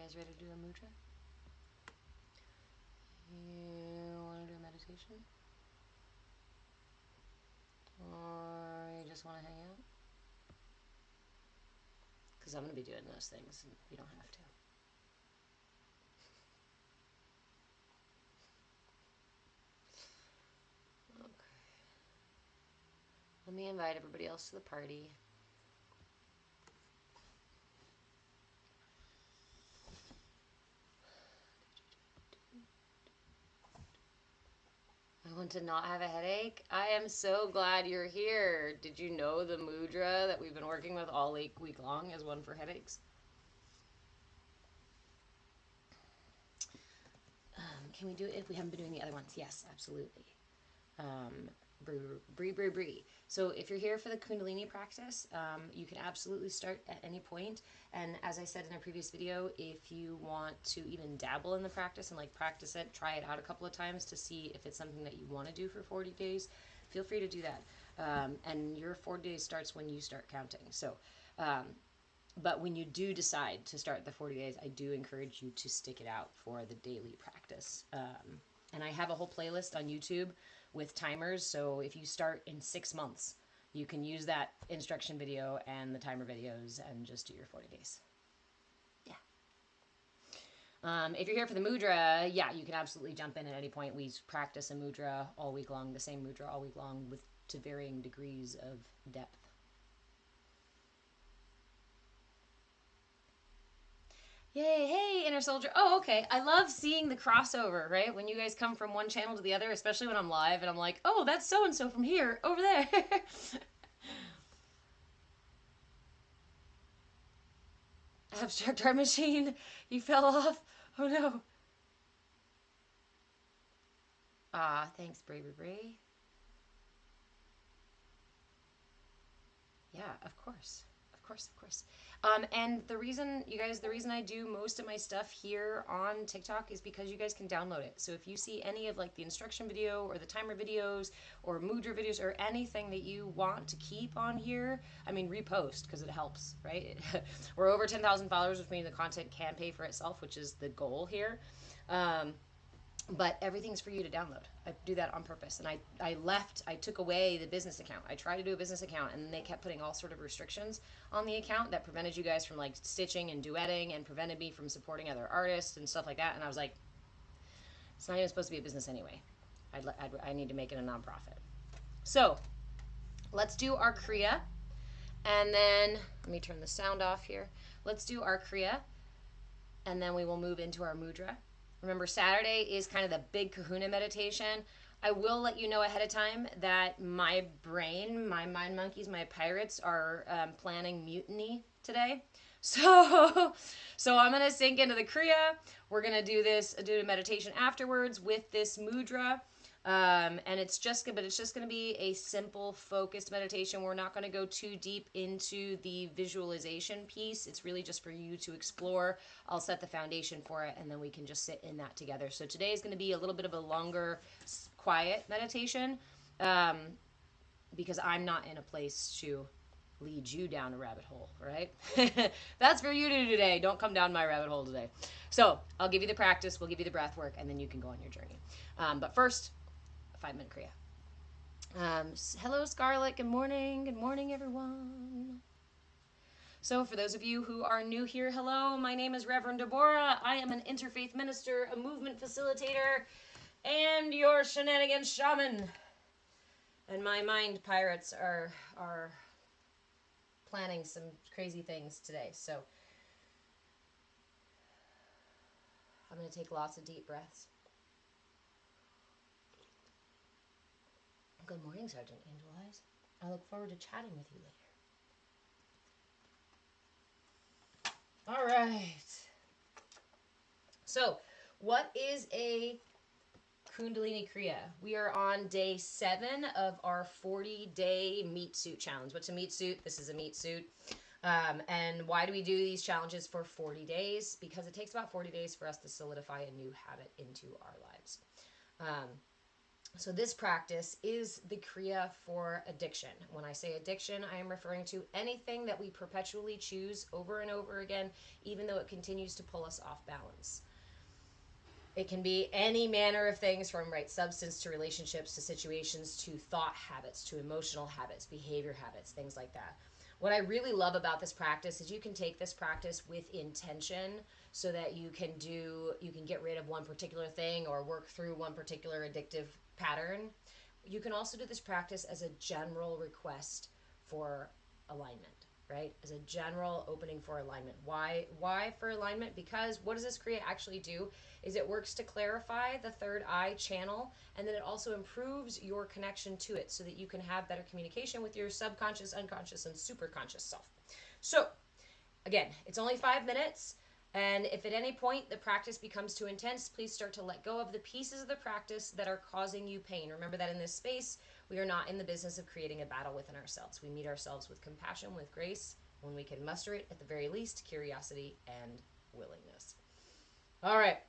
guys ready to do a mudra? You want to do a meditation? Or you just want to hang out? Because I'm going to be doing those things, and you don't have to. Okay. Let me invite everybody else to the party. I want to not have a headache. I am so glad you're here. Did you know the mudra that we've been working with all week long is one for headaches? Can we do it if we haven't been doing the other ones? Yes, absolutely. Bree. So if you're here for the Kundalini practice, you can absolutely start at any point. And as I said in a previous video, if you want to even dabble in the practice and like practice it, try it out a couple of times to see if it's something that you want to do for 40 days, feel free to do that. And your 40 days starts when you start counting. So, but when you do decide to start the 40 days, I do encourage you to stick it out for the daily practice. And I have a whole playlist on YouTube with timers. So if you start in 6 months, you can use that instruction video and the timer videos and just do your 40 days. Yeah. If you're here for the mudra, yeah, you can absolutely jump in at any point. We practice a mudra all week long, the same mudra all week long to varying degrees of depth. Yay, hey, Inner Soldier. Oh, okay. I love seeing the crossover, right? When you guys come from one channel to the other, especially when I'm live and I'm like, oh, that's so-and-so from here, over there. Abstract art machine, you fell off. Oh, no. Thanks, Brie. Yeah, of course. Of course. And the reason, you guys, the reason I do most of my stuff here on TikTok is because you guys can download it. So if you see any of like the instruction video or the timer videos or mudra videos or anything that you want to keep on here, I mean, repost because it helps, right? We're over 10,000 followers, which means the content can pay for itself, which is the goal here. But everything's for you to download. I do that on purpose. And I took away the business account. I tried to do a business account and they kept putting all sort of restrictions on the account that prevented you guys from like stitching and duetting and prevented me from supporting other artists and stuff like that. And I was like, it's not even supposed to be a business anyway. I need to make it a nonprofit. So let's do our Kriya. And then, let me turn the sound off here. Let's do our Kriya. And then we will move into our mudra. Remember, Saturday is kind of the big kahuna meditation. I will let you know ahead of time that my brain, my mind monkeys, my pirates are planning mutiny today. So I'm going to sink into the Kriya. We're going to do a meditation afterwards with this mudra. And it's just going to be a simple, focused meditation. We're not going to go too deep into the visualization piece. It's really just for you to explore. I'll set the foundation for it, and then we can just sit in that together. So today is going to be a little bit of a longer, quiet meditation, because I'm not in a place to lead you down a rabbit hole, right? That's for you to do today. Don't come down my rabbit hole today. So I'll give you the practice. We'll give you the breath work, and then you can go on your journey. But first, 5-minute Kriya. Hello, Scarlett. Good morning, everyone. So for those of you who are new here, hello. My name is Reverend Deborah. I am an interfaith minister, a movement facilitator, and your shenanigans shaman. And my mind pirates are planning some crazy things today. So I'm going to take lots of deep breaths. Good morning, Sergeant Angel Eyes. I look forward to chatting with you later. All right. So, what is a Kundalini Kriya? We are on day 7 of our 40-day meat suit challenge. What's a meat suit? This is a meat suit. And why do we do these challenges for 40 days? Because it takes about 40 days for us to solidify a new habit into our lives. So this practice is the Kriya for addiction. When I say addiction, I am referring to anything that we perpetually choose over and over again, even though it continues to pull us off balance. It can be any manner of things, from right substance to relationships to situations to thought habits to emotional habits, behavior habits, things like that. What I really love about this practice is you can take this practice with intention, so that you can get rid of one particular thing or work through one particular addictive pattern. You can also do this practice as a general request for alignment, right? As a general opening for alignment. Why for alignment? Because what does this Kriya actually do is it works to clarify the third eye channel, and then it also improves your connection to it, so that you can have better communication with your subconscious, unconscious, and superconscious self. So again, it's only 5 minutes. And if at any point the practice becomes too intense, please start to let go of the pieces of the practice that are causing you pain. Remember that in this space, we are not in the business of creating a battle within ourselves. We meet ourselves with compassion, with grace, when we can muster it, at the very least, curiosity and willingness. All right.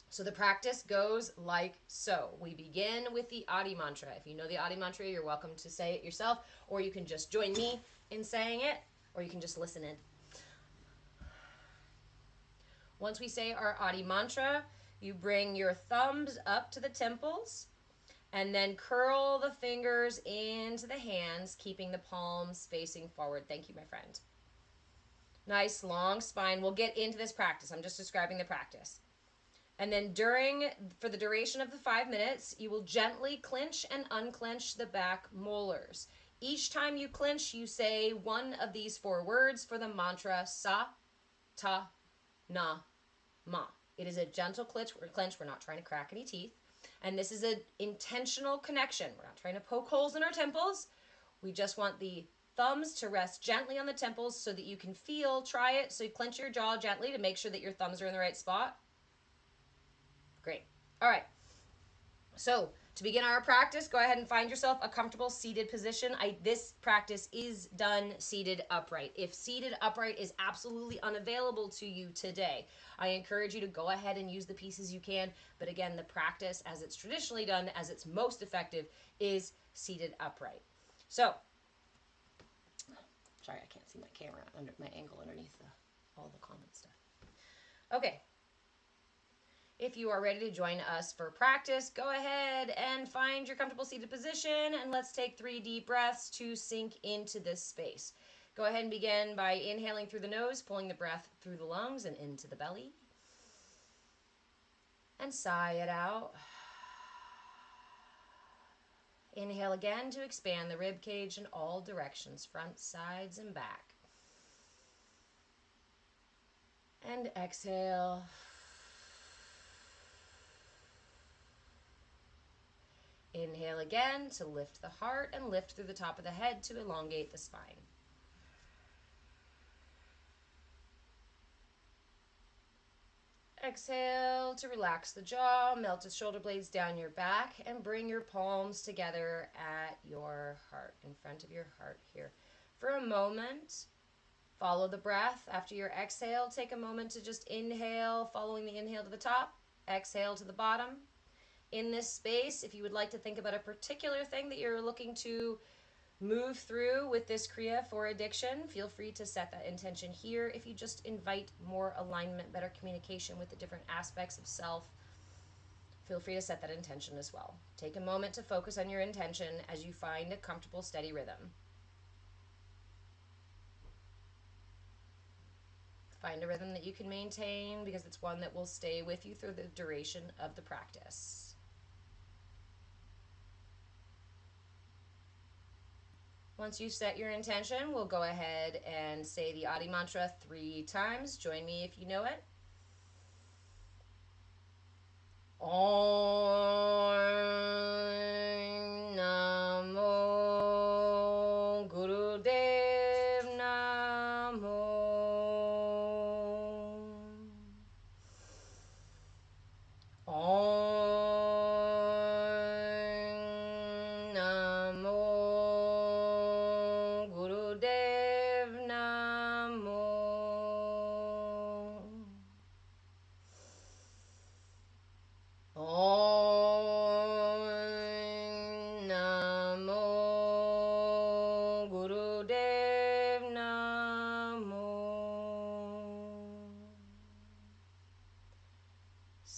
So the practice goes like so. We begin with the Adi mantra. If you know the Adi mantra, you're welcome to say it yourself, or you can just join me in saying it, or you can just listen in. Once we say our Adi mantra, you bring your thumbs up to the temples and then curl the fingers into the hands, keeping the palms facing forward. Thank you, my friend. Nice long spine. We'll get into this practice. I'm just describing the practice. And then for the duration of the 5 minutes, you will gently clench and unclench the back molars. Each time you clench, you say one of these 4 words for the mantra sa, ta, na, ma. It is a gentle clench. We're not trying to crack any teeth. And this is an intentional connection. We're not trying to poke holes in our temples. We just want the thumbs to rest gently on the temples so that you can feel, try it. So you clench your jaw gently to make sure that your thumbs are in the right spot. Great. All right. So to begin our practice, go ahead and find yourself a comfortable seated position. This practice is done seated upright. If seated upright is absolutely unavailable to you today, I encourage you to go ahead and use the pieces you can. But again, the practice, as it's traditionally done, as it's most effective, is seated upright. So, sorry, I can't see my camera under my angle underneath all the comment stuff. Okay. If you are ready to join us for practice, go ahead and find your comfortable seated position, and let's take 3 deep breaths to sink into this space. Go ahead and begin by inhaling through the nose, pulling the breath through the lungs and into the belly. And sigh it out. Inhale again to expand the rib cage in all directions, front, sides, and back. And exhale. Inhale again to lift the heart and lift through the top of the head to elongate the spine. Exhale to relax the jaw, melt the shoulder blades down your back, and bring your palms together at your heart, in front of your heart here. For a moment, follow the breath. After your exhale, take a moment to just inhale, following the inhale to the top, exhale to the bottom. In this space, if you would like to think about a particular thing that you're looking to move through with this Kriya for addiction, feel free to set that intention here. If you just invite more alignment, better communication with the different aspects of self, feel free to set that intention as well. Take a moment to focus on your intention as you find a comfortable, steady rhythm. Find a rhythm that you can maintain, because it's one that will stay with you through the duration of the practice. Once you set your intention, we'll go ahead and say the Adi mantra 3 times. Join me if you know it. Om Namo Gurudev Namo. Om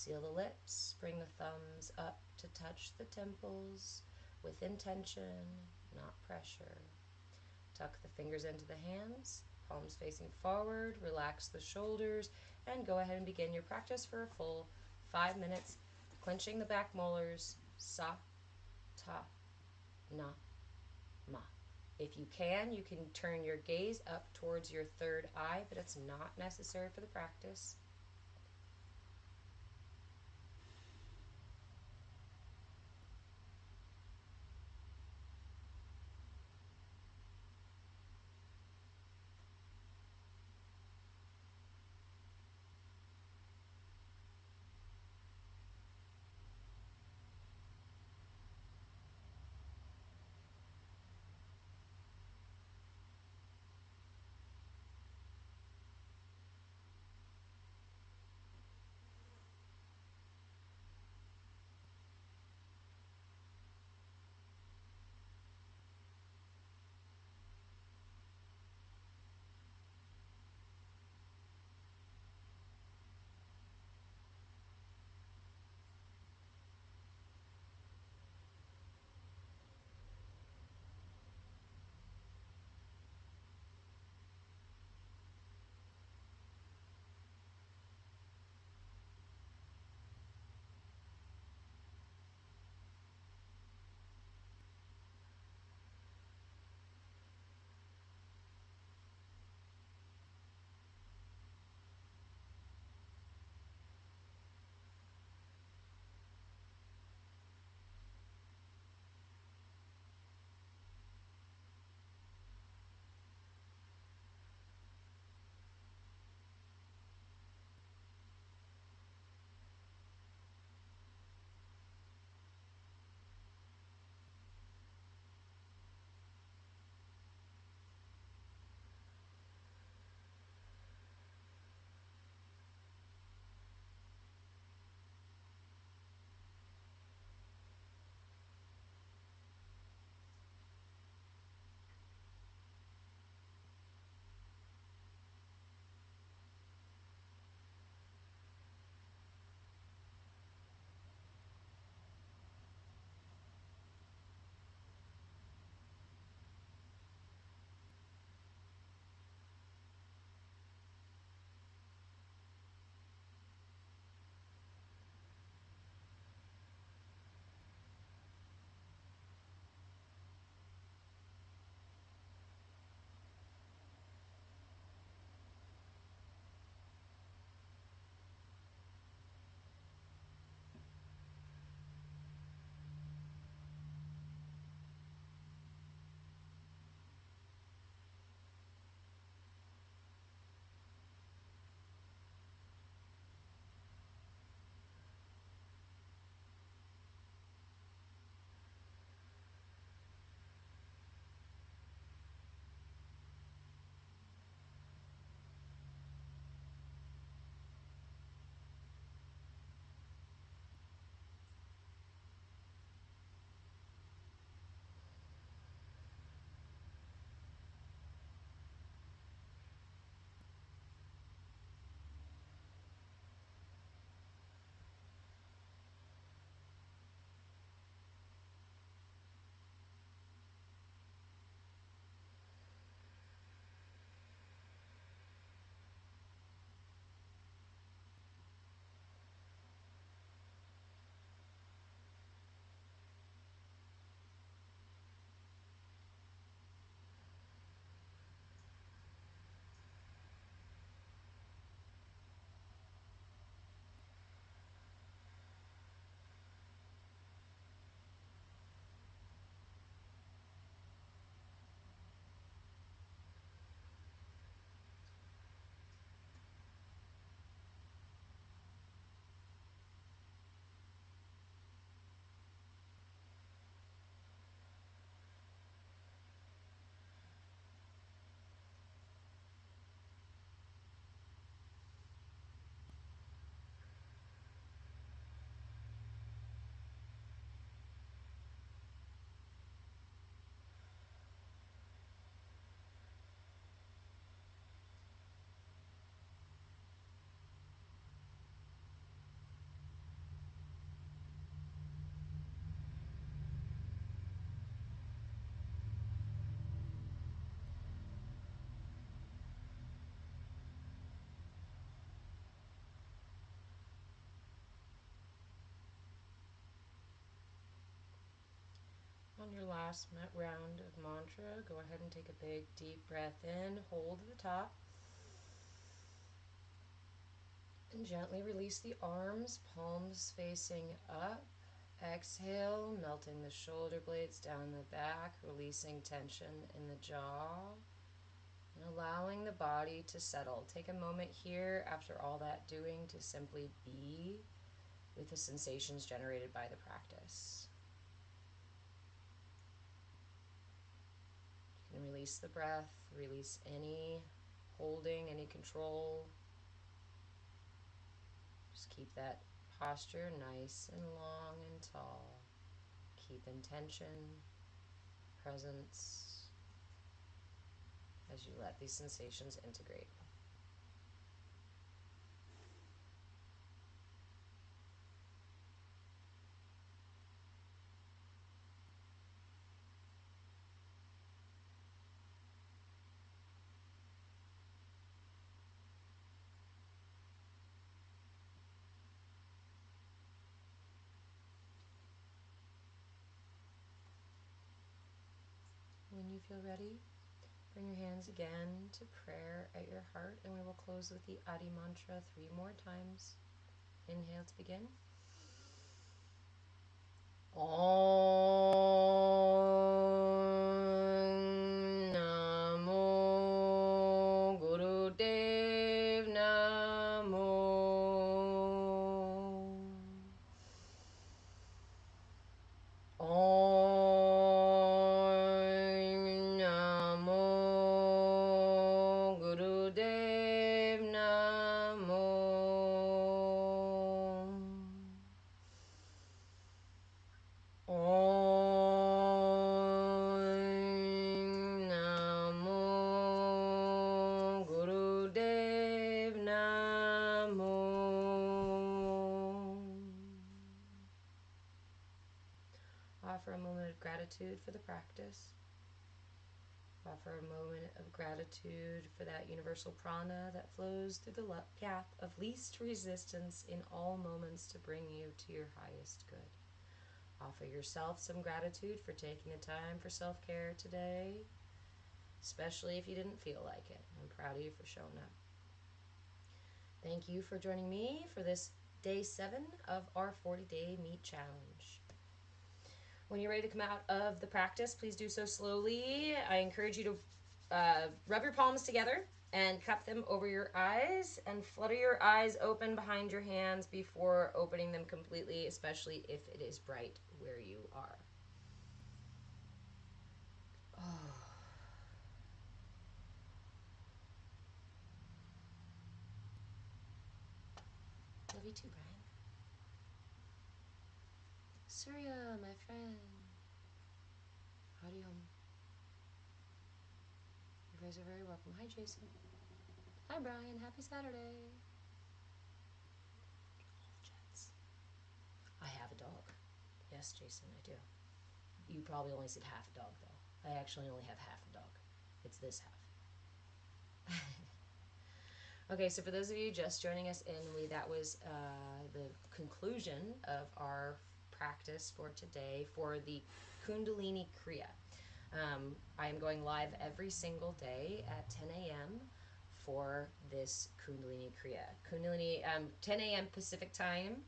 Seal the lips. Bring the thumbs up to touch the temples with intention, not pressure. Tuck the fingers into the hands, palms facing forward. Relax the shoulders, and go ahead and begin your practice for a full 5 minutes, clenching the back molars. Sa, ta, na, ma. If you can turn your gaze up towards your third eye, but it's not necessary for the practice. On your last round of mantra, go ahead and take a big deep breath in, hold at the top, and gently release the arms, palms facing up. Exhale, melting the shoulder blades down the back, releasing tension in the jaw, and allowing the body to settle. Take a moment here after all that doing to simply be with the sensations generated by the practice. You can release the breath, release any holding, any control. Just keep that posture nice and long and tall. Keep intention, presence, as you let these sensations integrate. When you feel ready, bring your hands again to prayer at your heart, and we will close with the Adi mantra 3 more times. Inhale to begin. Om Namo Gurudev Namo. Om Namo Gurudev Namo. Om Namo Gurudev Namo. Offer a moment of gratitude for the practice. Offer a moment of gratitude for that universal prana that flows through the path of least resistance in all moments to bring you to your highest good. Offer yourself some gratitude for taking the time for self-care today, especially if you didn't feel like it. I'm proud of you for showing up. Thank you for joining me for this day 7 of our 40-day meat challenge. When you're ready to come out of the practice, please do so slowly. I encourage you to rub your palms together and cup them over your eyes and flutter your eyes open behind your hands before opening them completely, especially if it is bright where you are. Oh. Love you too, Brian. Surya, my friend. Hari Om. You guys are very welcome. Hi, Jason. Hi, Brian. Happy Saturday. All the jets. I have a dog. Yes, Jason, I do. You probably only said half a dog, though. I actually only have half a dog. It's this half. Okay, so for those of you just joining us in, that was the conclusion of our practice for today for the Kundalini Kriya. I am going live every single day at 10 a.m. for this Kundalini Kriya. 10 a.m. Pacific time.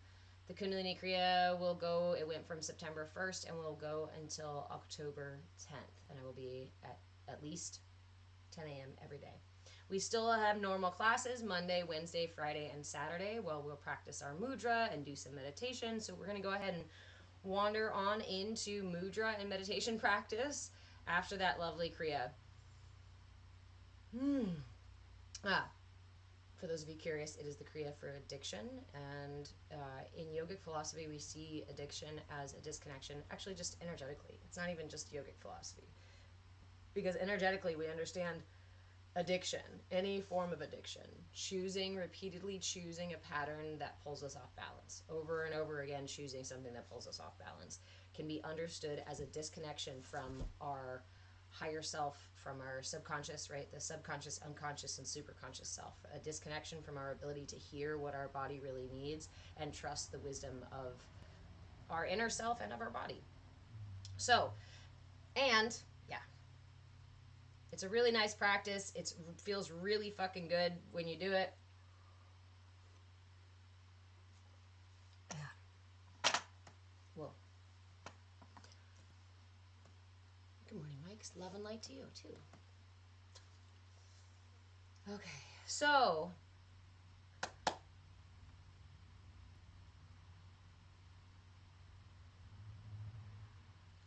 The Kundalini Kriya will go, it went from September 1st and will go until October 10th. And I will be at least 10 a.m. every day. We still have normal classes Monday, Wednesday, Friday, and Saturday. Well, we'll practice our mudra and do some meditation. So we're going to go ahead and wander on into mudra and meditation practice after that lovely Kriya. For those of you curious, it is the Kriya for addiction. And in yogic philosophy, we see addiction as a disconnection, actually just energetically. It's not even just yogic philosophy. Because energetically, we understand addiction, any form of addiction, repeatedly choosing a pattern that pulls us off balance, over and over again choosing something that pulls us off balance, can be understood as a disconnection from our higher self, from our subconscious, right? The subconscious, unconscious, and superconscious self. A disconnection from our ability to hear what our body really needs and trust the wisdom of our inner self and of our body. So, And yeah, it's a really nice practice. It feels really fucking good when you do it. Whoa. Good morning, Mike. Love and light to you, too. Okay, so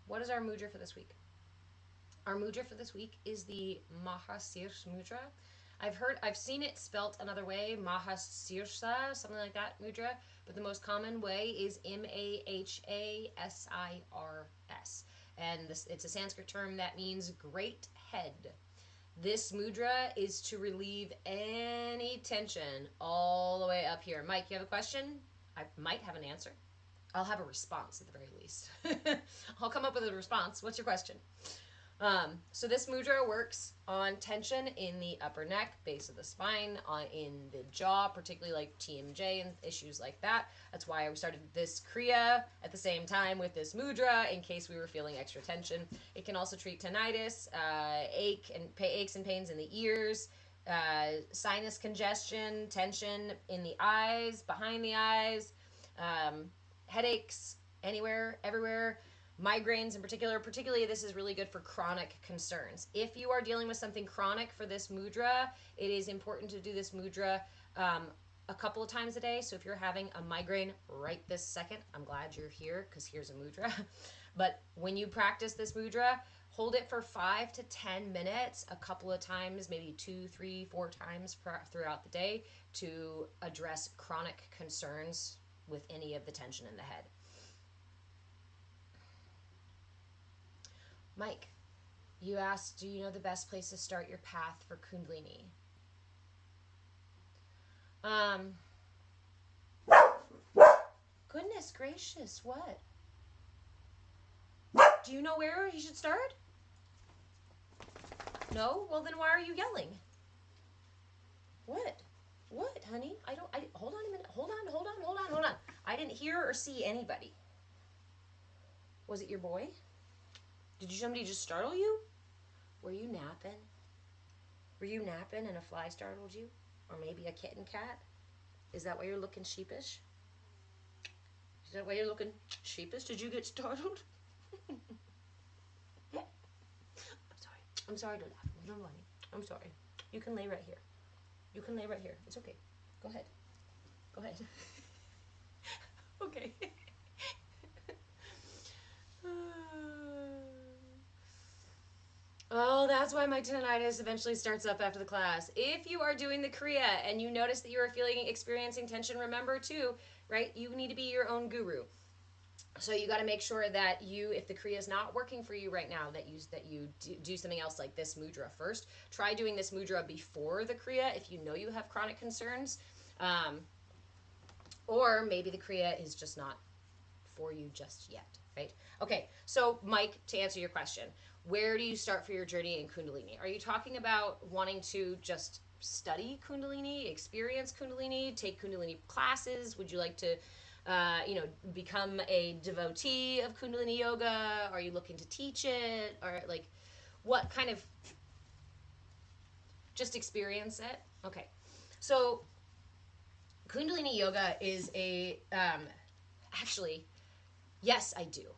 what is our mudra for this week? Our mudra for this week is the Mahasirs Mudra. I've seen it spelt another way, Mahasirsa, something like that, mudra, but the most common way is Mahasirs. And it's a Sanskrit term that means great head. This mudra is to relieve any tension all the way up here. Mike, you have a question? I might have an answer. I'll have a response at the very least. I'll come up with a response. What's your question? So this mudra works on tension in the upper neck, base of the spine, in the jaw, particularly like TMJ and issues like that. That's why I started this Kriya at the same time with this mudra in case we were feeling extra tension. It can also treat tinnitus, aches and pains in the ears, sinus congestion, tension in the eyes, behind the eyes, headaches, anywhere, everywhere. Migraines in particular, particularly this is really good for chronic concerns. If you are dealing with something chronic for this mudra, it is important to do this mudra a couple of times a day. So if you're having a migraine right this second, I'm glad you're here because here's a mudra. But when you practice this mudra, hold it for 5 to 10 minutes a couple of times, maybe 2, 3, 4 times throughout the day to address chronic concerns with any of the tension in the head. Mike, you asked, do you know the best place to start your path for Kundalini? Goodness gracious, what? Do you know where you should start? No? Well, then why are you yelling? What? What, honey? Hold on a minute. Hold on. I didn't hear or see anybody. Was it your boy? Did somebody just startle you? Were you napping? Were you napping and a fly startled you? Or maybe a kitten cat? Is that why you're looking sheepish? Is that why you're looking sheepish? Did you get startled? I'm sorry to laugh. Don't worry. I'm sorry. You can lay right here. You can lay right here. It's okay. Go ahead. Go ahead. Okay. Oh, that's why my tinnitus eventually starts up after the class. If you are doing the Kriya and you notice that you are experiencing tension, remember too, right? You need to be your own guru. So you got to make sure that if the Kriya is not working for you right now, that you do something else like this mudra first. Try doing this mudra before the Kriya if you know you have chronic concerns. Or maybe the Kriya is just not for you just yet, right? Okay, so Mike, to answer your question, where do you start for your journey in Kundalini? Are you talking about wanting to just study Kundalini, experience Kundalini, take Kundalini classes? Would you like to, become a devotee of Kundalini yoga? Are you looking to teach it? Or like, what kind of, just experience it? Okay, so Kundalini yoga is actually, yes, I do.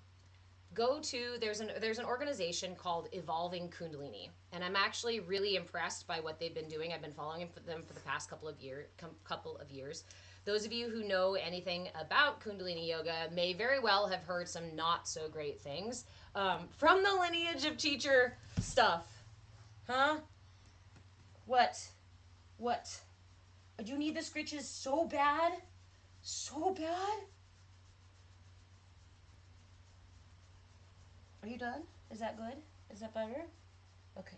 There's an organization called Evolving Kundalini, and I'm actually really impressed by what they've been doing. I've been following them for the past couple of years. Those of you who know anything about Kundalini yoga may very well have heard some not so great things from the lineage of teacher stuff. Huh? What? Do you need the scritches so bad? So bad? Are you done? Is that good? Is that better? Okay.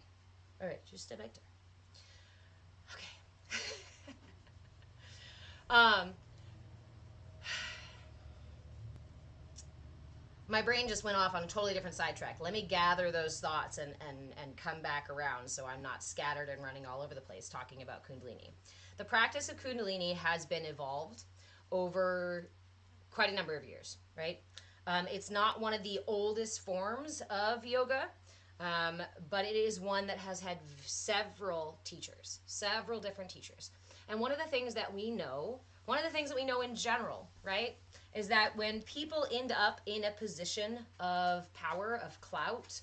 All right, just stay back there. Okay. My brain just went off on a totally different sidetrack. Let me gather those thoughts and come back around so I'm not scattered and running all over the place talking about Kundalini. The practice of Kundalini has been evolved over quite a number of years, right? It's not one of the oldest forms of yoga. But it is one that has had several different teachers. And one of the things that we know in general, right, is that when people end up in a position of power, of clout,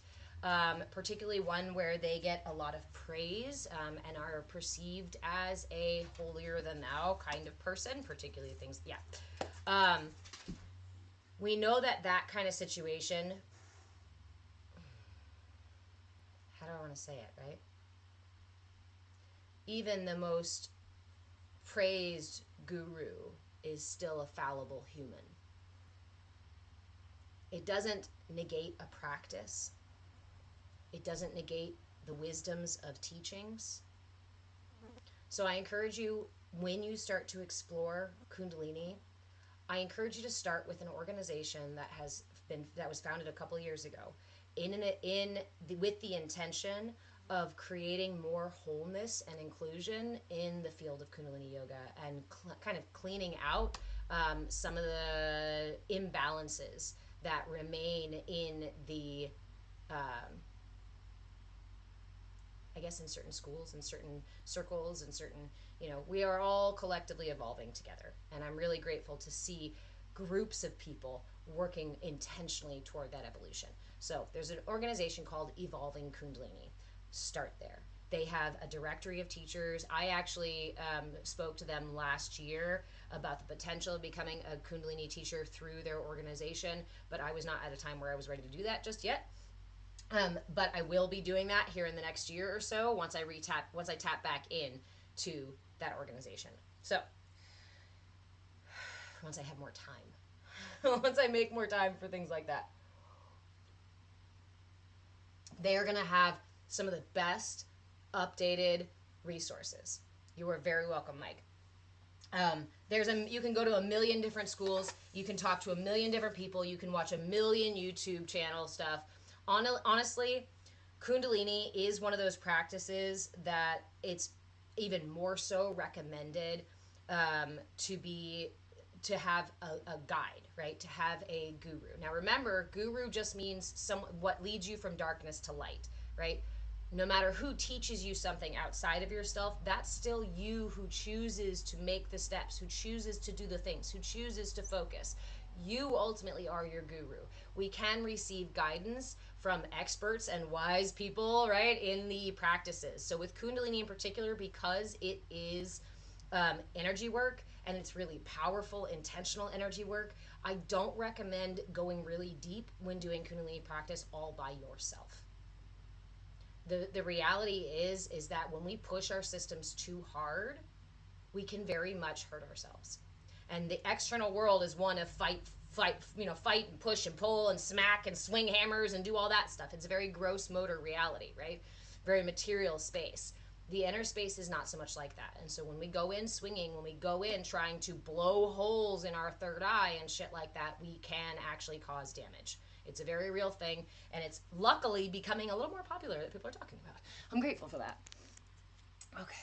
particularly one where they get a lot of praise and are perceived as a holier than thou kind of person, particularly things, we know that that kind of situation, how do I want to say it, right? Even the most praised guru is still a fallible human. It doesn't negate a practice. It doesn't negate the wisdoms of teachings. So I encourage you, when you start to explore Kundalini, I encourage you to start with an organization that was founded a couple of years ago, with the intention of creating more wholeness and inclusion in the field of Kundalini Yoga and kind of cleaning out some of the imbalances that remain in the, I guess, in certain schools and certain circles and certain, we are all collectively evolving together. And I'm really grateful to see groups of people working intentionally toward that evolution. So there's an organization called Evolving Kundalini. Start there. They have a directory of teachers. I actually spoke to them last year about the potential of becoming a Kundalini teacher through their organization, but I was not at a time where I was ready to do that just yet. But I will be doing that here in the next year or so once I tap back in to that organization. So once I have more time, once I make more time for things like that, they are going to have some of the best updated resources. You are very welcome, Mike. You can go to a million different schools. You can talk to a million different people. You can watch a million YouTube channel stuff. Honestly, Kundalini is one of those practices that it's even more so recommended to have a guide, right? To have a guru. Now remember, guru just means what leads you from darkness to light, right? No matter who teaches you something outside of yourself, that's still you who chooses to make the steps, who chooses to do the things, who chooses to focus. You ultimately are your guru. We can receive guidance from experts and wise people, right, in the practices. So with Kundalini in particular, because it is energy work and it's really powerful, intentional energy work, I don't recommend going really deep when doing Kundalini practice all by yourself. The reality is that when we push our systems too hard, we can very much hurt ourselves. And the external world is one of fight and push and pull and smack and swing hammers and do all that stuff. It's a very gross motor reality, right? Very material space. The inner space is not so much like that. And so when we go in swinging, when we go in trying to blow holes in our third eye and shit like that, we can actually cause damage. It's a very real thing, and it's luckily becoming a little more popular that people are talking about. I'm grateful for that. Okay.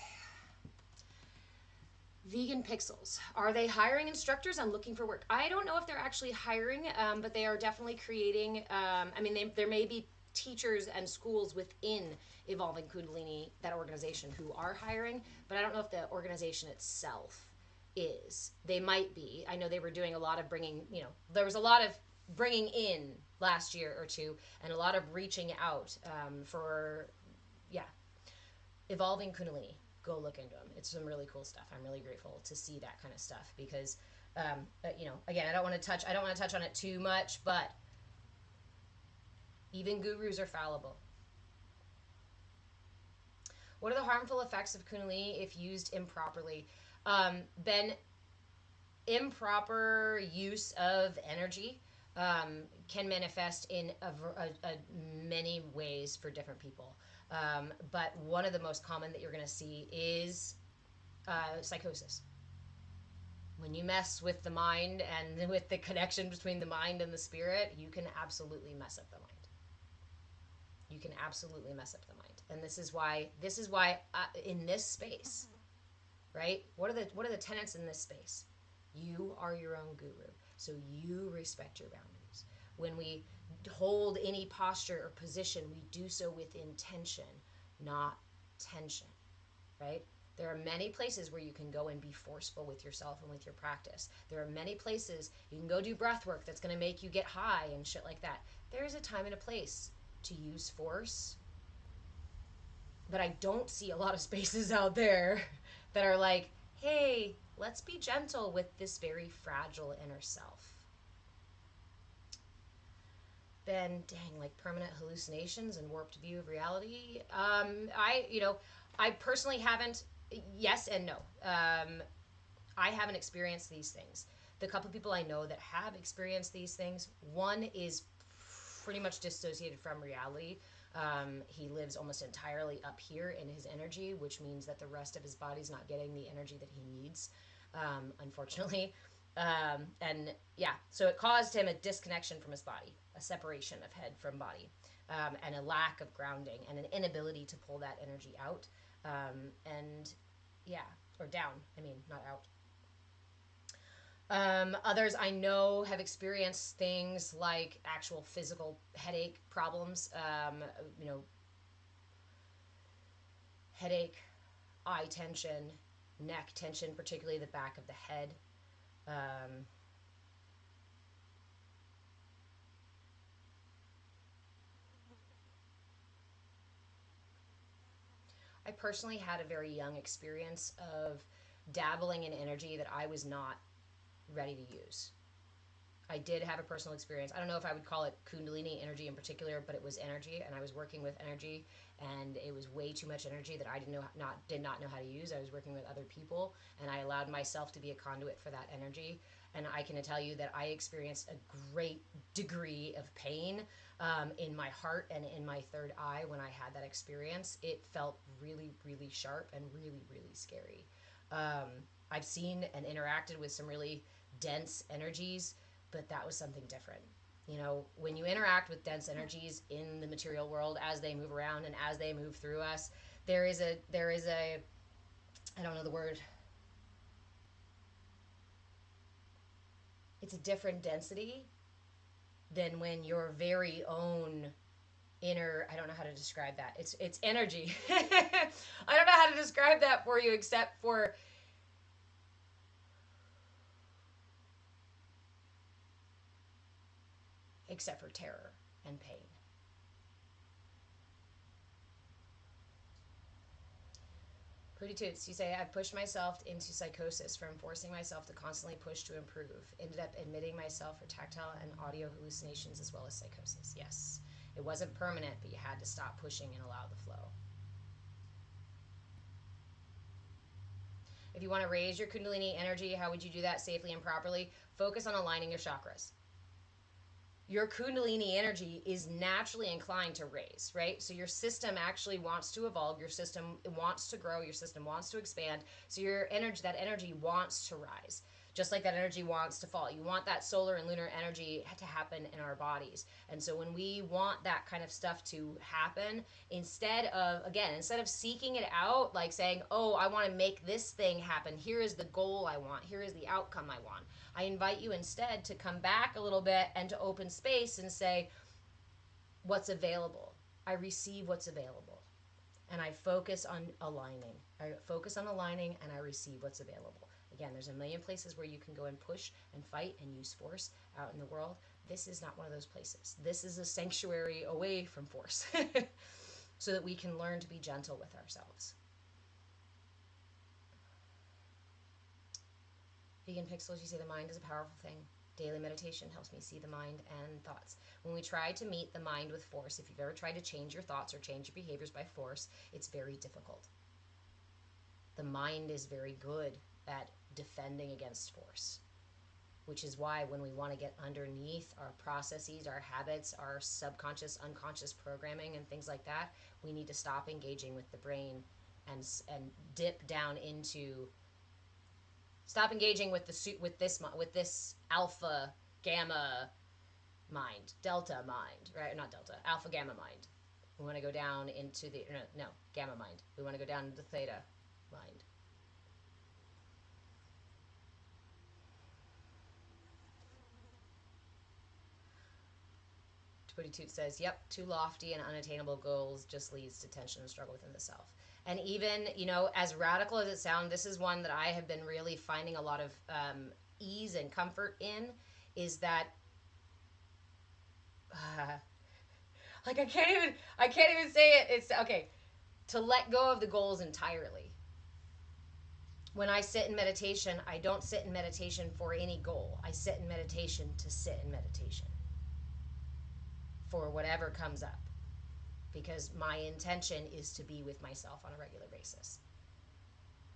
Vegan Pixels. Are they hiring instructors? I'm looking for work. I don't know if they're actually hiring, but they are definitely creating, there may be teachers and schools within Evolving Kundalini, that organization, who are hiring, but I don't know if the organization itself is. They might be. I know they were doing a lot of there was a lot of bringing in last year or two, and a lot of reaching out for Evolving Kundalini. Go look into them. It's some really cool stuff. I'm really grateful to see that kind of stuff because, again, I don't want to touch on it too much, but even gurus are fallible. What are the harmful effects of Kundalini if used improperly? Ben, improper use of energy can manifest in many ways for different people. But one of the most common that you're going to see is psychosis. When you mess with the mind and with the connection between the mind and the spirit, you can absolutely mess up the mind. You can absolutely mess up the mind. And this is why in this space, right? What are the tenets in this space? You are your own guru. So you respect your boundaries. When we hold any posture or position, we do so with intention, not tension, right? There are many places where you can go and be forceful with yourself and with your practice. There are many places you can go do breath work that's going to make you get high and shit like that. There's a time and a place to use force. But I don't see a lot of spaces out there that are like, hey, let's be gentle with this very fragile inner self. Then, dang, like permanent hallucinations and warped view of reality. I personally haven't. Yes and no. I haven't experienced these things. The couple people I know that have experienced these things, one is pretty much dissociated from reality. He lives almost entirely up here in his energy, which means that the rest of his body's not getting the energy that he needs, unfortunately. And yeah, so it caused him a disconnection from his body, a separation of head from body, and a lack of grounding and an inability to pull that energy out. And yeah, or down, I mean, not out. Others I know have experienced things like actual physical headache problems, headache, eye tension, neck tension, particularly the back of the head. I personally had a very young experience of dabbling in energy that I was not ready to use. I did have a personal experience. I don't know if I would call it Kundalini energy in particular, but it was energy, and I was working with energy, and it was way too much energy that I did not know how to use. I was working with other people, and I allowed myself to be a conduit for that energy. And I can tell you that I experienced a great degree of pain in my heart and in my third eye when I had that experience. It felt really, really sharp and really, really scary. I've seen and interacted with some really dense energies, but that was something different. You know, when you interact with dense energies in the material world as they move around and as they move through us, there is a I don't know the word. It's a different density than when your very own inner, I don't know how to describe that. It's energy. I don't know how to describe that for you except for terror and pain. Pretty Toots, you say, I've pushed myself into psychosis from forcing myself to constantly push to improve. Ended up admitting myself for tactile and audio hallucinations as well as psychosis. Yes. It wasn't permanent, but you had to stop pushing and allow the flow. If you want to raise your Kundalini energy, how would you do that safely and properly? Focus on aligning your chakras. Your Kundalini energy is naturally inclined to raise, right? So your system actually wants to evolve, your system wants to grow, your system wants to expand. So your energy, that energy wants to rise, just like that energy wants to fall. You want that solar and lunar energy to happen in our bodies. And so when we want that kind of stuff to happen, instead of seeking it out, like saying, oh, I want to make this thing happen, here is the goal I want, here is the outcome I want, I invite you instead to come back a little bit and to open space and say, what's available? I receive what's available. And I focus on aligning. I focus on aligning and I receive what's available. Again, there's a million places where you can go and push and fight and use force out in the world. This is not one of those places. This is a sanctuary away from force so that we can learn to be gentle with ourselves. Vegan Pixels, you say the mind is a powerful thing. Daily meditation helps me see the mind and thoughts. When we try to meet the mind with force, if you've ever tried to change your thoughts or change your behaviors by force, it's very difficult. The mind is very good at defending against force, which is why when we want to get underneath our processes, our habits, our subconscious, unconscious programming and things like that, we need to stop engaging with the brain and dip down into, stop engaging with this alpha gamma mind, delta mind, right? Not delta, alpha gamma mind. We want to go down into the gamma mind. We want to go down into theta mind. Booty Toot says, yep, too lofty and unattainable goals just leads to tension and struggle within the self. And even, you know, as radical as it sounds, this is one that I have been really finding a lot of ease and comfort in, is that, like, I can't even say it. It's, okay, to let go of the goals entirely. When I sit in meditation, I don't sit in meditation for any goal. I sit in meditation to sit in meditation for whatever comes up, because my intention is to be with myself on a regular basis.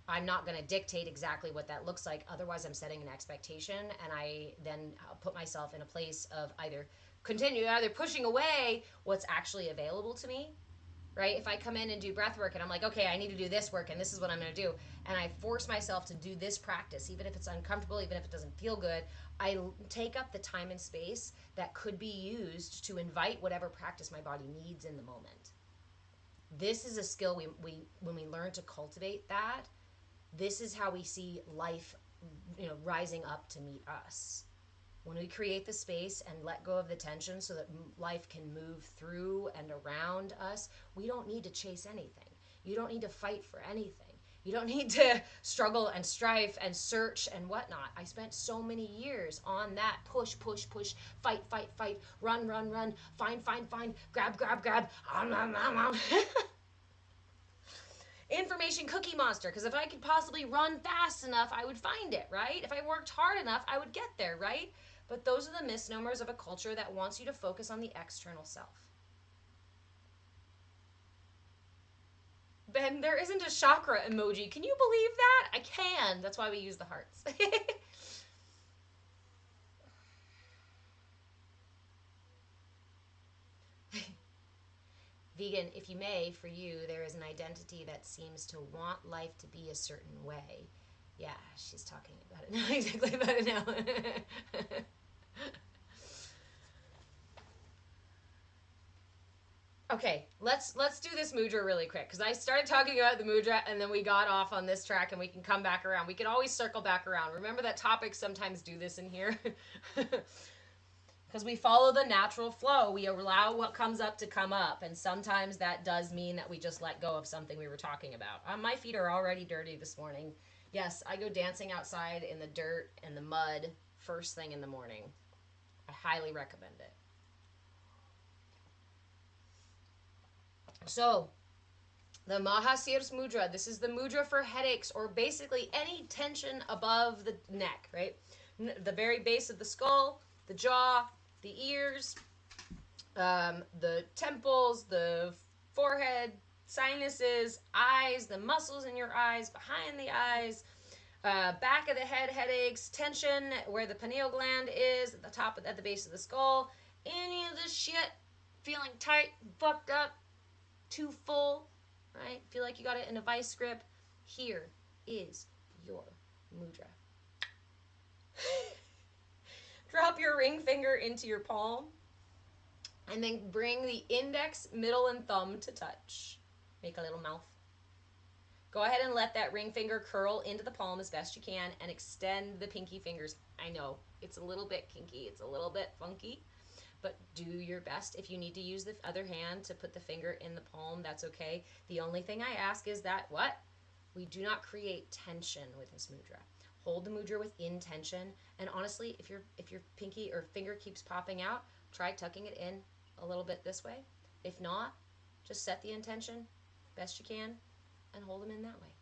I'm not going to dictate exactly what that looks like. Otherwise, I'm setting an expectation, and I'll put myself in a place of either pushing away what's actually available to me, right? If I come in and do breath work and I'm like, okay, I need to do this work and this is what I'm going to do, and I force myself to do this practice, even if it's uncomfortable, even if it doesn't feel good, I take up the time and space that could be used to invite whatever practice my body needs in the moment. This is a skill when we learn to cultivate that, this is how we see life, you know, rising up to meet us. When we create the space and let go of the tension so that life can move through and around us, we don't need to chase anything. You don't need to fight for anything. You don't need to struggle and strife and search and whatnot. I spent so many years on that push, fight, run, find, grab. Information cookie monster, because if I could possibly run fast enough, I would find it, right? If I worked hard enough, I would get there, right? But those are the misnomers of a culture that wants you to focus on the external self. Ben, there isn't a chakra emoji. Can you believe that? I can. That's why we use the hearts. Vegan, if you may, for you, there is an identity that seems to want life to be a certain way. Yeah, she's talking about it now. Exactly about it now. Okay, let's do this mudra really quick, because I started talking about the mudra and then we got off on this track, and we can come back around. We can always circle back around. Remember that topics sometimes do this in here? Because we follow the natural flow. We allow what comes up to come up, and sometimes that does mean that we just let go of something we were talking about. My feet are already dirty this morning. Yes, I go dancing outside in the dirt and the mud first thing in the morning. I highly recommend it. So, the Mahasirs Mudra, this is the mudra for headaches, or basically any tension above the neck, right? The very base of the skull, the jaw, the ears, the temples, the forehead, sinuses, eyes, the muscles in your eyes, behind the eyes, back of the head, headaches, tension where the pineal gland is, at the top, at the base of the skull, any of this shit, feeling tight, fucked up, too full, right? Feel like you got it in a vice grip. Here is your mudra. Drop your ring finger into your palm, and then bring the index, middle, and thumb to touch. Make a little mouth. Go ahead and let that ring finger curl into the palm as best you can, and extend the pinky fingers. I know, it's a little bit kinky, it's a little bit funky, but do your best. If you need to use the other hand to put the finger in the palm, that's okay. The only thing I ask is that, we do not create tension with this mudra. Hold the mudra with intention, and honestly, if your pinky or finger keeps popping out, try tucking it in a little bit this way. If not, just set the intention best you can and hold them in that way.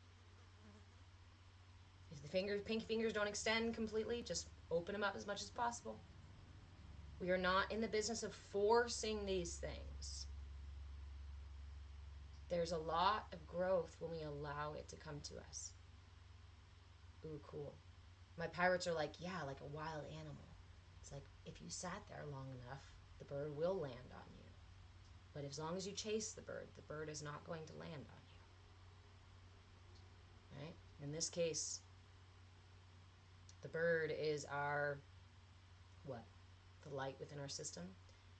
If the pinky fingers don't extend completely, just open them up as much as possible. We are not in the business of forcing these things. There's a lot of growth when we allow it to come to us. Ooh, cool. My pirates are like, yeah, like a wild animal. It's like, if you sat there long enough, the bird will land on you. But as long as you chase the bird is not going to land on you. Right? In this case, the bird is our, the light within our system,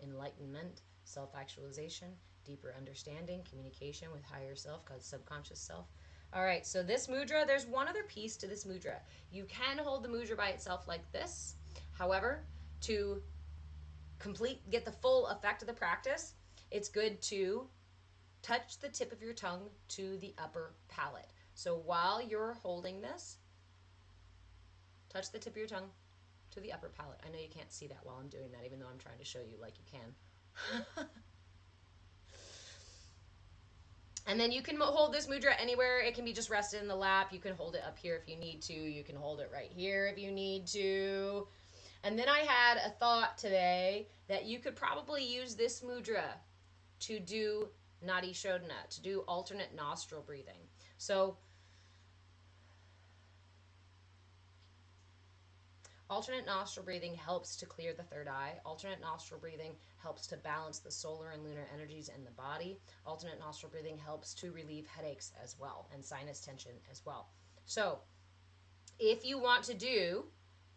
enlightenment, self-actualization, deeper understanding, communication with higher self, called subconscious self. All right, so this mudra, there's one other piece to this mudra. You can hold the mudra by itself like this. However, to get the full effect of the practice, it's good to touch the tip of your tongue to the upper palate. So while you're holding this, touch the tip of your tongue to the upper palate. I know you can't see that while I'm doing that, even though I'm trying to show you like you can. And then you can hold this mudra anywhere. It can be just rested in the lap. You can hold it up here if you need to. You can hold it right here if you need to. And then I had a thought today that you could probably use this mudra to do Nadi Shodhana, to do alternate nostril breathing. So alternate nostril breathing helps to clear the third eye. Alternate nostril breathing helps to balance the solar and lunar energies in the body. Alternate nostril breathing helps to relieve headaches as well and sinus tension as well. So if you want to do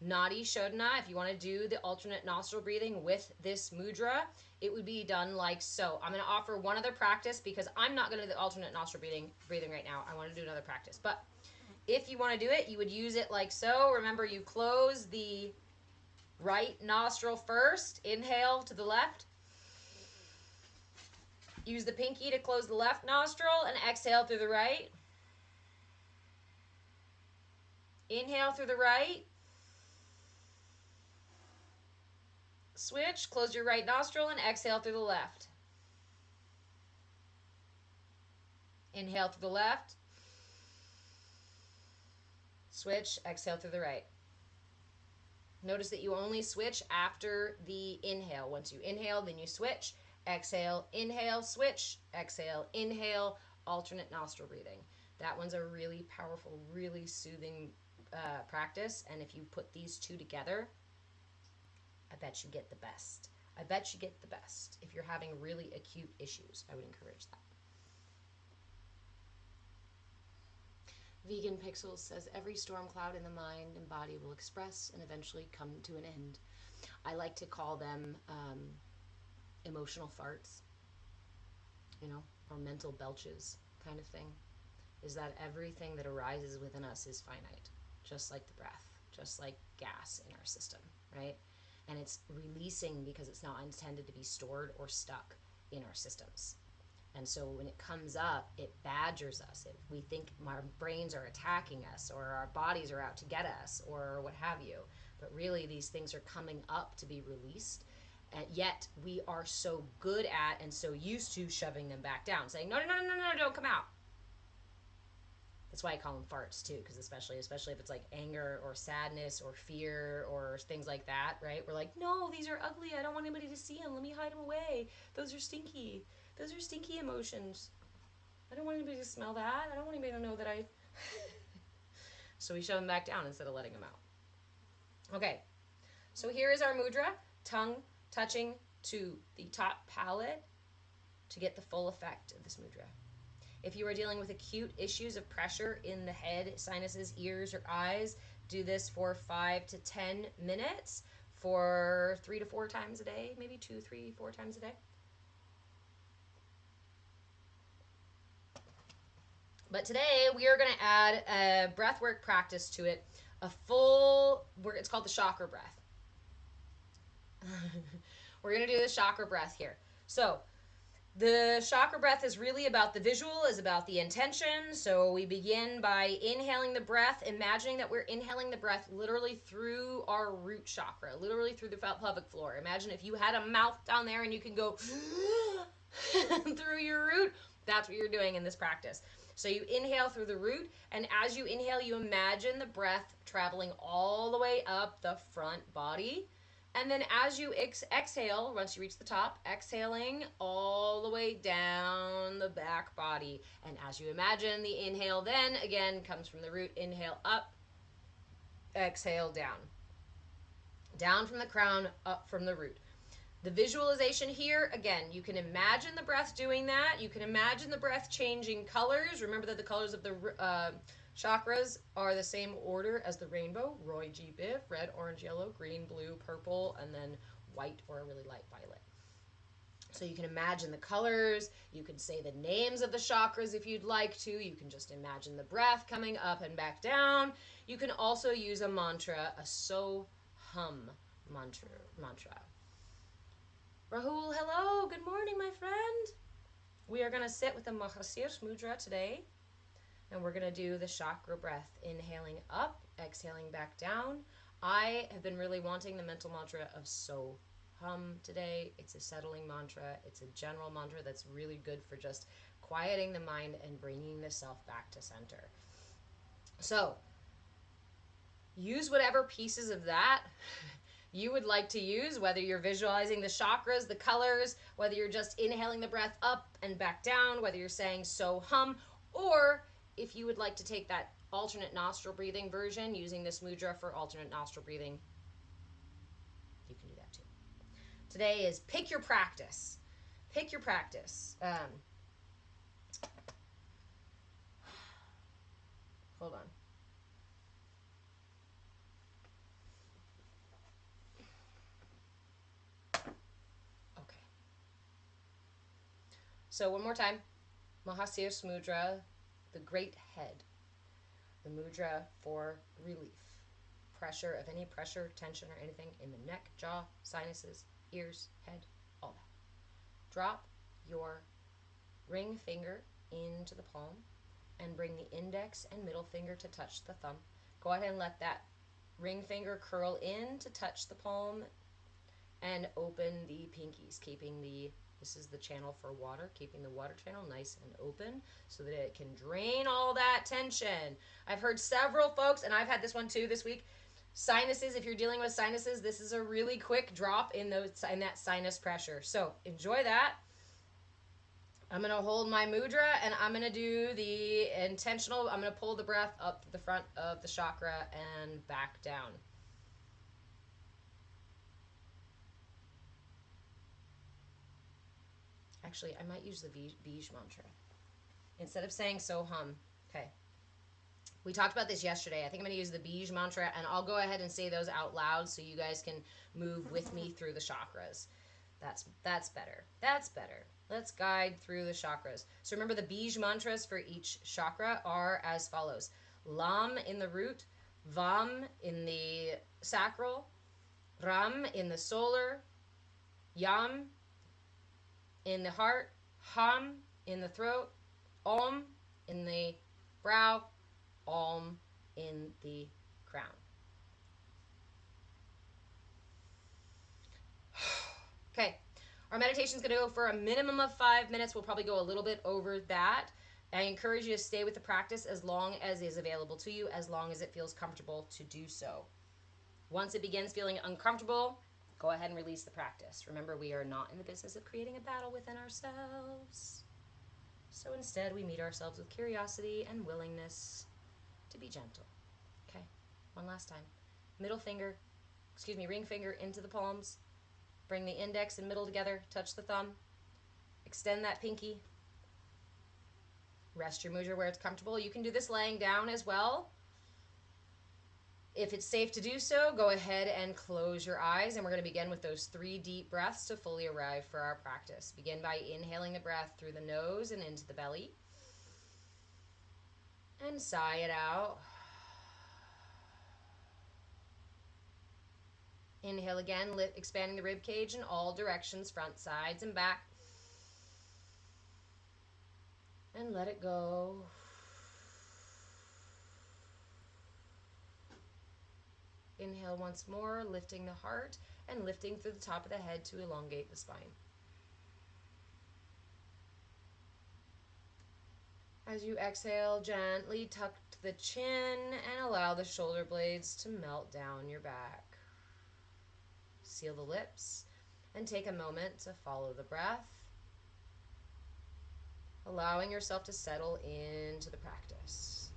Nadi Shodhana, if you want to do the alternate nostril breathing with this mudra, it would be done like so. I'm going to offer one other practice because I'm not going to do the alternate nostril breathing right now. I want to do another practice. But if you want to do it, you would use it like so. Remember, you close the right nostril first. Inhale to the left. Use the pinky to close the left nostril and exhale through the right. Inhale through the right. Switch, close your right nostril and exhale through the left. Inhale through the left. Switch, exhale through the right. Notice that you only switch after the inhale. Once you inhale, then you switch. Exhale, inhale, switch. Exhale, inhale, alternate nostril breathing. That one's a really powerful, really soothing practice. And if you put these two together, I bet you get the best. I bet you get the best. If you're having really acute issues, I would encourage that. Vegan Pixels says, every storm cloud in the mind and body will express and eventually come to an end. I like to call them emotional farts, you know, or mental belches kind of thing. Is that everything that arises within us is finite, just like the breath, just like gas in our system, right? And it's releasing because it's not intended to be stored or stuck in our systems. And so when it comes up, it badgers us. We think our brains are attacking us or our bodies are out to get us or what have you. But really, these things are coming up to be released. And yet we are so good at and so used to shoving them back down, saying, no, don't come out. That's why I call them farts too, because especially if it's like anger or sadness or fear or things like that, right? We're like, no, these are ugly. I don't want anybody to see them. Let me hide them away. Those are stinky. Those are stinky emotions. I don't want anybody to smell that. I don't want anybody to know that I... So we shove them back down instead of letting them out. Okay, so here is our mudra. Tongue touching to the top palate to get the full effect of this mudra. If you are dealing with acute issues of pressure in the head, sinuses, ears, or eyes, do this for 5 to 10 minutes for 3 to 4 times a day, maybe 2, 3, 4 times a day. But today we are going to add a breathwork practice to it, it's called the chakra breath. We're going to do the chakra breath here. So the chakra breath is really about the visual, is about the intention. So we begin by inhaling the breath, imagining that we're inhaling the breath literally through our root chakra, literally through the pelvic floor. Imagine if you had a mouth down there and you can go through your root. That's what you're doing in this practice. So you inhale through the root, and as you inhale, you imagine the breath traveling all the way up the front body. And then as you exhale, once you reach the top, exhaling all the way down the back body. And as you imagine, the inhale then, again, comes from the root. Inhale up, exhale down. Down from the crown, up from the root. The visualization here, again, you can imagine the breath doing that. You can imagine the breath changing colors. Remember that the colors of the chakras are the same order as the rainbow. Roy G. Biv, red, orange, yellow, green, blue, purple, and then white or a really light violet. So you can imagine the colors. You can say the names of the chakras if you'd like to. You can just imagine the breath coming up and back down. You can also use a mantra, a so-hum mantra. Rahul, hello. Good morning, my friend. We are going to sit with the Mahasirs Mudra today. And we're going to do the chakra breath. Inhaling up, exhaling back down. I have been really wanting the mental mantra of So Hum today. It's a settling mantra. It's a general mantra that's really good for just quieting the mind and bringing the self back to center. So, use whatever pieces of that you would like to use, whether you're visualizing the chakras, the colors, whether you're just inhaling the breath up and back down, whether you're saying So Hum, or if you would like to take that alternate nostril breathing version, using this mudra for alternate nostril breathing, you can do that too. Today is pick your practice. Pick your practice. Hold on. Okay. So one more time. Mahasirs Mudra, the great head. The mudra for relief. Pressure of any pressure, tension, or anything in the neck, jaw, sinuses, ears, head, all that. Drop your ring finger into the palm and bring the index and middle finger to touch the thumb. Go ahead and let that ring finger curl in to touch the palm and open the pinkies, this is the channel for water, keeping the water channel nice and open so that it can drain all that tension. I've heard several folks, and I've had this one too this week, sinuses, if you're dealing with sinuses, this is a really quick drop in that sinus pressure. So enjoy that. I'm going to hold my mudra and I'm going to do the intentional, I'm going to pull the breath up to the front of the chakra and back down. Actually, I might use the Bij mantra instead of saying So Hum. Okay. We talked about this yesterday. I think I'm going to use the Bij mantra, and I'll go ahead and say those out loud so you guys can move with me through the chakras. That's better. That's better. Let's guide through the chakras. So remember, the Bij mantras for each chakra are as follows. Lam in the root, Vam in the sacral, Ram in the solar, Yam in the heart, Ham in the throat, Om in the brow, Om in the crown. Okay, our meditation is going to go for a minimum of 5 minutes. We'll probably go a little bit over that. I encourage you to stay with the practice as long as is available to you, as long as it feels comfortable to do so. Once it begins feeling uncomfortable, go ahead and release the practice. Remember, we are not in the business of creating a battle within ourselves. So instead, we meet ourselves with curiosity and willingness to be gentle. Okay, one last time. Ring finger into the palms. Bring the index and middle together. Touch the thumb. Extend that pinky. Rest your mudra where it's comfortable. You can do this laying down as well. If it's safe to do so, go ahead and close your eyes, and we're going to begin with those 3 deep breaths to fully arrive for our practice. Begin by inhaling the breath through the nose and into the belly. And sigh it out. Inhale again, expanding the rib cage in all directions, front, sides, and back. And let it go. Inhale once more, lifting the heart and lifting through the top of the head to elongate the spine. As you exhale, gently tuck the chin and allow the shoulder blades to melt down your back. Seal the lips and take a moment to follow the breath, allowing yourself to settle into the practice.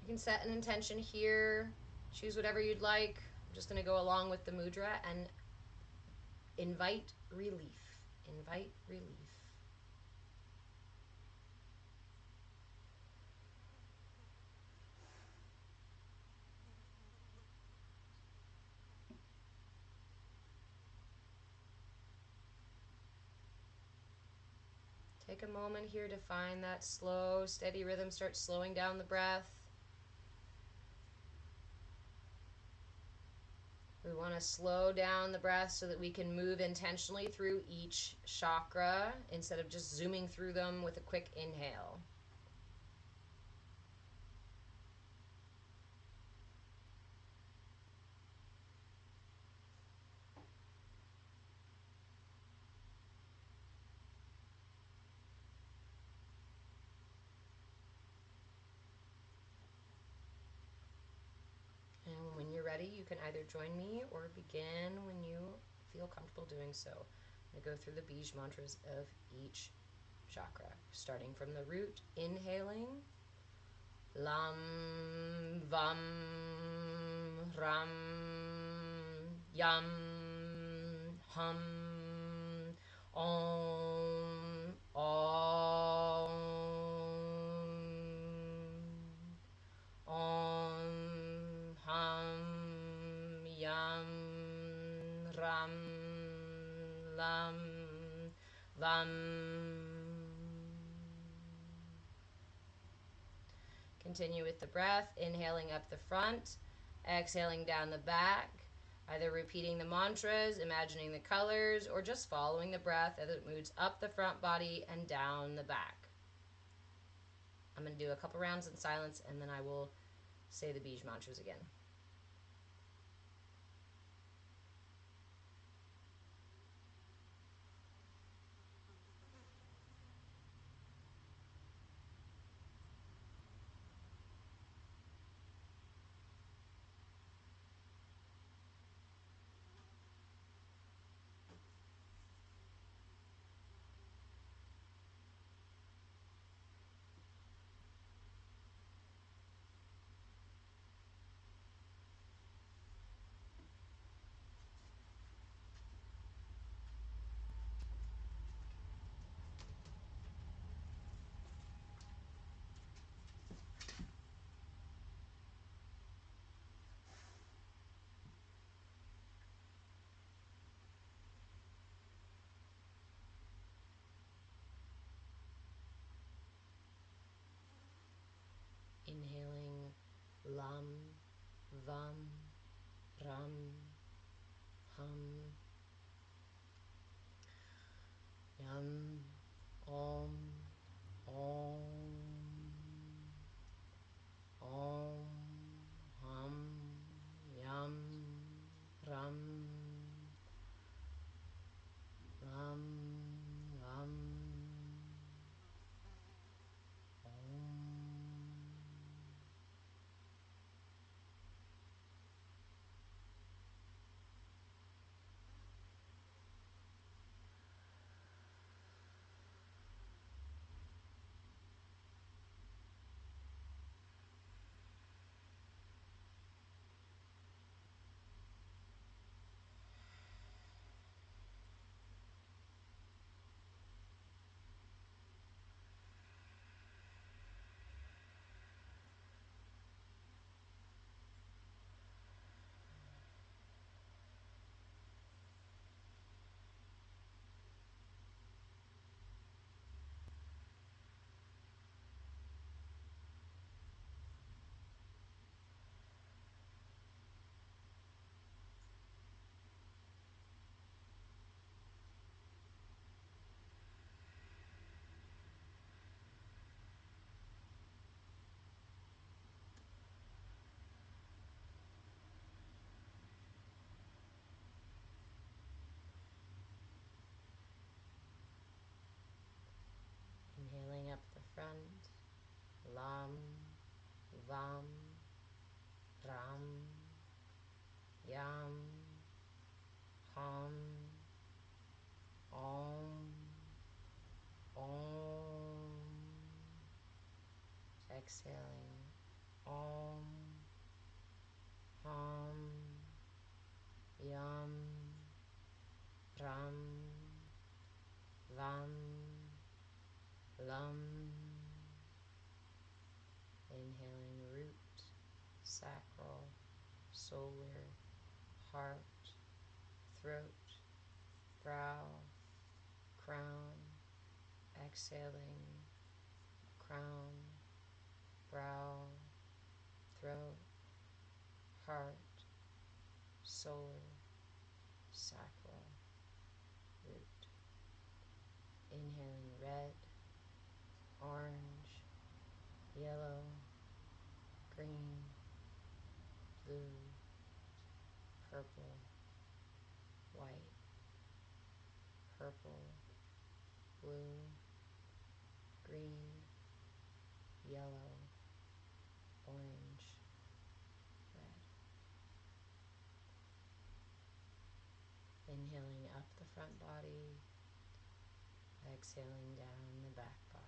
You can set an intention here, choose whatever you'd like. I'm just going to go along with the mudra and invite relief. Invite relief. Take a moment here to find that slow, steady rhythm. Start slowing down the breath. We want to slow down the breath so that we can move intentionally through each chakra instead of just zooming through them with a quick inhale. And when you're ready, you can either join me or begin when you feel comfortable doing so. I'm going to go through the Bij mantras of each chakra, starting from the root, inhaling. Lam, Vam, Ram, Yam, Hum, Om, Om, Om, Hum, Yam, Ram, Lam, Vam. Continue with the breath, inhaling up the front, exhaling down the back, either repeating the mantras, imagining the colors, or just following the breath as it moves up the front body and down the back. I'm going to do a couple rounds in silence, and then I will say the Bij mantras again. Inhaling Lam, Vam, Ram, Hum, Yam, Om, Om, Om, Hum, Yam, Ram, Lam, Lam, Om. Inhaling up the front, Lam, Vam, Ram, Yam, Hum, Om, Om. Exhaling, Om, Hum, Yam, Ram, Vam, Lam. Inhaling root, sacral, solar, heart, throat, brow, crown. Exhaling, crown, brow, throat, heart, solar, sacral, root. Inhaling red, orange, yellow, green, blue, purple, white, purple, blue, green, yellow, orange, red. Inhaling up the front body, exhaling down the back body.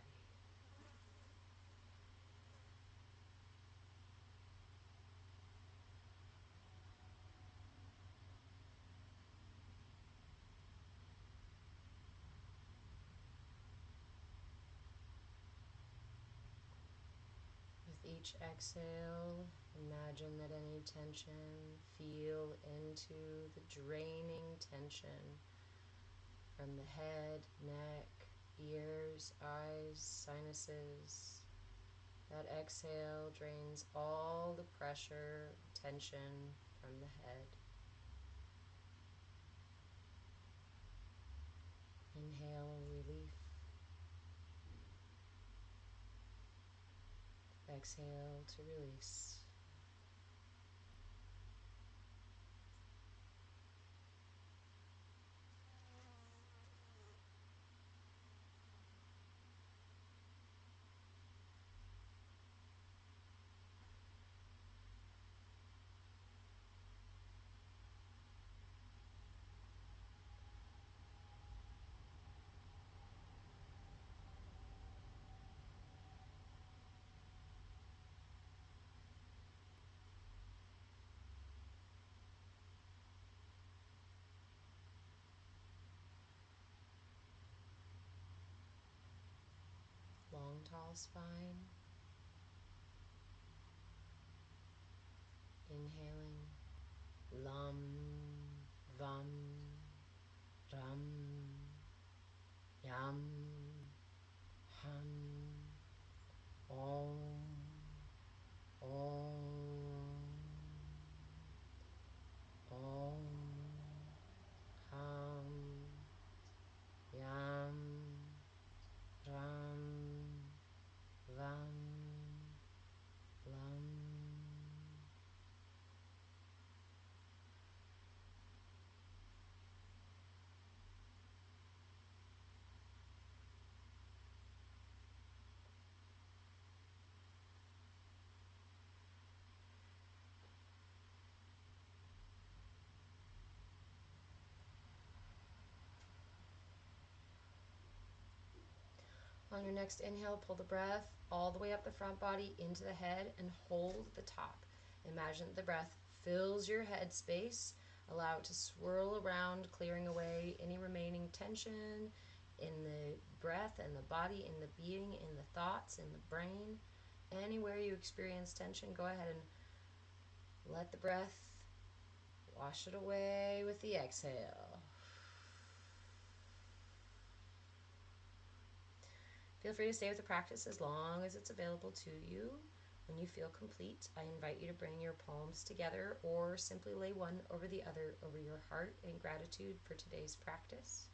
With each exhale, imagine that any tension, feel into the draining tension from the head, neck, ears, eyes, sinuses. That exhale drains all the pressure, tension from the head. Inhale, relief. Exhale to release. Long, tall spine. Inhaling. Lam, vam, ram, yam, ham, om, om, om, ham, yam, ram, vam, lam. On your next inhale, pull the breath all the way up the front body into the head and hold the top. Imagine that the breath fills your head space. Allow it to swirl around, clearing away any remaining tension in the breath and the body, in the being, in the thoughts, in the brain. Anywhere you experience tension, go ahead and let the breath wash it away with the exhale. Feel free to stay with the practice as long as it's available to you. When you feel complete, I invite you to bring your palms together or simply lay one over the other over your heart in gratitude for today's practice.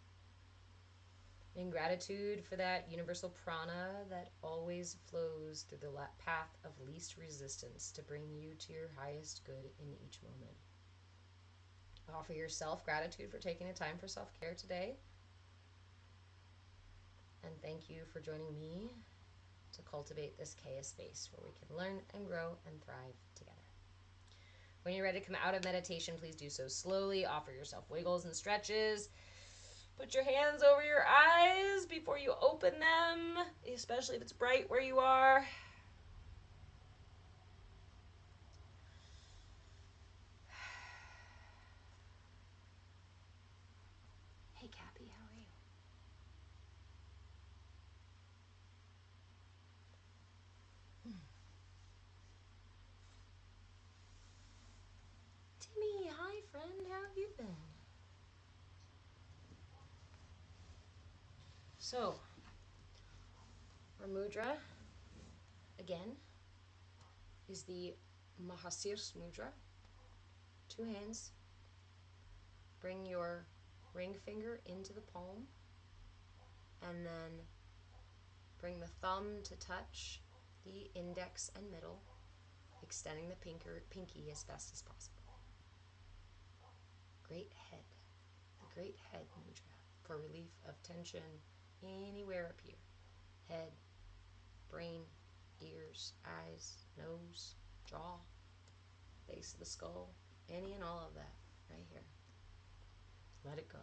In gratitude for that universal prana that always flows through the path of least resistance to bring you to your highest good in each moment. Offer yourself gratitude for taking the time for self-care today. And thank you for joining me to cultivate this CAYA space where we can learn and grow and thrive together. When you're ready to come out of meditation, please do so slowly. Offer yourself wiggles and stretches. Put your hands over your eyes before you open them, especially if it's bright where you are. Hey, Cappy, how are you? Timmy, hi friend, how have you been? So, our mudra, again, is the Mahasirs Mudra. 2 hands Bring your ring finger into the palm, and then bring the thumb to touch the index and middle, extending the pinky as best as possible. Great head, the great head mudra for relief of tension anywhere up here. Head, brain, ears, eyes, nose, jaw, base of the skull, any and all of that right here. Let it go.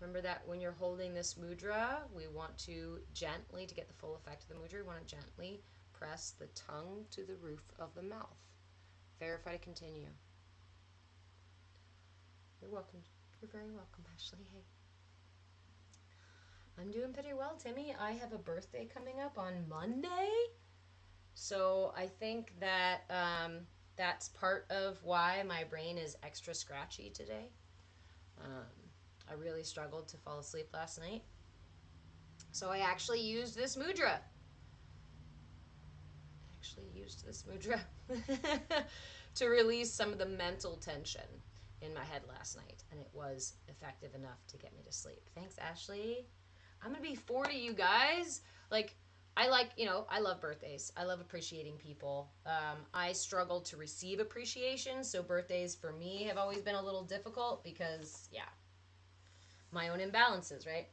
Remember that when you're holding this mudra, we want to gently, to get the full effect of the mudra, we want to gently press the tongue to the roof of the mouth. Verify to continue. You're welcome. You're very welcome, Ashley. Hey. I'm doing pretty well, Timmy. I have a birthday coming up on Monday. So I think that that's part of why my brain is extra scratchy today. I really struggled to fall asleep last night. So I actually used this mudra. To release some of the mental tension in my head last night. And it was effective enough to get me to sleep. Thanks, Ashley. I'm going to be 40, you guys. I love birthdays. I love appreciating people. I struggle to receive appreciation, so birthdays for me have always been a little difficult because, yeah, my own imbalances, right?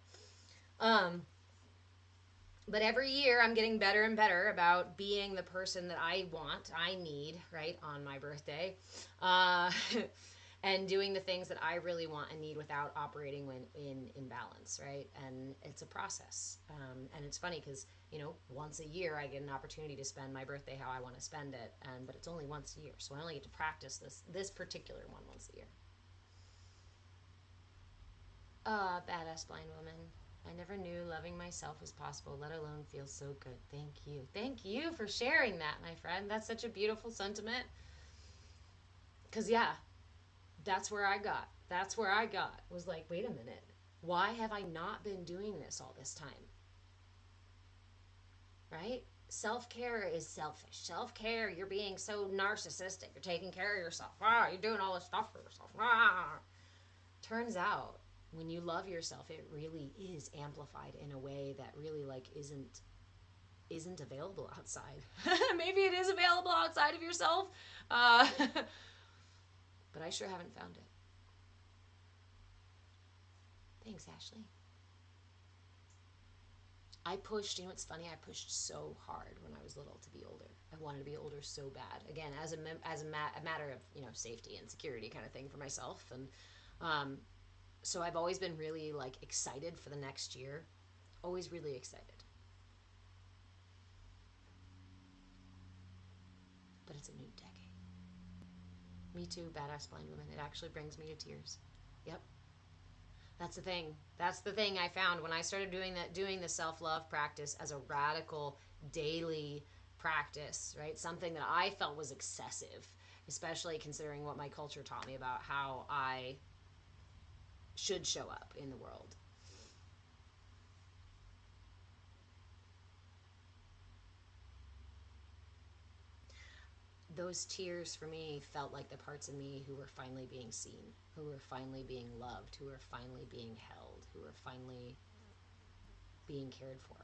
But every year I'm getting better and better about being the person that I need, right, on my birthday. And doing the things that I really want and need without operating in imbalance, right? And it's a process. And it's funny because, once a year I get an opportunity to spend my birthday how I want to spend it. But it's only once a year. So I only get to practice this particular one once a year. Badass blind woman. I never knew loving myself was possible, let alone feel so good. Thank you. Thank you for sharing that, my friend. That's such a beautiful sentiment. Because, yeah, that's where I got. Was like, wait a minute. Why have I not been doing this all this time? Right? Self-care is selfish. Self-care, you're being so narcissistic. You're taking care of yourself. You're doing all this stuff for yourself. Turns out, when you love yourself, it really is amplified in a way that really isn't available outside. Maybe it is available outside of yourself, but I sure haven't found it. Thanks, Ashley. I pushed, it's funny, I pushed so hard when I was little to be older. I wanted to be older so bad. Again, as a matter of, safety and security kind of thing for myself. And so I've always been really, excited for the next year. Always really excited. But it's a new decade. Me too, badass blind woman. It actually brings me to tears. Yep. That's the thing. That's the thing I found when I started doing the self-love practice as a radical daily practice, right? Something that I felt was excessive, especially considering what my culture taught me about how I should show up in the world. Those tears for me felt like the parts of me who were finally being seen, who were finally being loved, who were finally being held, who were finally being cared for.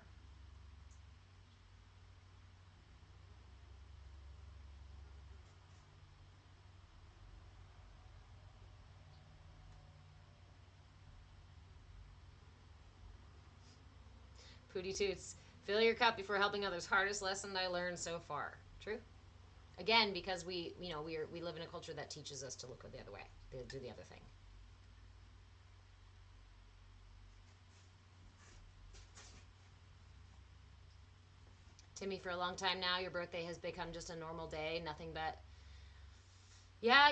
Pooty Toots, fill your cup before helping others. Hardest lesson I learned so far. True. Again, because we live in a culture that teaches us to look the other way, to do the other thing. Timmy, for a long time now, your birthday has become just a normal day, nothing but. Yeah,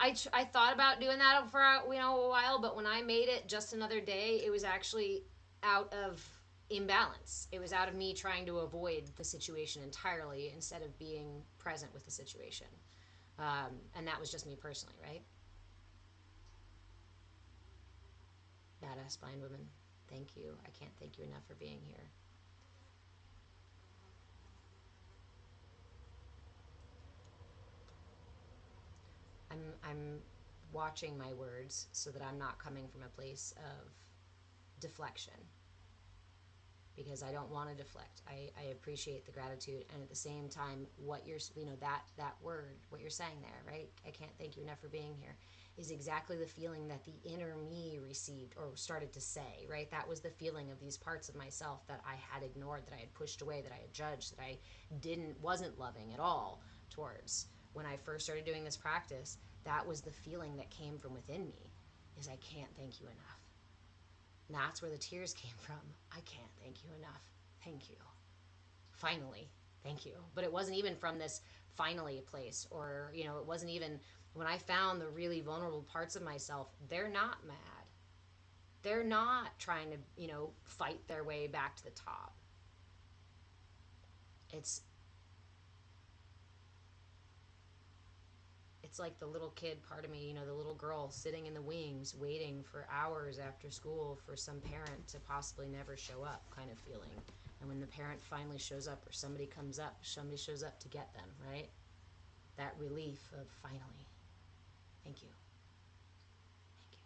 I thought about doing that for a while, but when I made it just another day, it was actually out of imbalance. It was out of me trying to avoid the situation entirely instead of being present with the situation. And that was just me personally, right? Badass blind woman. Thank you. I can't thank you enough for being here. I'm watching my words so that I'm not coming from a place of deflection, because I don't want to deflect. I appreciate the gratitude, and at the same time, what you're, that word, what you're saying there, right? I can't thank you enough for being here, is exactly the feeling that the inner me received or started to say, right? That was the feeling of these parts of myself that I had ignored, that I had pushed away, that I had judged, that I wasn't loving at all towards. When I first started doing this practice, that was the feeling that came from within me, is I can't thank you enough. And that's where the tears came from. I can't thank you enough. Thank you. Finally, thank you. But it wasn't even from this finally place, or, it wasn't even when I found the really vulnerable parts of myself. They're not mad. They're not trying to, fight their way back to the top. It's like the little kid part of me, the little girl sitting in the wings waiting for hours after school for some parent to possibly never show up kind of feeling. And when the parent finally shows up, or somebody shows up to get them, right? That relief of finally, thank you. Thank you.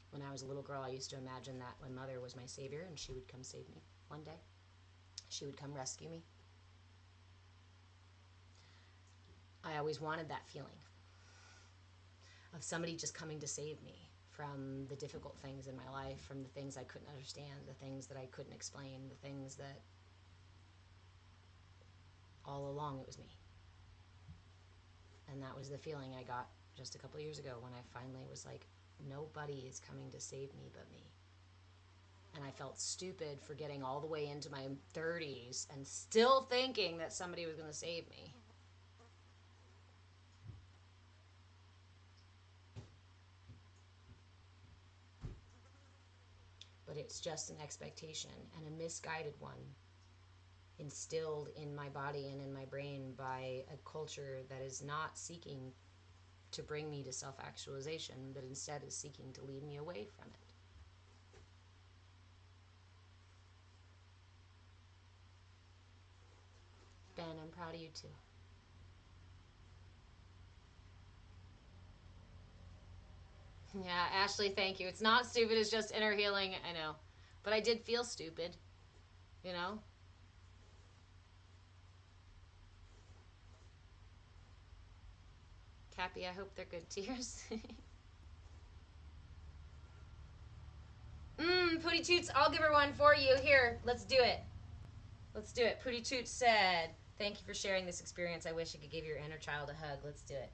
When I was a little girl, I used to imagine that my mother was my savior and she would come save me one day. She would come rescue me. I always wanted that feeling of somebody just coming to save me from the difficult things in my life, from the things I couldn't understand, the things that I couldn't explain, the things that all along it was me. And that was the feeling I got just a couple years ago when I finally was like, nobody is coming to save me but me. And I felt stupid for getting all the way into my 30s and still thinking that somebody was going to save me. But it's just an expectation, and a misguided one, instilled in my body and in my brain by a culture that is not seeking to bring me to self-actualization, but instead is seeking to lead me away from it. Ben, I'm proud of you too. Yeah, Ashley, thank you. It's not stupid, it's just inner healing, I know. But I did feel stupid, you know? Cappy, I hope they're good tears. Pootie Toots, I'll give her one for you. Here, let's do it. Let's do it. Pootie Toots said, thank you for sharing this experience. I wish I could give your inner child a hug. Let's do it.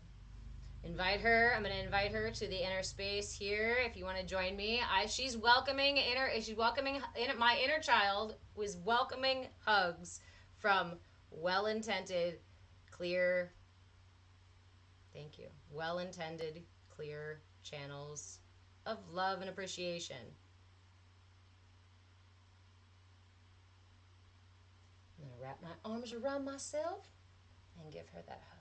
Invite her. I'm going to invite her to the inner space here. If you want to join me, she's welcoming my inner child was welcoming hugs from well-intended, clear. Thank you. Well-intended, clear channels of love and appreciation. I'm going to wrap my arms around myself and give her that hug.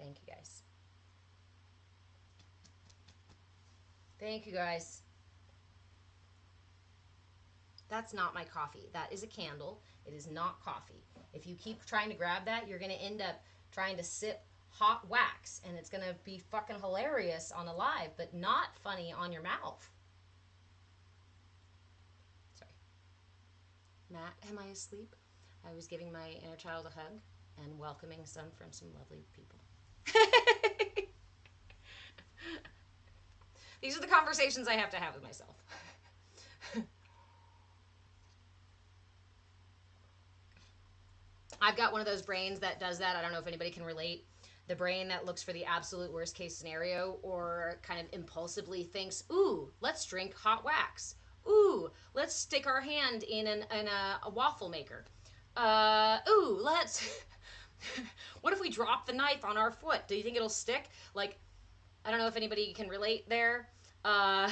Thank you, guys. Thank you, guys. That's not my coffee. That is a candle. It is not coffee. If you keep trying to grab that, you're going to end up trying to sip hot wax, and it's going to be fucking hilarious on a live, but not funny on your mouth. Sorry. Matt, am I asleep? I was giving my inner child a hug and welcoming some from some lovely people. These are the conversations I have to have with myself. I've got one of those brains that does that. I don't know if anybody can relate. The brain that looks for the absolute worst case scenario, or kind of impulsively thinks, ooh, let's drink hot wax. Ooh, let's stick our hand in a waffle maker. Ooh, let's. What if we drop the knife on our foot? Do you think it'll stick? Like, I don't know if anybody can relate there. Uh,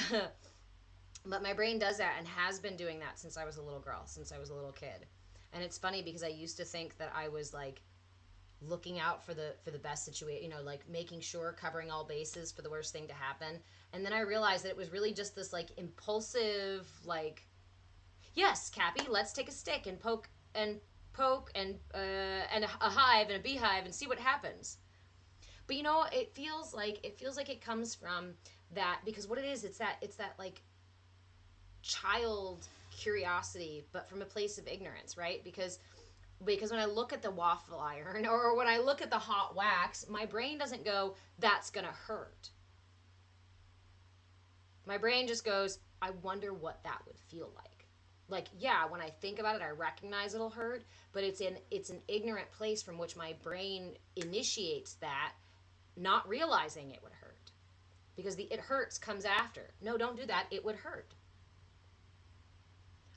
but my brain does that and has been doing that since I was a little girl, since I was a little kid. And it's funny because I used to think that I was like looking out for the best situation, you know, like making sure, covering all bases for the worst thing to happen. And then I realized that it was really just this like impulsive, like, yes, Cappy, let's take a stick and poke and a hive and a beehive and see what happens. But you know, it feels like it comes from that, because what it is, it's that like child curiosity, but from a place of ignorance, right? Because when I look at the waffle iron or when I look at the hot wax, my brain doesn't go, that's gonna hurt. My brain just goes, I wonder what that would feel like. Like, yeah, when I think about it, I recognize it'll hurt, but it's an ignorant place from which my brain initiates that, not realizing it would hurt. Because the it hurts comes after. No, don't do that. It would hurt.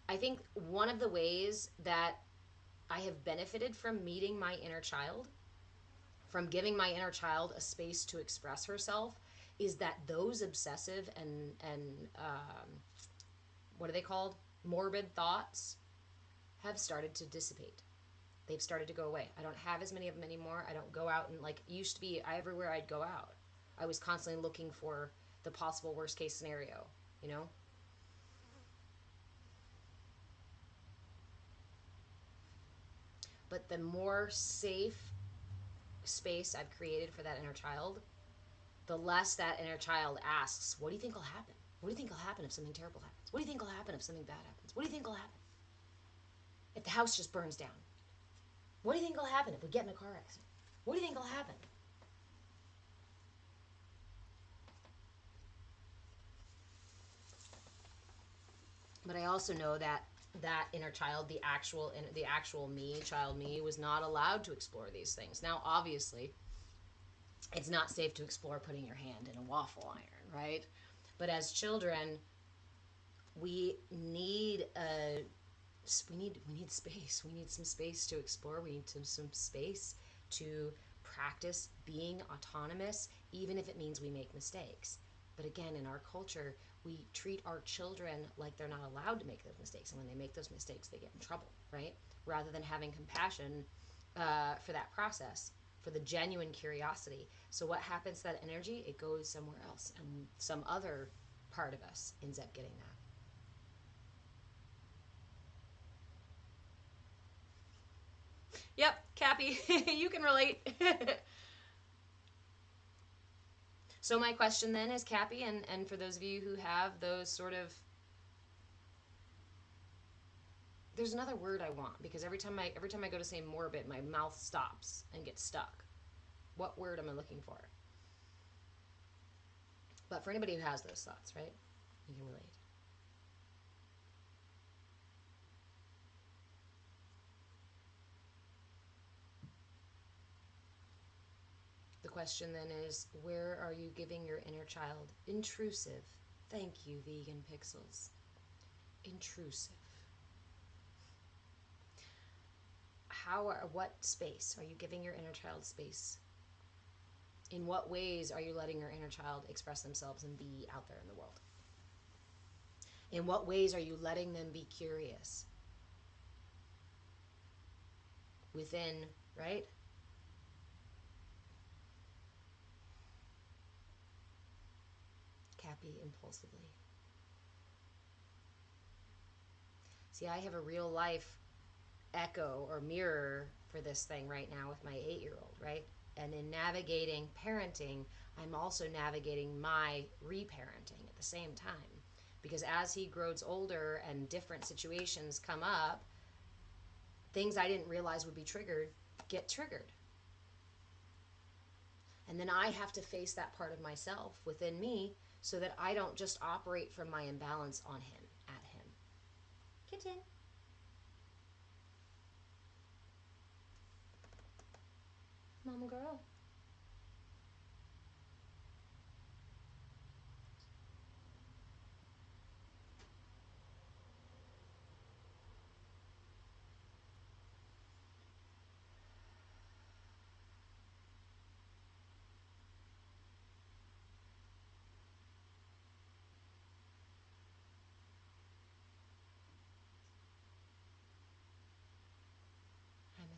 I think one of the ways that I have benefited from meeting my inner child, from giving my inner child a space to express herself, is that those obsessive and what are they called? Morbid thoughts have started to dissipate. They've started to go away. I don't have as many of them anymore. I don't go out and like it used to be. Everywhere I'd go out, I was constantly looking for the possible worst case scenario. You know. But the more safe space I've created for that inner child, the less that inner child asks, what do you think will happen? What do you think will happen if something terrible happens? What do you think will happen if something bad happens? What do you think will happen if the house just burns down? What do you think will happen if we get in a car accident? What do you think will happen? But I also know that that inner child, the actual me, child me, was not allowed to explore these things. Now, obviously, it's not safe to explore putting your hand in a waffle iron, right? But as children, we need a we need space. We need some space to explore. We need some space to practice being autonomous, even if it means we make mistakes. But again, in our culture, we treat our children like they're not allowed to make those mistakes, and when they make those mistakes, they get in trouble, right? Rather than having compassion for that process, for the genuine curiosity. So what happens to that energy? It goes somewhere else, and some other part of us ends up getting that. Yep, Cappy, you can relate. So my question then is, Cappy, and for those of you who have those sort of, there's another word I want, because every time I go to say morbid, my mouth stops and gets stuck. What word am I looking for? But for anybody who has those thoughts, right? You can relate. The question then is, where are you giving your inner child intrusive? Thank you, vegan pixels. Intrusive. What space are you giving your inner child space? In what ways are you letting your inner child express themselves and be out there in the world? In what ways are you letting them be curious? Within, right? Cappy impulsively. See, I have a real life echo or mirror for this thing right now with my 8-year-old, right? And in navigating parenting, I'm also navigating my reparenting at the same time. Because as he grows older and different situations come up, things I didn't realize would be triggered get triggered. And then I have to face that part of myself within me so that I don't just operate from my imbalance on him, at him. Kitten. Mama girl.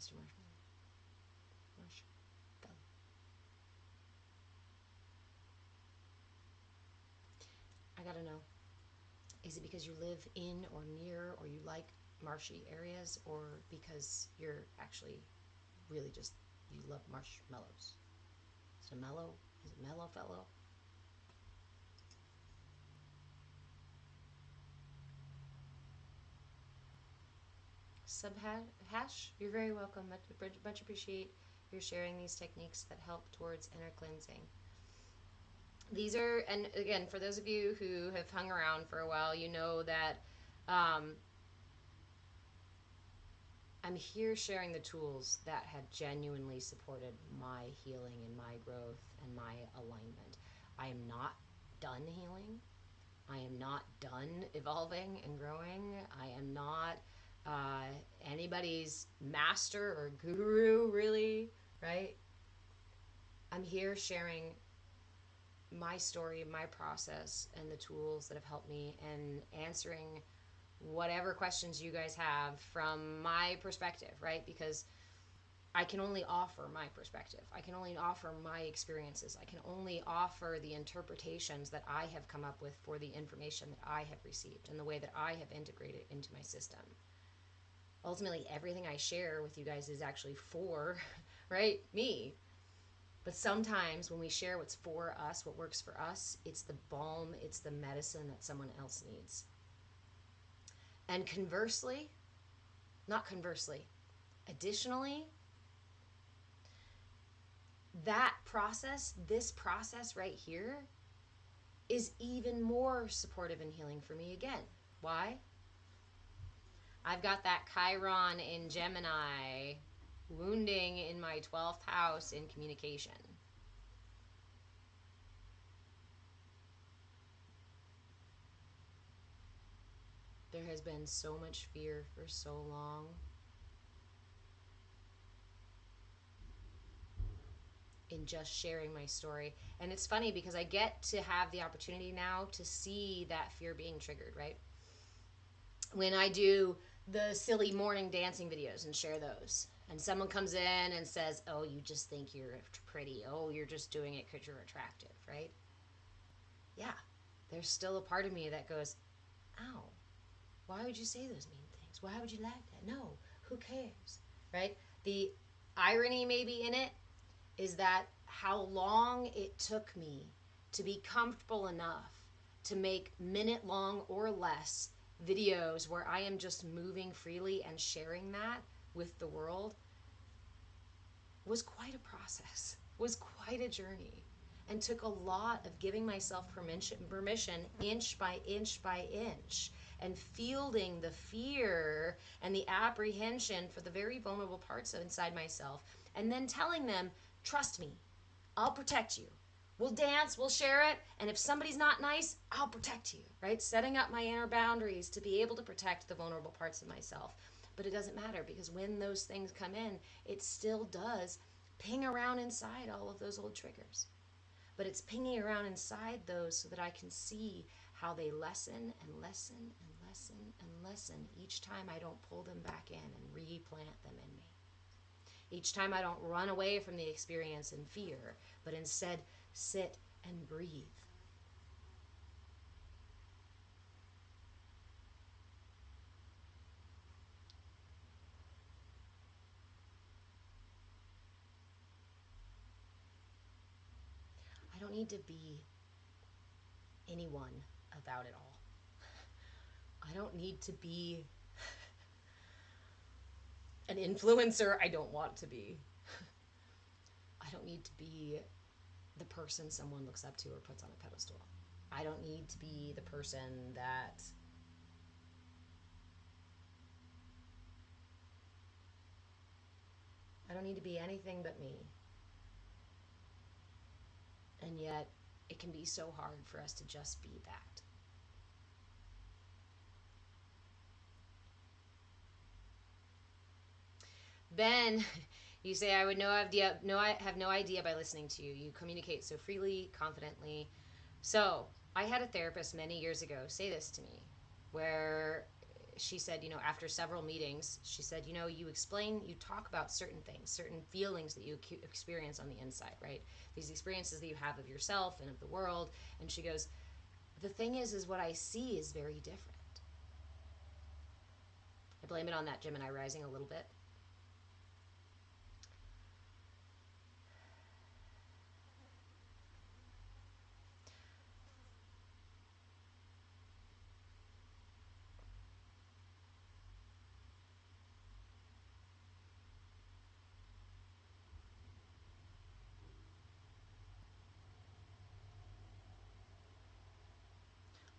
Mr. Marshmallow. Marshmallow. I gotta know. Is it because you live in or near or you like marshy areas, or because you're actually really just, you love marshmallows? Is it mellow? Is it mellow fellow? Hash, you're very welcome. Much appreciate your sharing these techniques that help towards inner cleansing. These are, and again, for those of you who have hung around for a while, you know that I'm here sharing the tools that have genuinely supported my healing and my growth and my alignment. I am not done healing. I am not done evolving and growing. I am not anybody's master or guru, really, right? I'm here sharing my story, my process, and the tools that have helped me, and answering whatever questions you guys have from my perspective, right? Because I can only offer my perspective. I can only offer my experiences. I can only offer the interpretations that I have come up with for the information that I have received and the way that I have integrated into my system. Ultimately, everything I share with you guys is actually for, right, me. But sometimes when we share what's for us, what works for us, it's the balm, it's the medicine that someone else needs. And conversely, not conversely, additionally, that process, this process right here, is even more supportive and healing for me again. Why? I've got that Chiron in Gemini, wounding in my 12th house in communication. There has been so much fear for so long. In just sharing my story. And it's funny because I get to have the opportunity now to see that fear being triggered, right? When I do the silly morning dancing videos and share those, and someone comes in and says, oh, you just think you're pretty. Oh, you're just doing it because you're attractive, right? Yeah, there's still a part of me that goes, ow, why would you say those mean things? Why would you like that? No, who cares, right? The irony maybe in it is that how long it took me to be comfortable enough to make minute-long or less videos where I am just moving freely and sharing that with the world was quite a process, was quite a journey, and took a lot of giving myself permission inch by inch by inch, and fielding the fear and the apprehension for the very vulnerable parts inside myself, and then telling them, trust me, I'll protect you. We'll dance, we'll share it, and if somebody's not nice, I'll protect you, right? Setting up my inner boundaries to be able to protect the vulnerable parts of myself. But it doesn't matter, because when those things come in, it still does ping around inside all of those old triggers. But it's pinging around inside those so that I can see how they lessen and lessen and lessen and lessen each time I don't pull them back in and replant them in me. Each time I don't run away from the experience in fear, but instead sit and breathe. I don't need to be anyone about it all. I don't need to be an influencer I don't want to be. I don't need to be the person someone looks up to or puts on a pedestal. I don't need to be the person that I don't need to be anything but me. And yet, it can be so hard for us to just be that. Ben, you say, I have no idea by listening to you. You communicate so freely, confidently. So, I had a therapist many years ago say this to me, where she said, you know, after several meetings, she said, you know, you talk about certain things, certain feelings that you experience on the inside, right? These experiences that you have of yourself and of the world. And she goes, the thing is what I see is very different. I blame it on that Gemini rising a little bit.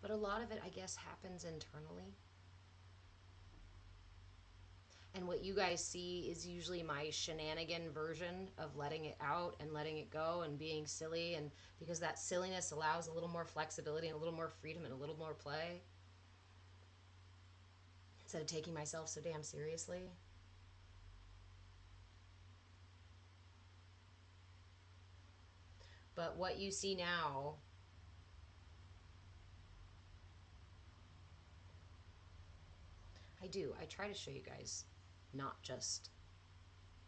But a lot of it, I guess, happens internally. And what you guys see is usually my shenanigan version of letting it out and letting it go and being silly. And because that silliness allows a little more flexibility and a little more freedom and a little more play, instead of taking myself so damn seriously. But what you see now, I try to show you guys not just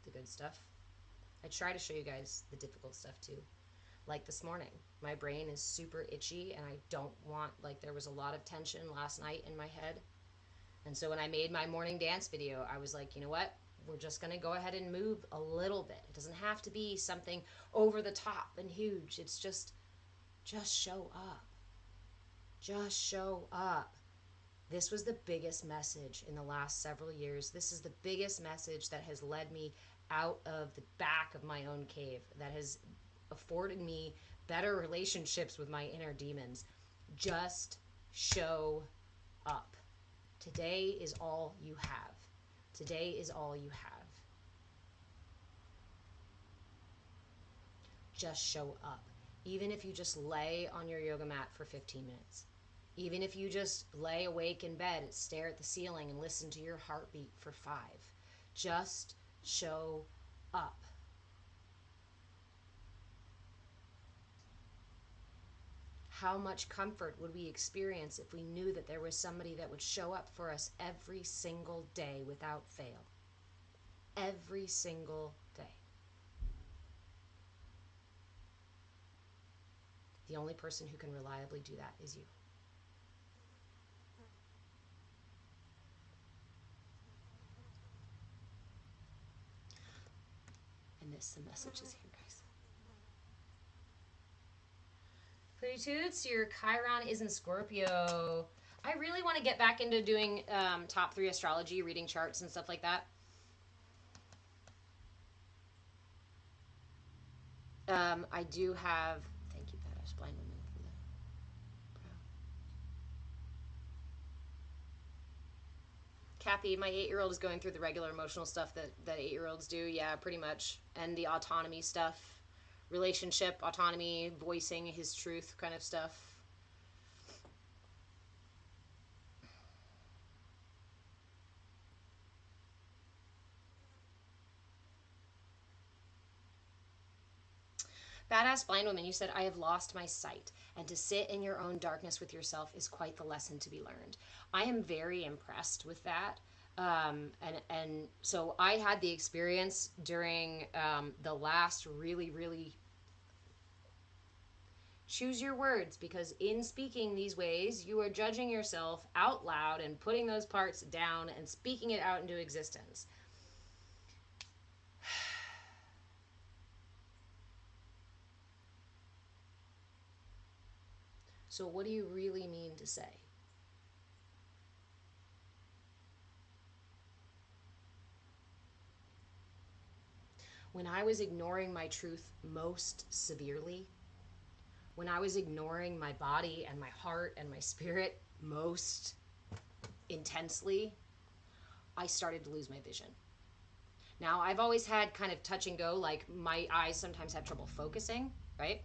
the good stuff. I try to show you guys the difficult stuff too. Like this morning, my brain is super itchy and I don't want, like, there was a lot of tension last night in my head. And so when I made my morning dance video, I was like, you know what? We're just going to go ahead and move a little bit. It doesn't have to be something over the top and huge. It's just show up. Just show up. This was the biggest message in the last several years. This is the biggest message that has led me out of the back of my own cave, that has afforded me better relationships with my inner demons. Just show up. Today is all you have. Today is all you have. Just show up. Even if you just lay on your yoga mat for 15 minutes. Even if you just lay awake in bed and stare at the ceiling and listen to your heartbeat for 5. Just show up. How much comfort would we experience if we knew that there was somebody that would show up for us every single day without fail? Every single day. The only person who can reliably do that is you. I missed some messages here, guys. Pretty Toots, your Chiron is in Scorpio. I really want to get back into doing top 3 astrology, reading charts and stuff like that. I do have, thank you, Badass Blind Woman, for the brow. Kathy, my 8-year-old is going through the regular emotional stuff that 8-year-olds do. Yeah, pretty much. And the autonomy stuff. Relationship, autonomy, voicing his truth kind of stuff. Badass Blind Woman, you said, I have lost my sight, and to sit in your own darkness with yourself is quite the lesson to be learned. I am very impressed with that. And so I had the experience during the last really choose your words, because in speaking these ways, you are judging yourself out loud and putting those parts down and speaking it out into existence. So what do you really mean to say? When I was ignoring my truth most severely, when I was ignoring my body and my heart and my spirit most intensely, I started to lose my vision. Now, I've always had kind of touch and go, like my eyes sometimes have trouble focusing, right?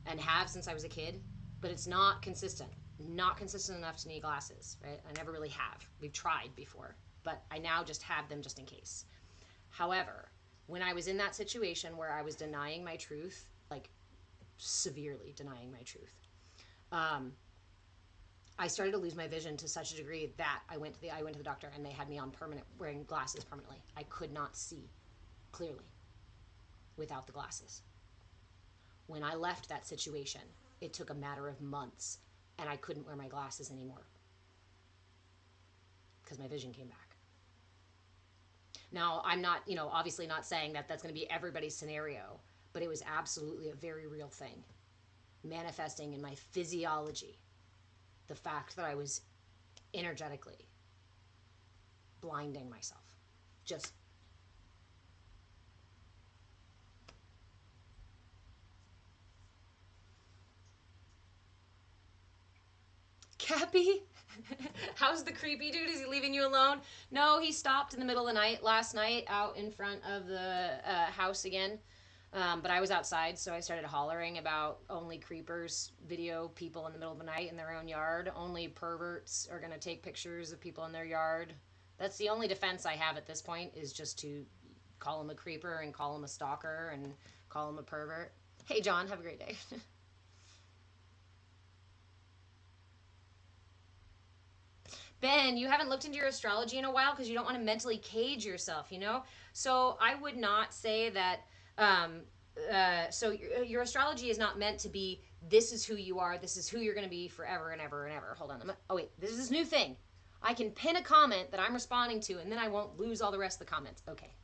And have since I was a kid, but it's not consistent. Not consistent enough to need glasses, right? I never really have. We've tried before, but I now just have them just in case. However, when I was in that situation where I was denying my truth, like severely denying my truth, I started to lose my vision to such a degree that I went to the doctor, and they had me on wearing glasses permanently. I could not see clearly without the glasses. When I left that situation, it took a matter of months, and I couldn't wear my glasses anymore because my vision came back. Now, I'm not, obviously not saying that that's going to be everybody's scenario, but it was absolutely a very real thing manifesting in my physiology. The fact that I was energetically blinding myself. Just Cappy? How's the creepy dude? Is he leaving you alone? No, he stopped in the middle of the night last night out in front of the house again. But I was outside, so I started hollering about only creepers video people in the middle of the night in their own yard. Only perverts are going to take pictures of people in their yard. That's the only defense I have at this point, is just to call him a creeper and call him a stalker and call him a pervert. Hey, John, have a great day. Ben, you haven't looked into your astrology in a while because you don't want to mentally cage yourself, So I would not say that. So your astrology is not meant to be, this is who you are, this is who you're going to be forever and ever and ever. Hold on. Oh, wait. This is this new thing. I can pin a comment that I'm responding to, and then I won't lose all the rest of the comments. Okay.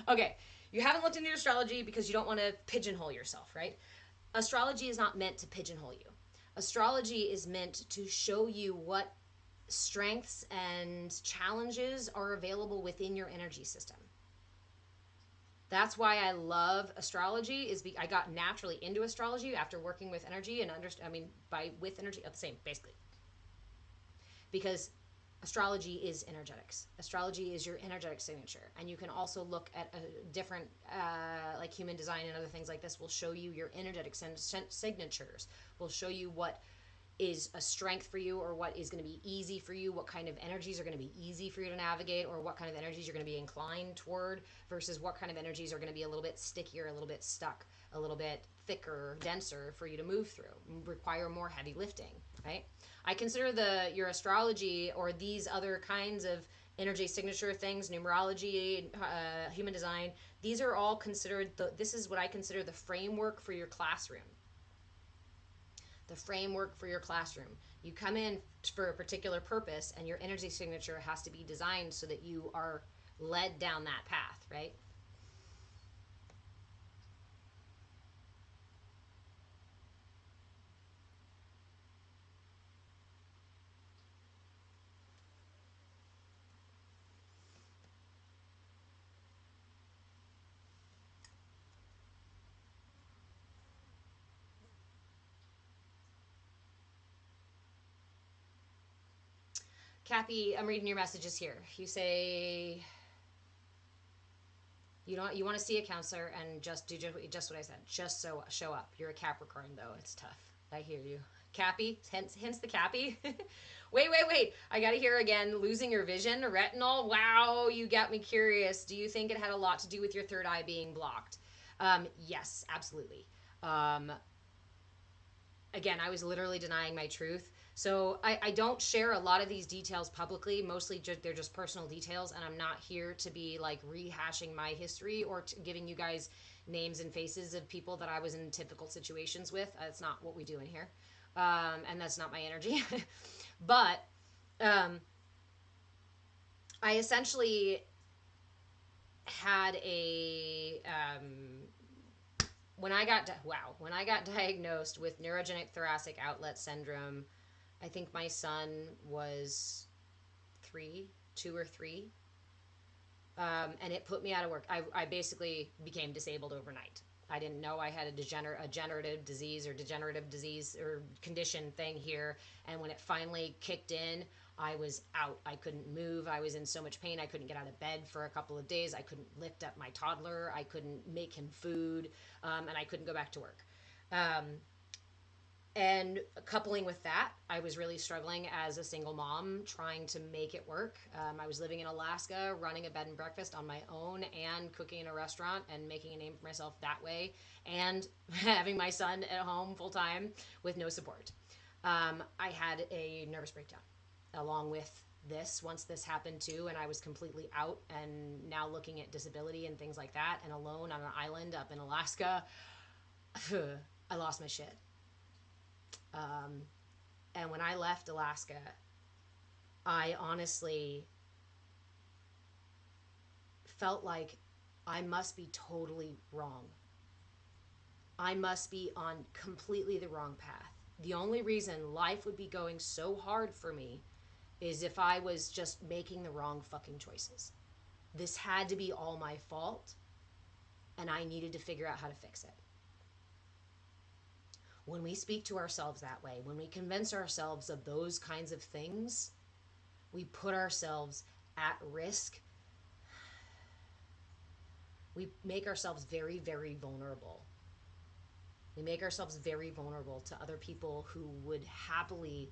Okay. You haven't looked into your astrology because you don't want to pigeonhole yourself, right? Astrology is not meant to pigeonhole you. Astrology is meant to show you what strengths and challenges are available within your energy system. That's why I love astrology. I got naturally into astrology after working with energy and with energy, the same basically. Because astrology is energetics. Astrology is your energetic signature, and you can also look at a different, like human design and other things like this will show you your energetic signatures. Will show you what is a strength for you, or what is going to be easy for you, what kind of energies are going to be easy for you to navigate, or what kind of energies you're going to be inclined toward, versus what kind of energies are going to be a little bit stickier, a little bit stuck, a little bit thicker, denser for you to move through, require more heavy lifting, right? I consider your astrology, or these other kinds of energy signature things, numerology, human design, these are all considered, this is what I consider the framework for your classroom. The framework for your classroom. You come in for a particular purpose, and your energy signature has to be designed so that you are led down that path, right? Cappy, I'm reading your messages here. You say you want to see a counselor and just do just what I said. Just show up. You're a Capricorn though. It's tough. I hear you. Cappy, hence the Cappy. wait. I got to hear again. Losing your vision, retinol. Wow, you got me curious. Do you think it had a lot to do with your third eye being blocked? Yes, absolutely. Again, I was literally denying my truth. So I don't share a lot of these details publicly. Mostly they're just personal details, and I'm not here to be like rehashing my history or giving you guys names and faces of people that I was in difficult situations with. That's not what we do in here, and that's not my energy. But I essentially had a when I got diagnosed with neurogenic thoracic outlet syndrome, I think my son was 2 or 3, and it put me out of work. I basically became disabled overnight. I didn't know I had a degenerative disease or condition thing here, and when it finally kicked in, I was out. I couldn't move. I was in so much pain. I couldn't get out of bed for a couple of days. I couldn't lift up my toddler. I couldn't make him food, and I couldn't go back to work. And coupling with that, I was really struggling as a single mom, trying to make it work. I was living in Alaska, running a bed and breakfast on my own, and cooking in a restaurant and making a name for myself that way, and having my son at home full time with no support. I had a nervous breakdown along with this once this happened too, and I was completely out and now looking at disability and things like that and alone on an island up in Alaska. I lost my shit. And when I left Alaska, I honestly felt like I must be totally wrong. I must be on completely the wrong path. The only reason life would be going so hard for me is if I was just making the wrong fucking choices. This had to be all my fault, and I needed to figure out how to fix it. When we speak to ourselves that way, when we convince ourselves of those kinds of things, we put ourselves at risk. We make ourselves very, very vulnerable. We make ourselves very vulnerable to other people who would happily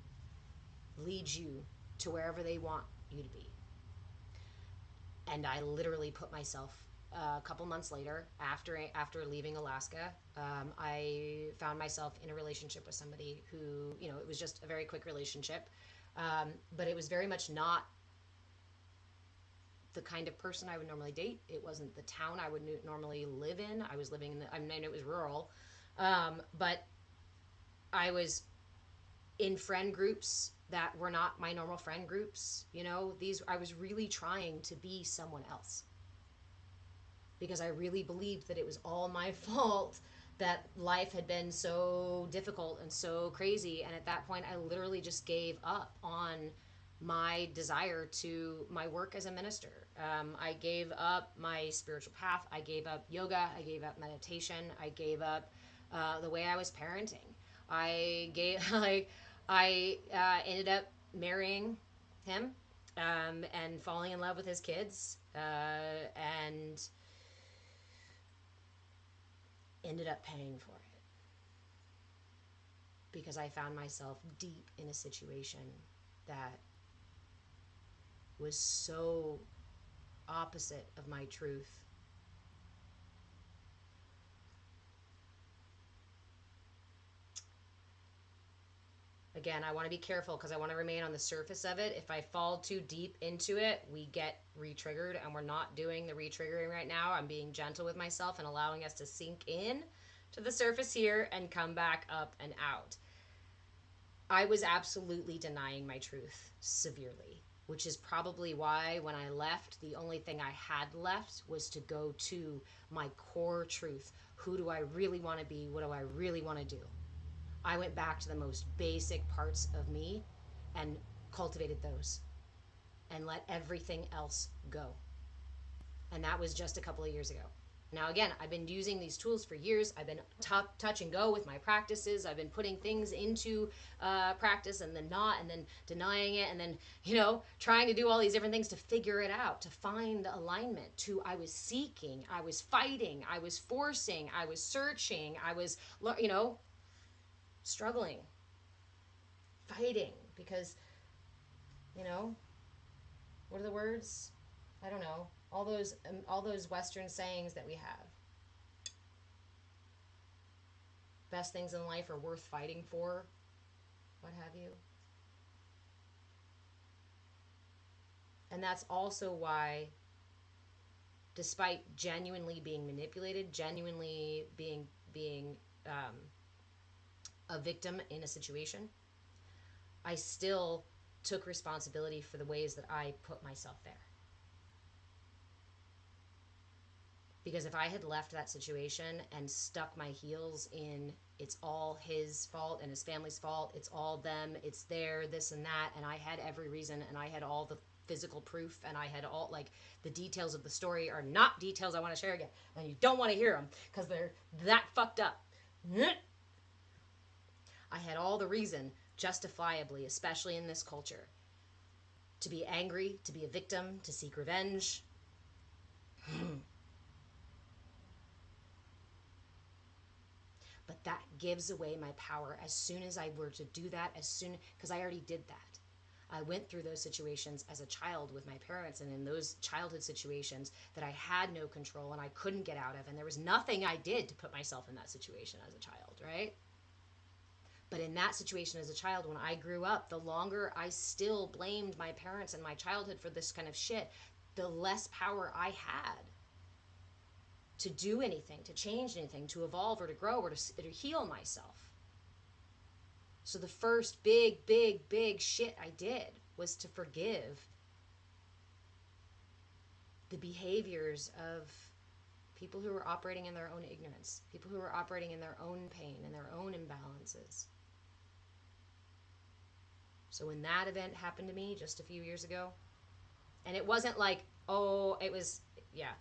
lead you to wherever they want you to be. And I literally put myself, a couple months later, after leaving Alaska, I found myself in a relationship with somebody who, you know, it was just a very quick relationship, but it was very much not the kind of person I would normally date. It wasn't the town I would normally live in. I was living in the, I mean, it was rural, but I was in friend groups that were not my normal friend groups. You know, I was really trying to be someone else because I really believed that it was all my fault that life had been so difficult and so crazy. And at that point, I literally just gave up on my desire to my work as a minister. I gave up my spiritual path. I gave up yoga. I gave up meditation. I gave up the way I was parenting. I ended up marrying him and falling in love with his kids and ended up paying for it because I found myself deep in a situation that was so opposite of my truth. Again, I want to be careful because I want to remain on the surface of it. If I fall too deep into it, we get re-triggered, and we're not doing the re-triggering right now. I'm being gentle with myself and allowing us to sink in to the surface here and come back up and out. I was absolutely denying my truth severely, which is probably why when I left, the only thing I had left was to go to my core truth. Who do I really want to be? What do I really want to do? I went back to the most basic parts of me and cultivated those and let everything else go. And that was just a couple of years ago. Now, again, I've been using these tools for years. I've been touch and go with my practices. I've been putting things into practice and then not, and then denying it, and then, you know, trying to do all these different things to figure it out, to find alignment. I was seeking, I was fighting, I was forcing, I was searching, I was, you know, struggling, fighting, because, you know, what are the words? I don't know. All those Western sayings that we have. Best things in life are worth fighting for. What have you? And that's also why, despite genuinely being manipulated, genuinely being a victim in a situation, I still took responsibility for the ways that I put myself there. Because if I had left that situation and stuck my heels in, it's all his fault and his family's fault, it's all them, it's their this and that, and I had every reason, and I had all the physical proof, and I had all, like, the details of the story are not details I want to share again, and you don't want to hear them because they're that fucked up. I had all the reason, justifiably, especially in this culture, to be angry, to be a victim, to seek revenge. But that gives away my power as soon as I were to do that, because I already did that. I went through those situations as a child with my parents, and in those childhood situations that I had no control and I couldn't get out of, and there was nothing I did to put myself in that situation as a child, right? But in that situation as a child, when I grew up, the longer I still blamed my parents and my childhood for this kind of shit, the less power I had to do anything, to change anything, to evolve or to grow or to heal myself. So the first big shit I did was to forgive the behaviors of people who were operating in their own ignorance, people who were operating in their own pain and their own imbalances. So when that event happened to me just a few years ago, and it wasn't like, oh, it was, yeah.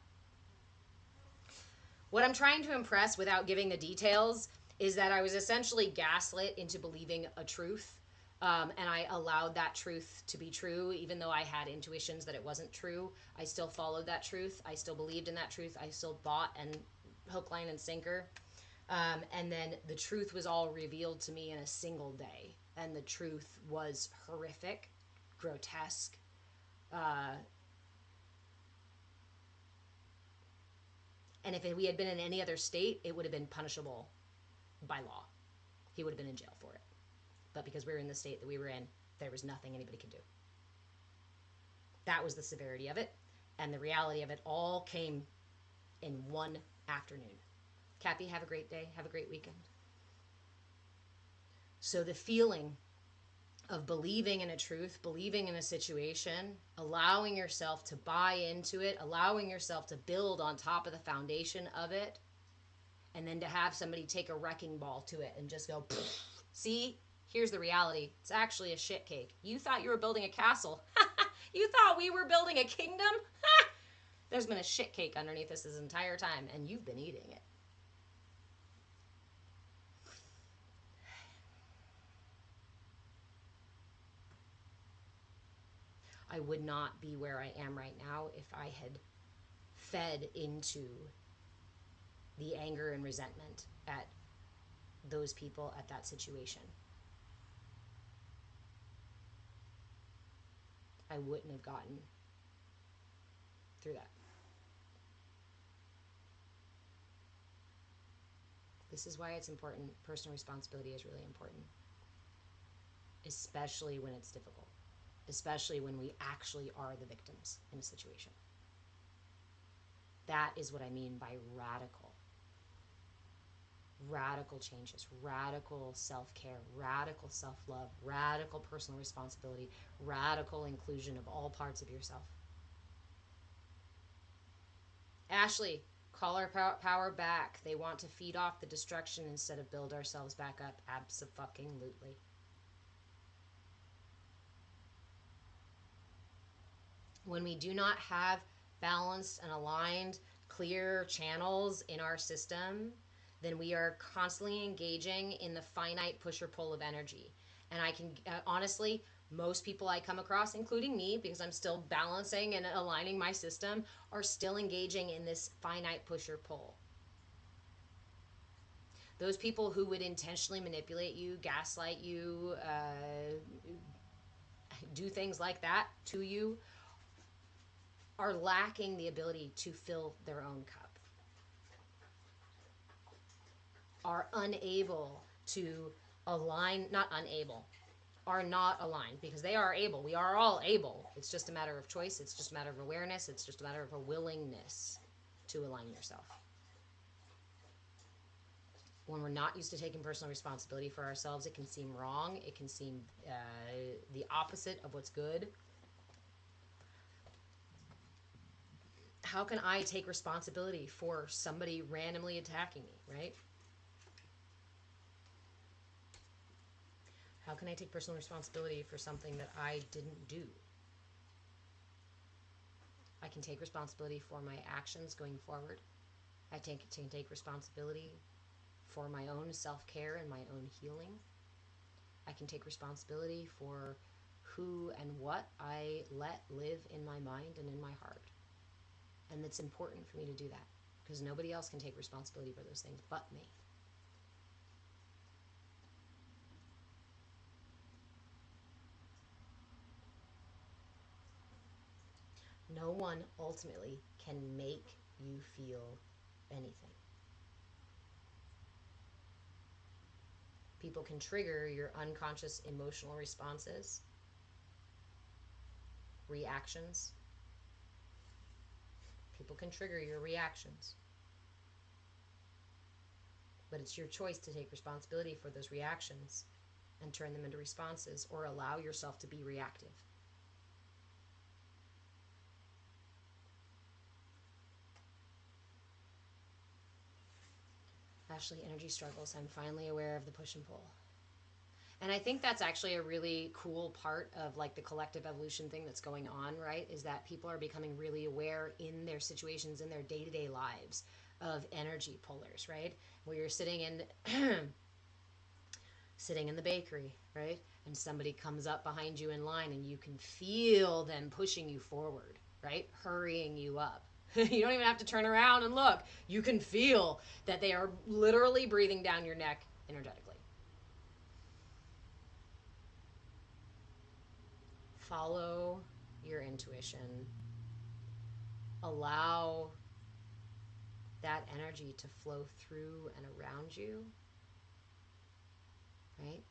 What I'm trying to impress without giving the details is that I was essentially gaslit into believing a truth. And I allowed that truth to be true, even though I had intuitions that it wasn't true. I still followed that truth. I still believed in that truth. I still bought and hook, line, and sinker. And then the truth was all revealed to me in a single day. And the truth was horrific, grotesque. And if we had been in any other state, it would have been punishable by law. He would have been in jail for it. But because we were in the state that we were in, there was nothing anybody could do. That was the severity of it. And the reality of it all came in one afternoon. Cappy, have a great day. Have a great weekend. So the feeling of believing in a truth, believing in a situation, allowing yourself to buy into it, allowing yourself to build on top of the foundation of it, and then to have somebody take a wrecking ball to it and just go, see, here's the reality. It's actually a shit cake. You thought you were building a castle. You thought we were building a kingdom? There's been a shit cake underneath this entire time, and you've been eating it. I would not be where I am right now if I had fed into the anger and resentment at those people, at that situation. I wouldn't have gotten through that. This is why it's important. Personal responsibility is really important, especially when it's difficult, especially when we actually are the victims in a situation. That is what I mean by radical changes, radical self-care, radical self-love, radical personal responsibility, radical inclusion of all parts of yourself. Ashley, call our power back. They want to feed off the destruction instead of build ourselves back up. Abso-fucking-lutely. When we do not have balanced and aligned, clear channels in our system, then we are constantly engaging in the finite push or pull of energy. And I can, honestly, most people I come across, including me, because I'm still balancing and aligning my system, are still engaging in this finite push or pull. Those people who would intentionally manipulate you, gaslight you, do things like that to you, are lacking the ability to fill their own cup. Are unable to align, not unable, are not aligned, because they are able. We are all able. It's just a matter of choice. It's just a matter of awareness. It's just a matter of a willingness to align yourself. When we're not used to taking personal responsibility for ourselves, it can seem wrong. It can seem the opposite of what's good. How can I take responsibility for somebody randomly attacking me, right? How can I take personal responsibility for something that I didn't do? I can take responsibility for my actions going forward. I can take responsibility for my own self-care and my own healing. I can take responsibility for who and what I let live in my mind and in my heart. And it's important for me to do that, because nobody else can take responsibility for those things but me. No one ultimately can make you feel anything. People can trigger your unconscious emotional responses, reactions. People can trigger your reactions. But it's your choice to take responsibility for those reactions and turn them into responses, or allow yourself to be reactive. Ashley, energy struggles. I'm finally aware of the push and pull. And I think that's actually a really cool part of like the collective evolution thing that's going on, right? Is that people are becoming really aware in their situations, in their day-to-day lives, of energy pullers, right? Where you're sitting in sitting in the bakery, right? And somebody comes up behind you in line and you can feel them pushing you forward, right? Hurrying you up. You don't even have to turn around and look. You can feel that they are literally breathing down your neck energetically. Follow your intuition. Allow that energy to flow through and around you, right?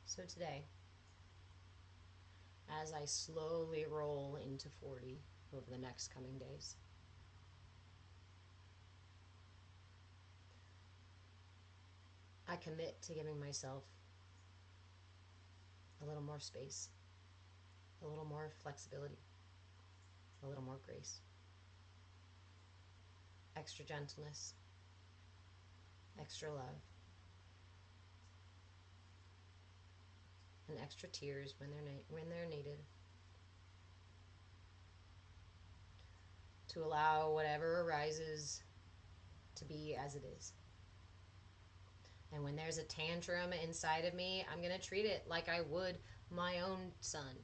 So today, as I slowly roll into 40 over the next coming days, I commit to giving myself a little more space, a little more flexibility, a little more grace, extra gentleness, extra love, and extra tears when they're needed, to allow whatever arises to be as it is. And when there's a tantrum inside of me, I'm going to treat it like I would my own son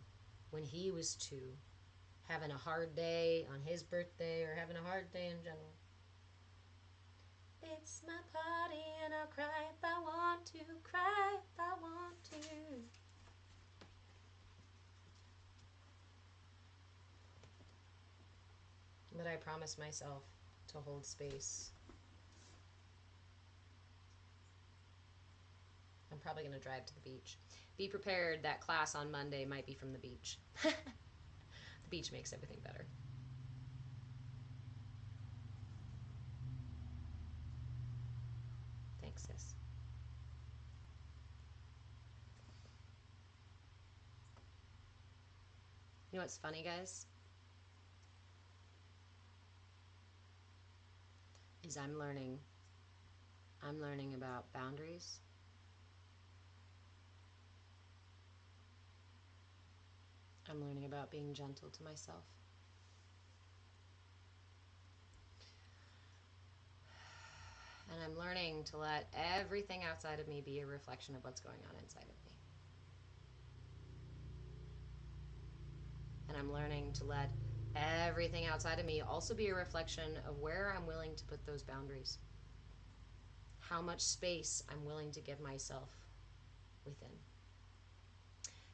when he was 2, having a hard day on his birthday or having a hard day in general. It's my party and I'll cry if I want to, cry if I want to. But I promise myself to hold space. I'm probably going to drive to the beach. Be prepared, that class on Monday might be from the beach. The beach makes everything better. Thanks, sis. You know what's funny, guys? Is I'm learning about boundaries. I'm learning about being gentle to myself. And I'm learning to let everything outside of me be a reflection of what's going on inside of me. And I'm learning to let everything outside of me also be a reflection of where I'm willing to put those boundaries. How much space I'm willing to give myself within.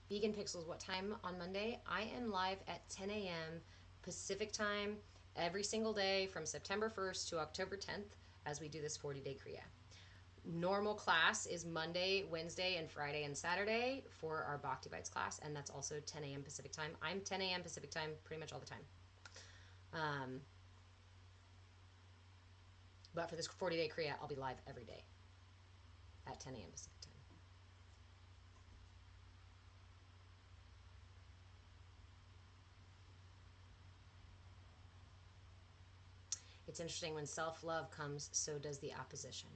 Vegan Pixels, what time on Monday? I am live at 10 a.m. Pacific time every single day from September 1st to October 10th as we do this 40-day Kriya. Normal class is Monday, Wednesday, and Friday and Saturday for our Bhakti Bites class, and that's also 10 a.m. Pacific time. I'm 10 a.m. Pacific time pretty much all the time. But for this 40-day Kriya, I'll be live every day at 10 a.m. Pacific time. It's interesting, when self-love comes, so does the opposition.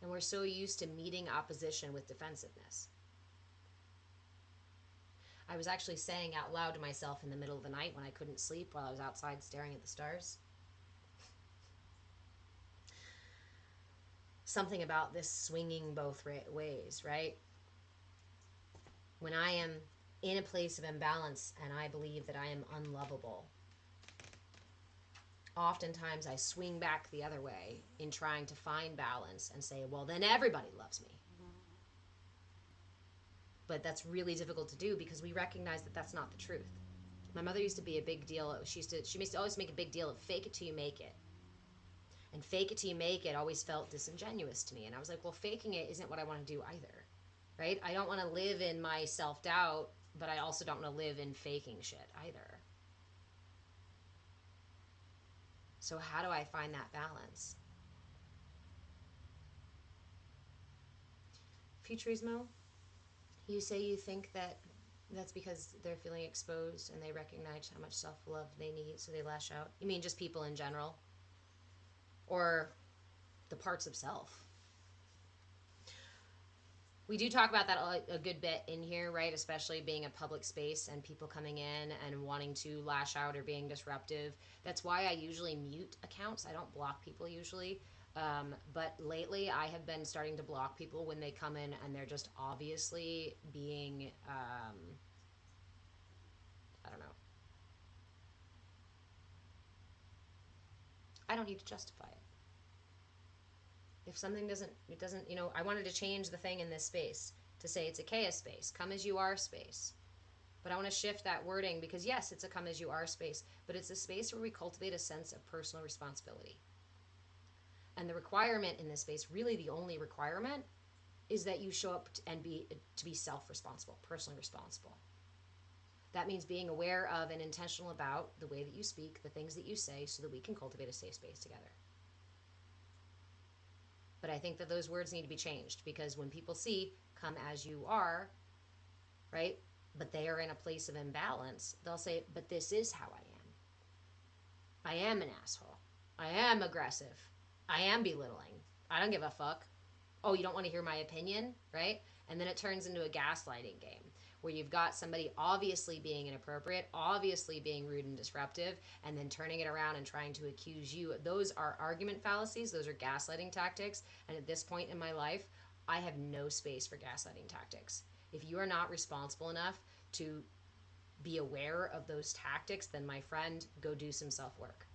And we're so used to meeting opposition with defensiveness. I was actually saying out loud to myself in the middle of the night when I couldn't sleep while I was outside staring at the stars, something about this swinging both ways, right? When I am in a place of imbalance and I believe that I am unlovable, oftentimes I swing back the other way in trying to find balance and say, well, then everybody loves me. But that's really difficult to do because we recognize that that's not the truth. My mother used to be a big deal. She used to always make a big deal of fake it till you make it. And fake it till you make it always felt disingenuous to me. And I was like, well, faking it isn't what I want to do either, right? I don't want to live in my self-doubt, but I also don't want to live in faking shit either. So how do I find that balance? Futurismo, you say you think that that's because they're feeling exposed and they recognize how much self-love they need, so they lash out. You mean just people in general? Or the parts of self? We do talk about that a good bit in here, right? Especially being a public space and people coming in and wanting to lash out or being disruptive. That's why I usually mute accounts. I don't block people usually. But lately I have been starting to block people when they come in and they're just obviously being, I don't know. I don't need to justify it. If something doesn't, I wanted to change the thing in this space to say it's a CAYA space, come as you are space. But I want to shift that wording because yes, it's a come as you are space, but it's a space where we cultivate a sense of personal responsibility. And the requirement in this space, really the only requirement, is that you show up and be self-responsible, personally responsible. That means being aware of and intentional about the way that you speak, the things that you say, so that we can cultivate a safe space together. But I think that those words need to be changed because when people see come as you are, right, but they are in a place of imbalance, they'll say, but this is how I am. I am an asshole. I am aggressive. I am belittling. I don't give a fuck. Oh, you don't want to hear my opinion, right? And then it turns into a gaslighting game where you've got somebody obviously being inappropriate, obviously being rude and disruptive, and then turning it around and trying to accuse you. Those are argument fallacies. Those are gaslighting tactics. And at this point in my life, I have no space for gaslighting tactics. If you are not responsible enough to be aware of those tactics, then my friend, go do some self-work.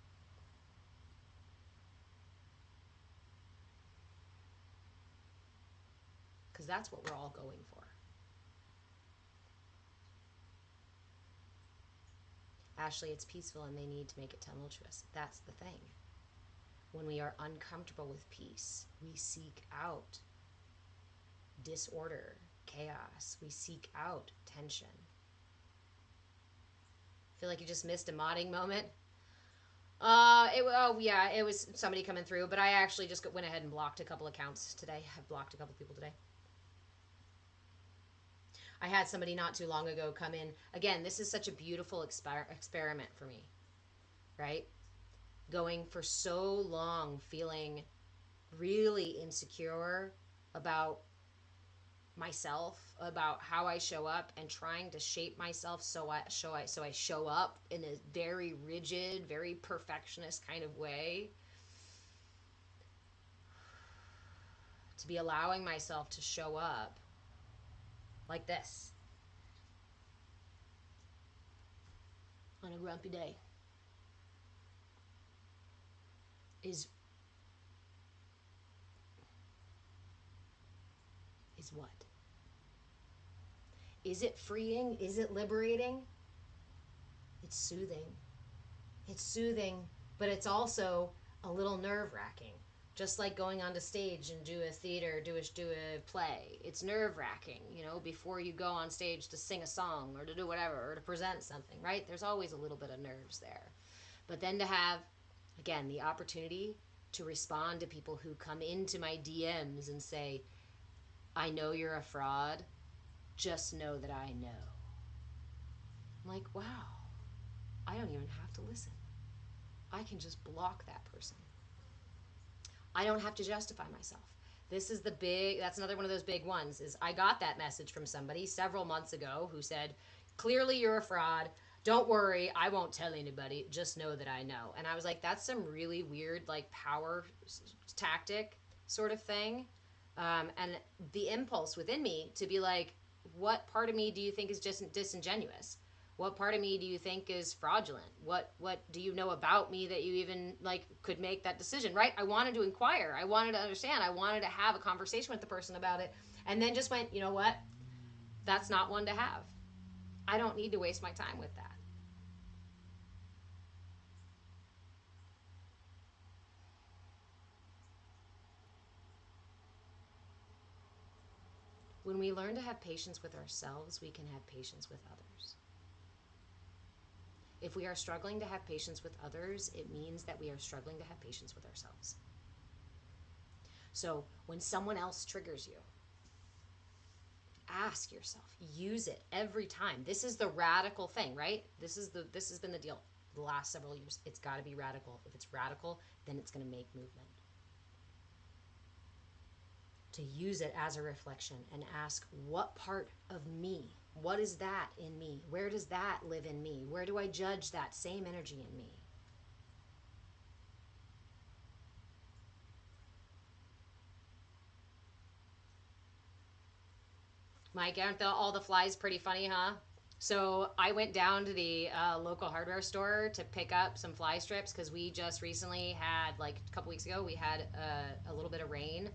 Because that's what we're all going for. Ashley, it's peaceful and they need to make it tumultuous. That's the thing. When we are uncomfortable with peace, we seek out disorder, chaos. We seek out tension. Feel like you just missed a modding moment? It was somebody coming through, but I actually just went ahead and blocked a couple accounts today. I've blocked a couple people today. I had somebody not too long ago come in. Again, this is such a beautiful experiment for me, right? Going for so long feeling really insecure about myself, about how I show up, and trying to shape myself so I show up in a very rigid, very perfectionist kind of way. To be allowing myself to show up like this on a grumpy day is what? Is it freeing? Is it liberating? It's soothing. It's soothing, but it's also a little nerve-wracking. Just like going onto stage and do a theater, do a play. It's nerve-wracking, before you go on stage to sing a song or to do whatever or to present something, right? There's always a little bit of nerves there. But then to have, again, the opportunity to respond to people who come into my DMs and say, I know you're a fraud, just know that I know. I'm like, wow, I don't even have to listen. I can just block that person. I don't have to justify myself. That's another one of those big ones, is I got that message from somebody several months ago who said, clearly you're a fraud. Don't worry, I won't tell anybody. Just know that I know. And I was like, that's some really weird, like, power tactic sort of thing. And the impulse within me to be like, what part of me do you think is just disingenuous? What part of me do you think is fraudulent? What do you know about me that you even like could make that decision, right? I wanted to inquire. I wanted to understand. I wanted to have a conversation with the person about it. And then just went, you know what? That's not one to have. I don't need to waste my time with that. When we learn to have patience with ourselves, we can have patience with others. If we are struggling to have patience with others, it means that we are struggling to have patience with ourselves. So when someone else triggers you, ask yourself, use it every time. This is the radical thing, right? This has been the deal the last several years. It's got to be radical. If it's radical, then it's going to make movement. To use it as a reflection and ask, what part of me, what is that in me? Where does that live in me? Where do I judge that same energy in me? Mike, aren't all the flies pretty funny, huh? So I went down to the local hardware store to pick up some fly strips because we just recently had, like a couple weeks ago, we had a little bit of rain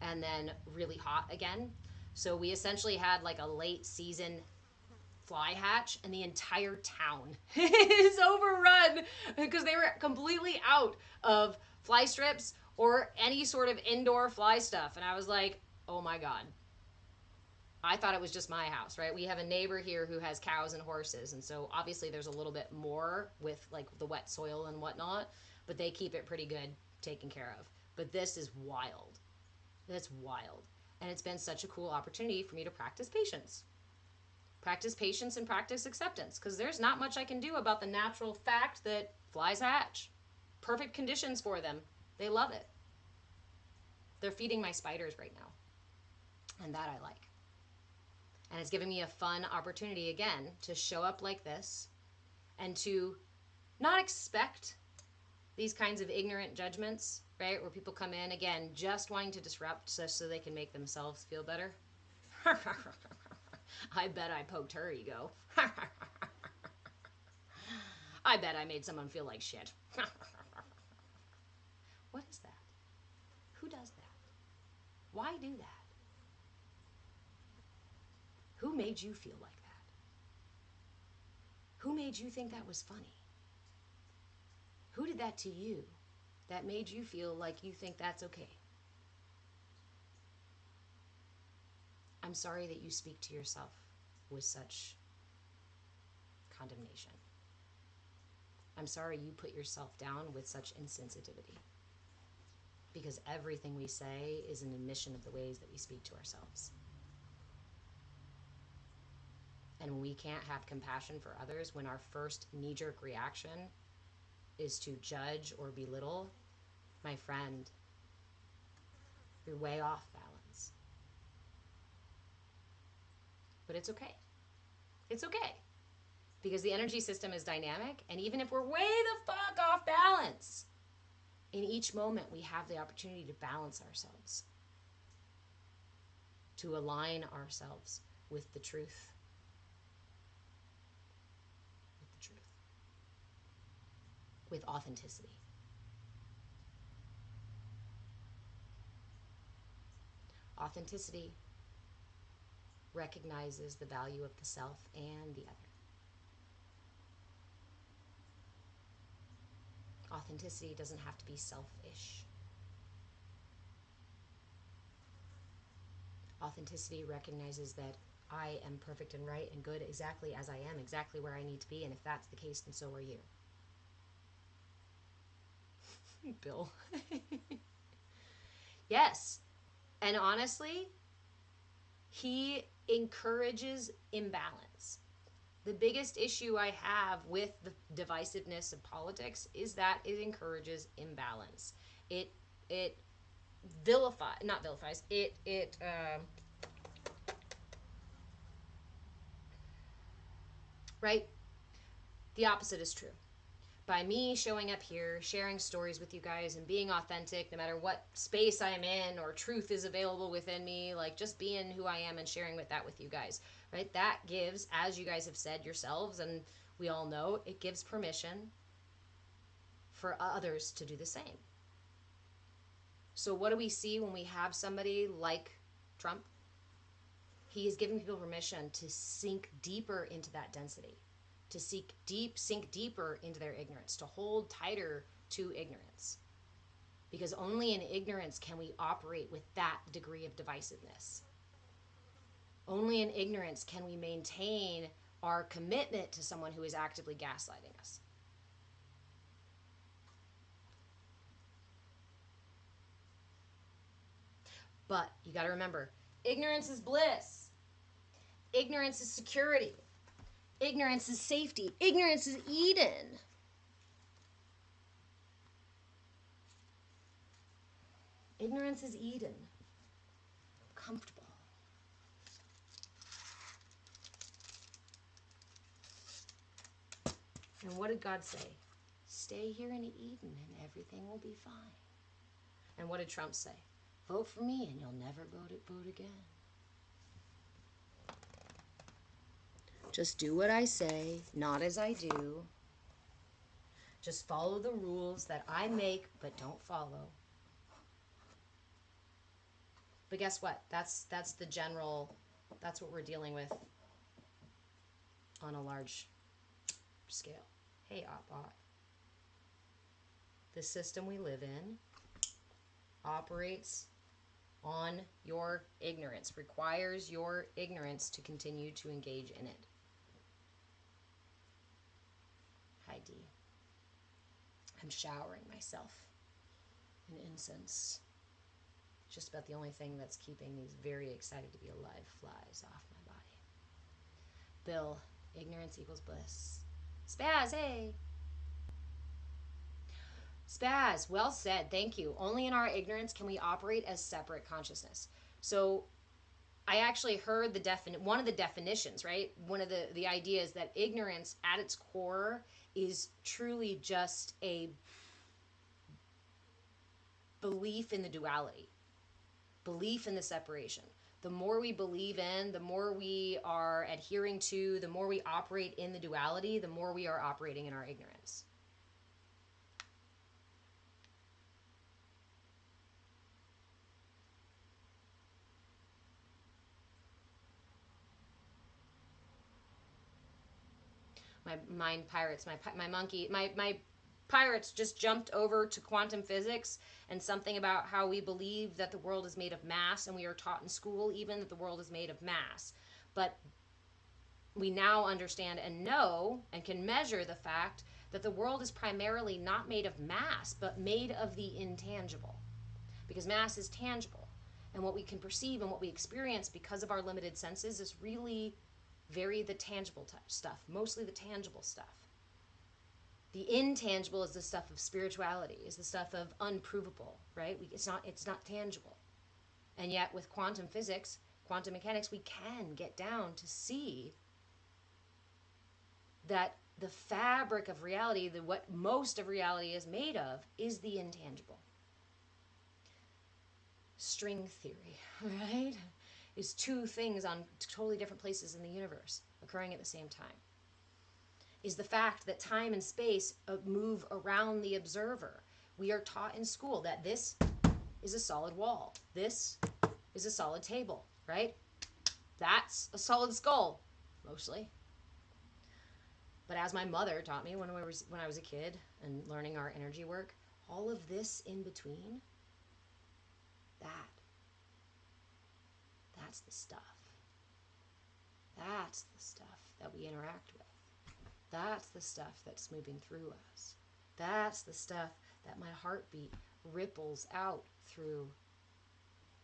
and then really hot again. So we essentially had like a late season fly hatch, and the entire town is overrun because they were completely out of fly strips or any sort of indoor fly stuff. And I was like, oh my God. I thought it was just my house, right? We have a neighbor here who has cows and horses, and so obviously there's a little bit more with like the wet soil and whatnot, but they keep it pretty good taken care of. But this is wild. That's wild. And it's been such a cool opportunity for me to practice patience. Practice patience and practice acceptance, because there's not much I can do about the natural fact that flies hatch. Perfect conditions for them. They love it. They're feeding my spiders right now, and that I like. And it's giving me a fun opportunity again to show up like this and to not expect these kinds of ignorant judgments, right? Where people come in, again, just wanting to disrupt so they can make themselves feel better. I bet I poked her ego. I bet I made someone feel like shit. What is that? Who does that? Why do that? Who made you feel like that? Who made you think that was funny? Who did that to you that made you feel like you think that's okay? I'm sorry that you speak to yourself with such condemnation. I'm sorry you put yourself down with such insensitivity. Because everything we say is an admission of the ways that we speak to ourselves. And when we can't have compassion for others, when our first knee-jerk reaction is to judge or belittle, my friend, you're way off balance. But it's okay. It's okay. Because the energy system is dynamic, and even if we're way the fuck off balance, in each moment we have the opportunity to balance ourselves, to align ourselves with the truth. With authenticity. Authenticity recognizes the value of the self and the other. Authenticity doesn't have to be selfish. Authenticity recognizes that I am perfect and right and good exactly as I am, exactly where I need to be, and if that's the case, then so are you. Bill. Yes. And honestly, he encourages imbalance. The biggest issue I have with the divisiveness of politics is that it encourages imbalance. It not vilifies, right? The opposite is true. By me showing up here, sharing stories with you guys and being authentic, no matter what space I'm in or truth is available within me, like just being who I am and sharing with that with you guys, right? That gives, as you guys have said yourselves, and we all know, it gives permission for others to do the same. So what do we see when we have somebody like Trump? He is giving people permission to sink deeper into that density, to sink deeper into their ignorance, to hold tighter to ignorance. Because only in ignorance can we operate with that degree of divisiveness. Only in ignorance can we maintain our commitment to someone who is actively gaslighting us. But you got to remember, ignorance is bliss. Ignorance is security. Ignorance is safety. Ignorance is Eden. Ignorance is Eden. Comfortable. And what did God say? Stay here in Eden and everything will be fine. And what did Trump say? Vote for me and you'll never vote again. Just do what I say, not as I do. Just follow the rules that I make but don't follow. But guess what? That's the general, that's what we're dealing with on a large scale. Hey, Op-Bot. The system we live in operates on your ignorance, requires your ignorance to continue to engage in it. Hi, D. I'm showering myself in incense. Just about the only thing that's keeping these very excited to be alive flies off my body. Bill, ignorance equals bliss. Spaz, hey! Spaz, well said, thank you. Only in our ignorance can we operate as separate consciousness. So I actually heard one of the definitions, right? One of the ideas that ignorance at its core is truly just a belief in the duality, belief in the separation. The more we believe in, the more we are adhering to, the more we operate in the duality, the more we are operating in our ignorance. My mind pirates, my monkey, my pirates just jumped over to quantum physics and something about how we believe that the world is made of mass, and we are taught in school even that the world is made of mass. But we now understand and know and can measure the fact that the world is primarily not made of mass, but made of the intangible. Because mass is tangible. And what we can perceive and what we experience because of our limited senses is really very the tangible stuff, mostly the tangible stuff. The intangible is the stuff of spirituality, is the stuff of unprovable, right? It's not tangible. And yet with quantum physics, quantum mechanics, we can get down to see that the fabric of reality, what most of reality is made of, is the intangible. String theory, right? Is two things on totally different places in the universe occurring at the same time. Is the fact that time and space move around the observer. We are taught in school that this is a solid wall. This is a solid table, right? That's a solid skull, mostly. But as my mother taught me when I was a kid and learning our energy work, all of this in between, that that's the stuff. That's the stuff that we interact with. That's the stuff that's moving through us. That's the stuff that my heartbeat ripples out through.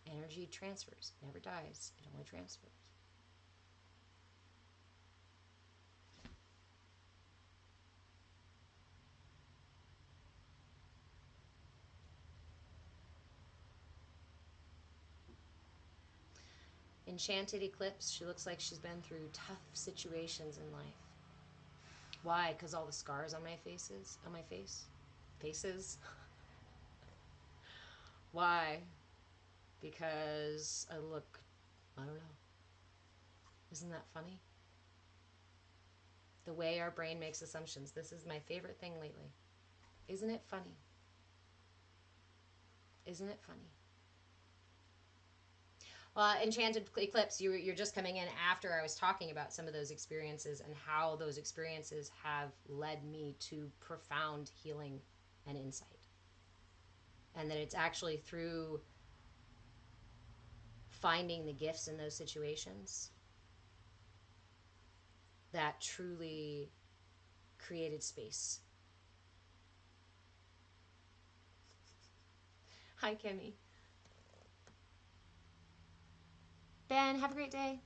Energy transfers. It never dies. It only transfers. Enchanted Eclipse, she looks like she's been through tough situations in life. Why? Because all the scars on my faces. Why? Because I look, I don't know. Isn't that funny? The way our brain makes assumptions. This is my favorite thing lately. Isn't it funny? Isn't it funny? Enchanted Eclipse, you're just coming in after I was talking about some of those experiences and how those experiences have led me to profound healing and insight. And that it's actually through finding the gifts in those situations that truly created space. Hi, Kimmy. Ben, have a great day.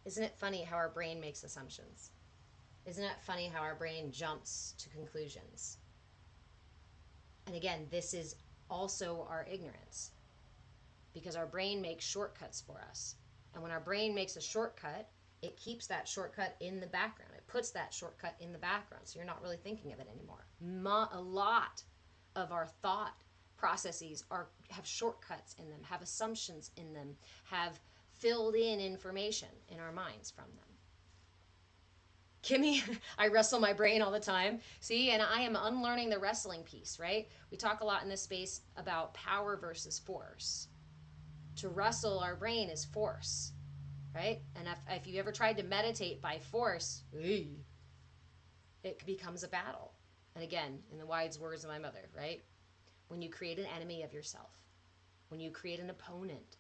Isn't it funny how our brain makes assumptions? Isn't it funny how our brain jumps to conclusions? And again, this is also our ignorance, because our brain makes shortcuts for us. And when our brain makes a shortcut, it keeps that shortcut in the background. It puts that shortcut in the background, so you're not really thinking of it anymore. A lot of our thought processes have shortcuts in them, have assumptions in them, have filled in information in our minds from them. Kimmy, I wrestle my brain all the time. See, and I am unlearning the wrestling piece, right? We talk a lot in this space about power versus force. To wrestle our brain is force, right? And if you ever tried to meditate by force, it becomes a battle. And again, in the wise words of my mother, right? When you create an enemy of yourself, when you create an opponent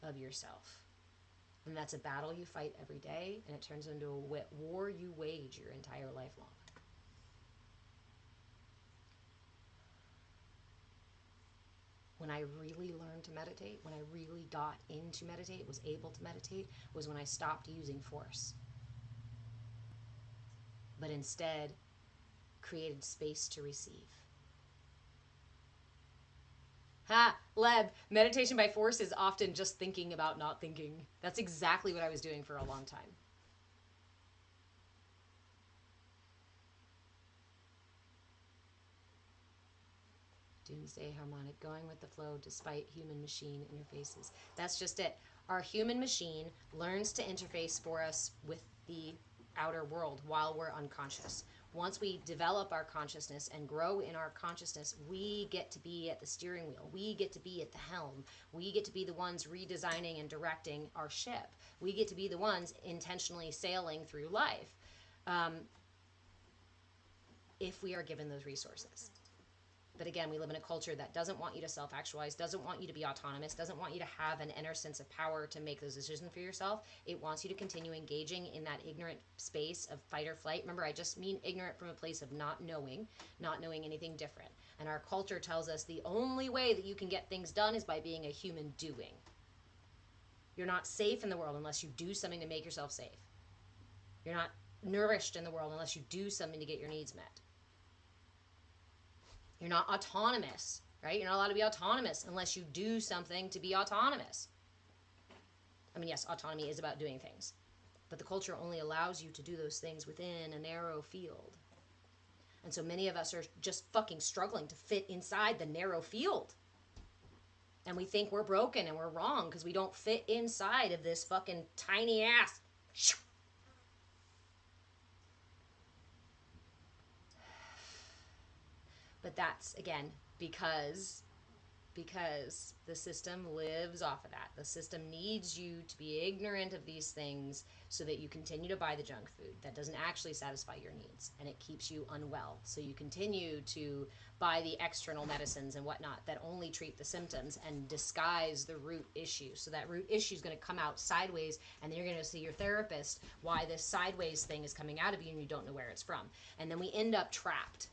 of yourself, and that's a battle you fight every day, and it turns into a war you wage your entire life long. When I really learned to meditate, when I really got into meditate, was able to meditate, was when I stopped using force. But instead, created space to receive. Ha! Leb, meditation by force is often just thinking about not thinking. That's exactly what I was doing for a long time. Doomsday harmonic, going with the flow despite human machine interfaces. That's just it. Our human machine learns to interface for us with the outer world while we're unconscious. Once we develop our consciousness and grow in our consciousness, we get to be at the steering wheel. We get to be at the helm. We get to be the ones redesigning and directing our ship. We get to be the ones intentionally sailing through life, if we are given those resources. But again, we live in a culture that doesn't want you to self-actualize, doesn't want you to be autonomous, doesn't want you to have an inner sense of power to make those decisions for yourself. It wants you to continue engaging in that ignorant space of fight or flight. Remember, I just mean ignorant from a place of not knowing anything different. And our culture tells us the only way that you can get things done is by being a human doing. You're not safe in the world unless you do something to make yourself safe. You're not nourished in the world unless you do something to get your needs met. You're not autonomous, right? You're not allowed to be autonomous unless you do something to be autonomous. I mean, yes, autonomy is about doing things, but the culture only allows you to do those things within a narrow field. And so many of us are just fucking struggling to fit inside the narrow field. And we think we're broken and we're wrong because we don't fit inside of this fucking tiny ass. But that's, again, because because the system lives off of that. The system needs you to be ignorant of these things so that you continue to buy the junk food that doesn't actually satisfy your needs, and it keeps you unwell. So you continue to buy the external medicines and whatnot that only treat the symptoms and disguise the root issue. So that root issue is going to come out sideways, and then you're going to see your therapist why this sideways thing is coming out of you and you don't know where it's from. And then we end up trapped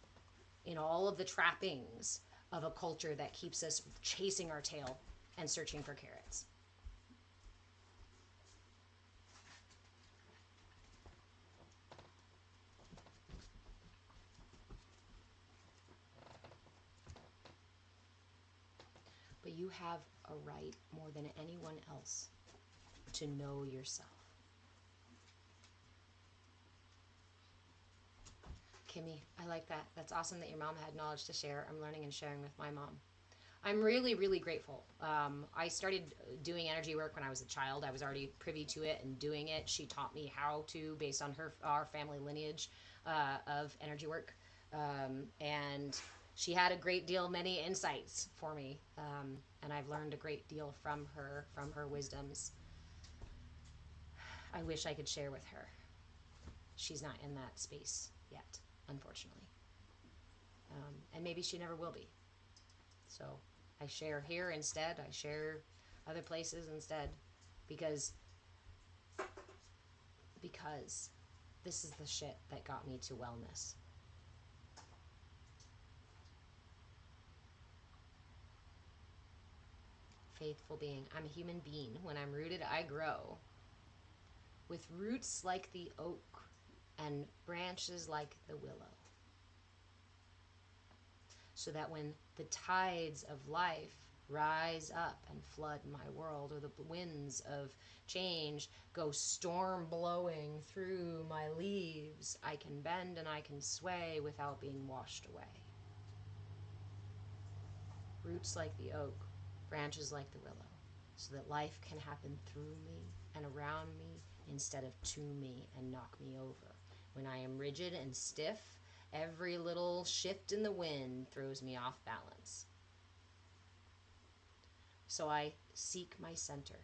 in all of the trappings of a culture that keeps us chasing our tail and searching for carrots. But you have a right more than anyone else to know yourself. Kimmy, I like that. That's awesome that your mom had knowledge to share. I'm learning and sharing with my mom. I'm really, really grateful. I started doing energy work when I was a child. I was already privy to it and doing it. She taught me how to, based on our family lineage of energy work. And she had a great deal, many insights for me. And I've learned a great deal from her wisdoms. I wish I could share with her. She's not in that space yet, unfortunately. And maybe she never will be. So I share here instead. I share other places instead because this is the shit that got me to wellness. Faithful being. I'm a human being. When I'm rooted, I grow. With roots like the oak and branches like the willow. So that when the tides of life rise up and flood my world, or the winds of change go storm blowing through my leaves, I can bend and I can sway without being washed away. Roots like the oak, branches like the willow, so that life can happen through me and around me instead of to me and knock me over. When I am rigid and stiff, every little shift in the wind throws me off balance. So I seek my center.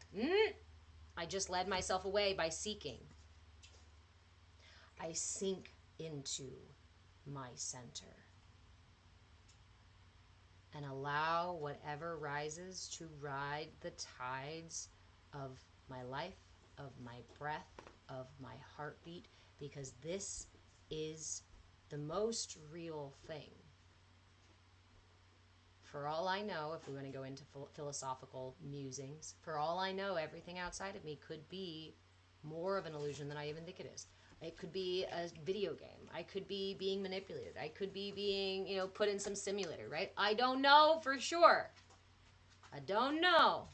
I just led myself away by seeking. I sink into my center and allow whatever rises to ride the tides of my life, of my breath, of my heartbeat, because this is the most real thing. For all I know, if we want to go into philosophical musings, for all I know, everything outside of me could be more of an illusion than I even think it is. It could be a video game. I could be being manipulated. I could be being, put in some simulator, right? I don't know for sure. I don't know.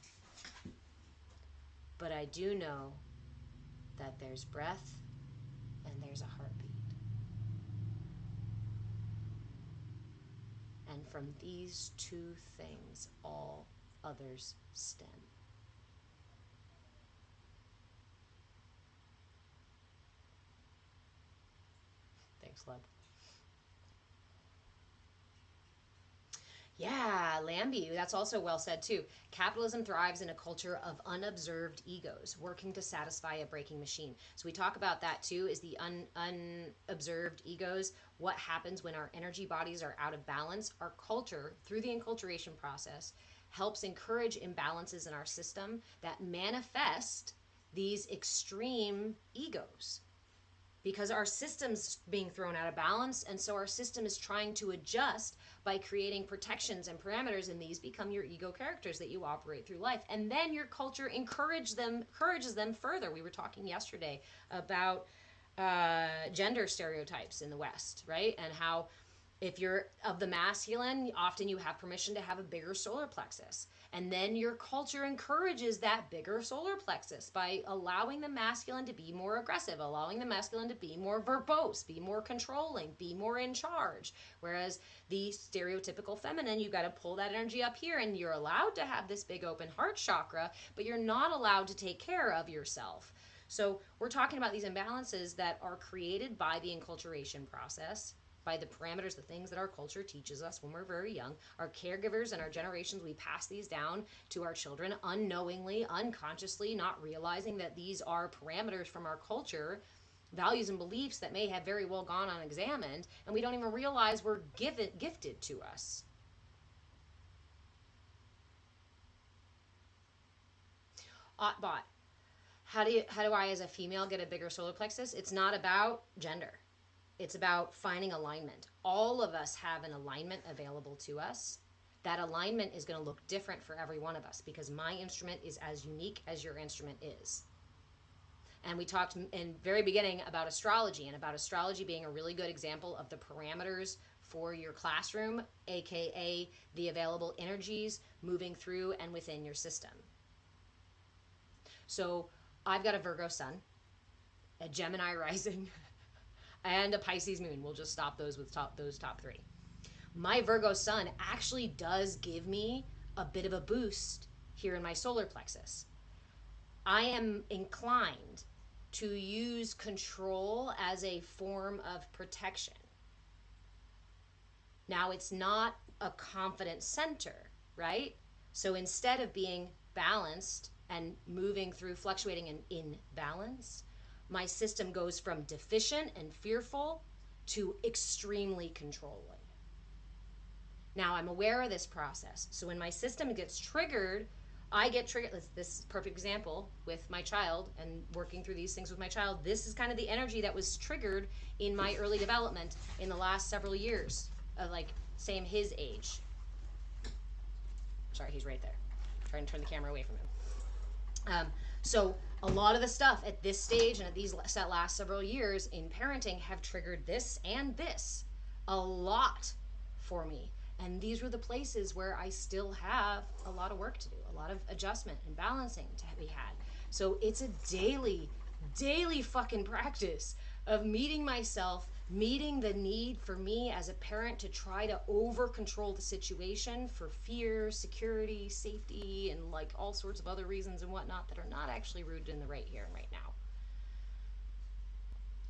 But I do know that there's breath and there's a heartbeat. And from these two things, all others stem. Thanks, love. Yeah, Lambie, that's also well said too. Capitalism thrives in a culture of unobserved egos, working to satisfy a breaking machine. So we talk about that too, is the unobserved egos. What happens when our energy bodies are out of balance? Our culture, through the enculturation process, helps encourage imbalances in our system that manifest these extreme egos. Because our system's being thrown out of balance, and so our system is trying to adjust by creating protections and parameters, and these become your ego characters that you operate through life. And then your culture encourages them further. We were talking yesterday about gender stereotypes in the West, right? And how if you're of the masculine, often you have permission to have a bigger solar plexus. And then your culture encourages that bigger solar plexus by allowing the masculine to be more aggressive, allowing the masculine to be more verbose, be more controlling, be more in charge. Whereas the stereotypical feminine, you got to pull that energy up here, and you're allowed to have this big open heart chakra, but you're not allowed to take care of yourself. So we're talking about these imbalances that are created by the enculturation process, by the parameters, the things that our culture teaches us when we're very young. Our caregivers and our generations, we pass these down to our children unknowingly, unconsciously, not realizing that these are parameters from our culture, values and beliefs that may have very well gone unexamined, and we don't even realize were gifted to us. Bot. How do I as a female get a bigger solar plexus? It's not about gender. It's about finding alignment. All of us have an alignment available to us. That alignment is going to look different for every one of us because my instrument is as unique as your instrument is. And we talked in very beginning about astrology, and about astrology being a really good example of the parameters for your classroom, aka the available energies moving through and within your system. So I've got a Virgo sun, a Gemini rising, and a Pisces moon. We'll just stop those with those top three. My Virgo sun actually does give me a bit of a boost here in my solar plexus. I am inclined to use control as a form of protection. Now, it's not a confident center, right? So instead of being balanced and moving through, fluctuating in balance, my system goes from deficient and fearful to extremely controlling. Now, I'm aware of this process. So when my system gets triggered, I get triggered. This is a perfect example with my child and working through these things with my child. This is kind of the energy that was triggered in my early development in the last several years, like same his age. Sorry, he's right there. I'm trying to turn the camera away from him. So a lot of the stuff at this stage and at these last several years in parenting have triggered this and this a lot for me. And these were the places where I still have a lot of work to do, a lot of adjustment and balancing to be had. So it's a daily fucking practice of meeting myself, meeting the need for me as a parent to try to over control the situation for fear, security, safety, and like all sorts of other reasons and whatnot that are not actually rooted in the right here and right now.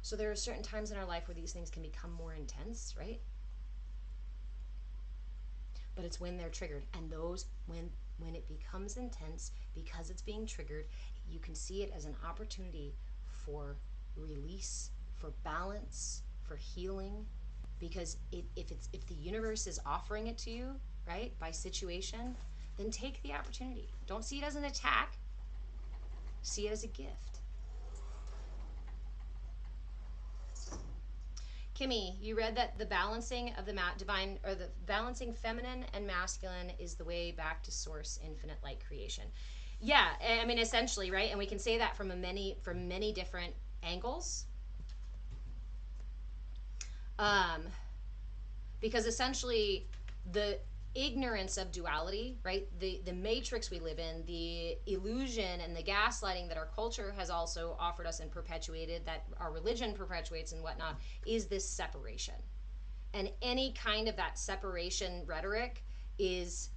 So there are certain times in our life where these things can become more intense, right? But it's when they're triggered, and those when it becomes intense because it's being triggered, you can see it as an opportunity for release, for balance, for healing. Because if the universe is offering it to you, right, by situation, then take the opportunity. Don't see it as an attack. See it as a gift. Kimmy, you read that the balancing of the divine, or the balancing feminine and masculine is the way back to source, infinite light creation. Yeah, I mean, essentially, right? And we can say that from many different angles. Because essentially the ignorance of duality, right? The matrix we live in, the illusion and the gaslighting that our culture has also offered us and perpetuated, that our religion perpetuates and whatnot, is this separation. And any kind of that separation rhetoric is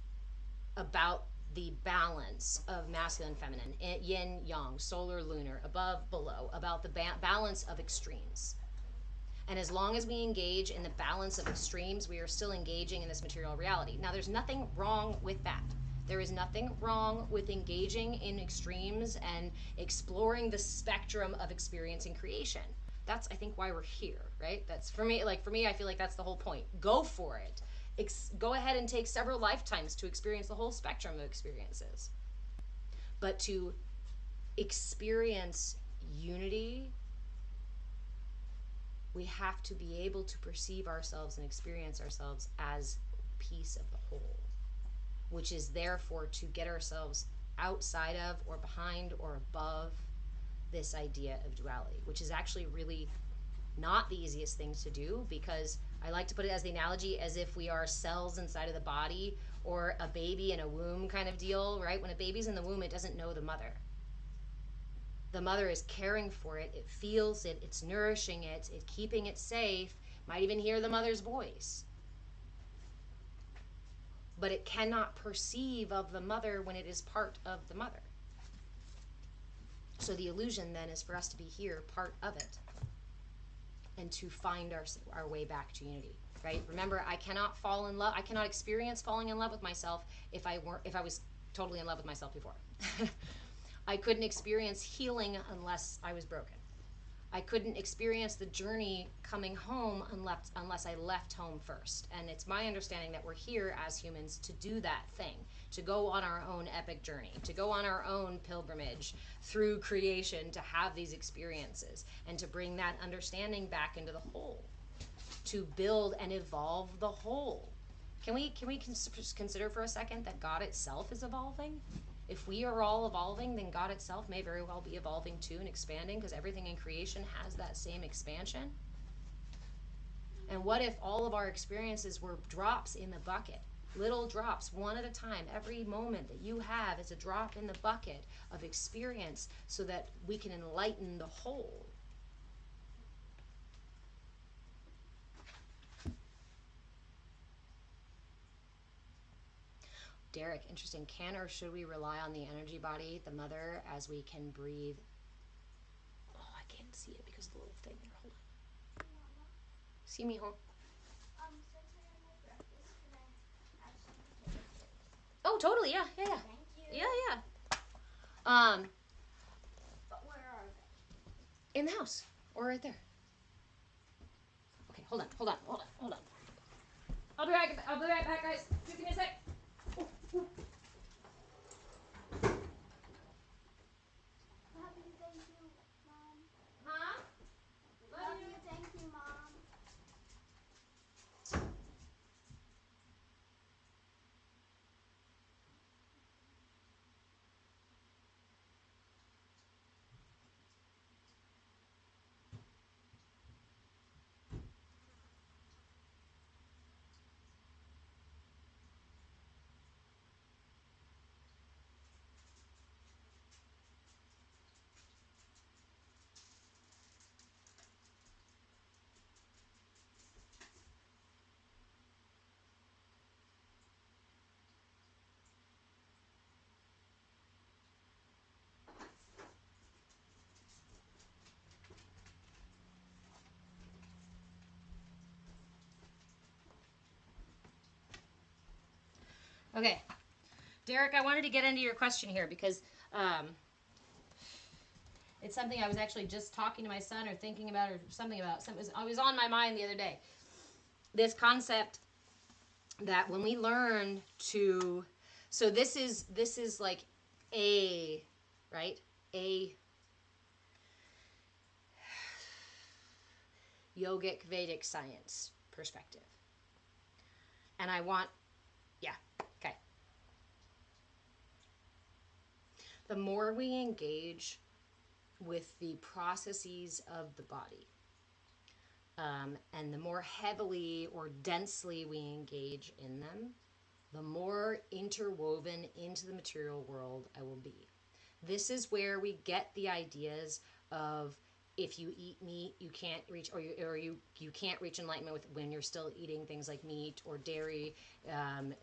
about the balance of masculine, feminine, yin, yang, solar, lunar, above, below, about the balance of extremes. And as long as we engage in the balance of extremes, we are still engaging in this material reality. Now, there's nothing wrong with that. There is nothing wrong with engaging in extremes and exploring the spectrum of experiencing creation. That's, I think, why we're here, right? That's for me, I feel like that's the whole point. Go for it. Go ahead and take several lifetimes to experience the whole spectrum of experiences. But to experience unity, we have to be able to perceive ourselves and experience ourselves as a piece of the whole, which is therefore to get ourselves outside of or behind or above this idea of duality, which is actually really not the easiest things to do, because I like to put it as the analogy as if we are cells inside of the body or a baby in a womb kind of deal, right? When a baby's in the womb, it doesn't know the mother. The mother is caring for it, it feels it, it's nourishing it, it's keeping it safe, might even hear the mother's voice. But it cannot perceive of the mother when it is part of the mother. So the illusion then is for us to be here, part of it. and to find our way back to unity, right? Remember, I cannot fall in love. I cannot experience falling in love with myself if I was totally in love with myself before. I couldn't experience healing unless I was broken. I couldn't experience the journey coming home unless I left home first. And it's my understanding that we're here as humans to do that thing, to go on our own epic journey, to go on our own pilgrimage through creation, to have these experiences, and to bring that understanding back into the whole, to build and evolve the whole. Can we consider for a second that God itself is evolving? If we are all evolving, then God itself may very well be evolving too and expanding, because everything in creation has that same expansion. And what if all of our experiences were drops in the bucket? Little drops, one at a time. Every moment that you have is a drop in the bucket of experience so that we can enlighten the whole. Derek, interesting. Can or should we rely on the energy body, the mother, as we can breathe? Oh, I can't see it because of the little thing there. Hold on. See me, home. Since I had my breakfast, can I have some potatoes? Oh, totally. Yeah. Thank you. Yeah. But where are they? In the house or right there. Okay, hold on. I'll be right back, guys. Just give me a sec. Ooh. Love you, thank you, Mom. Huh? Love you, thank you, Mom. Okay. Derek, I wanted to get into your question here because it's something I was actually just talking to my son or thinking about or something about. It was on my mind the other day. This concept that when we learn to, so this is like a, right? A yogic Vedic science perspective. And I want, yeah, okay. The more we engage with the processes of the body, and the more heavily or densely we engage in them, the more interwoven into the material world I will be. This is where we get the ideas of if you eat meat, you can't reach, or you can't reach enlightenment with when you're still eating things like meat or dairy.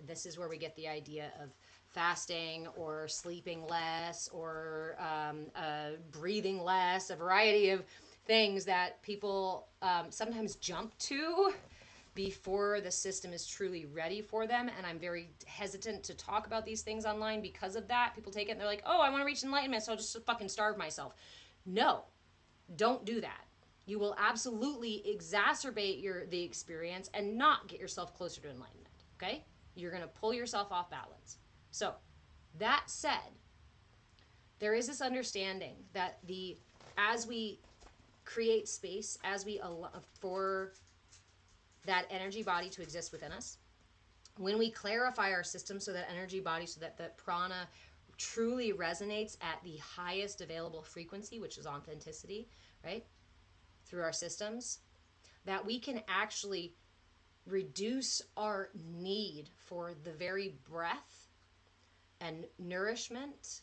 This is where we get the idea of fasting or sleeping less or breathing less, a variety of things that people sometimes jump to before the system is truly ready for them. And I'm very hesitant to talk about these things online because of that. People take it and they're like, oh, I want to reach enlightenment, so I'll just fucking starve myself. No, don't do that. You will absolutely exacerbate the experience and not get yourself closer to enlightenment, okay? You're going to pull yourself off balance. So, that said, there is this understanding that as we create space, as we allow for that energy body to exist within us, when we clarify our system so that energy body, so that the prana truly resonates at the highest available frequency, which is authenticity, right, through our systems, that we can actually reduce our need for the very breath and nourishment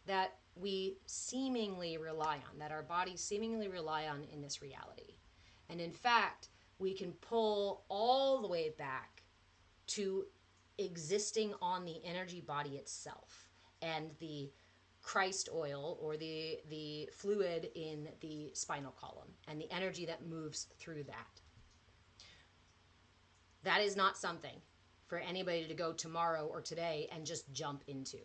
that we seemingly rely on, that our bodies seemingly rely on in this reality. And in fact, we can pull all the way back to existing on the energy body itself and the Christ oil, or the fluid in the spinal column and the energy that moves through that. That is not something for anybody to go tomorrow or today and just jump into.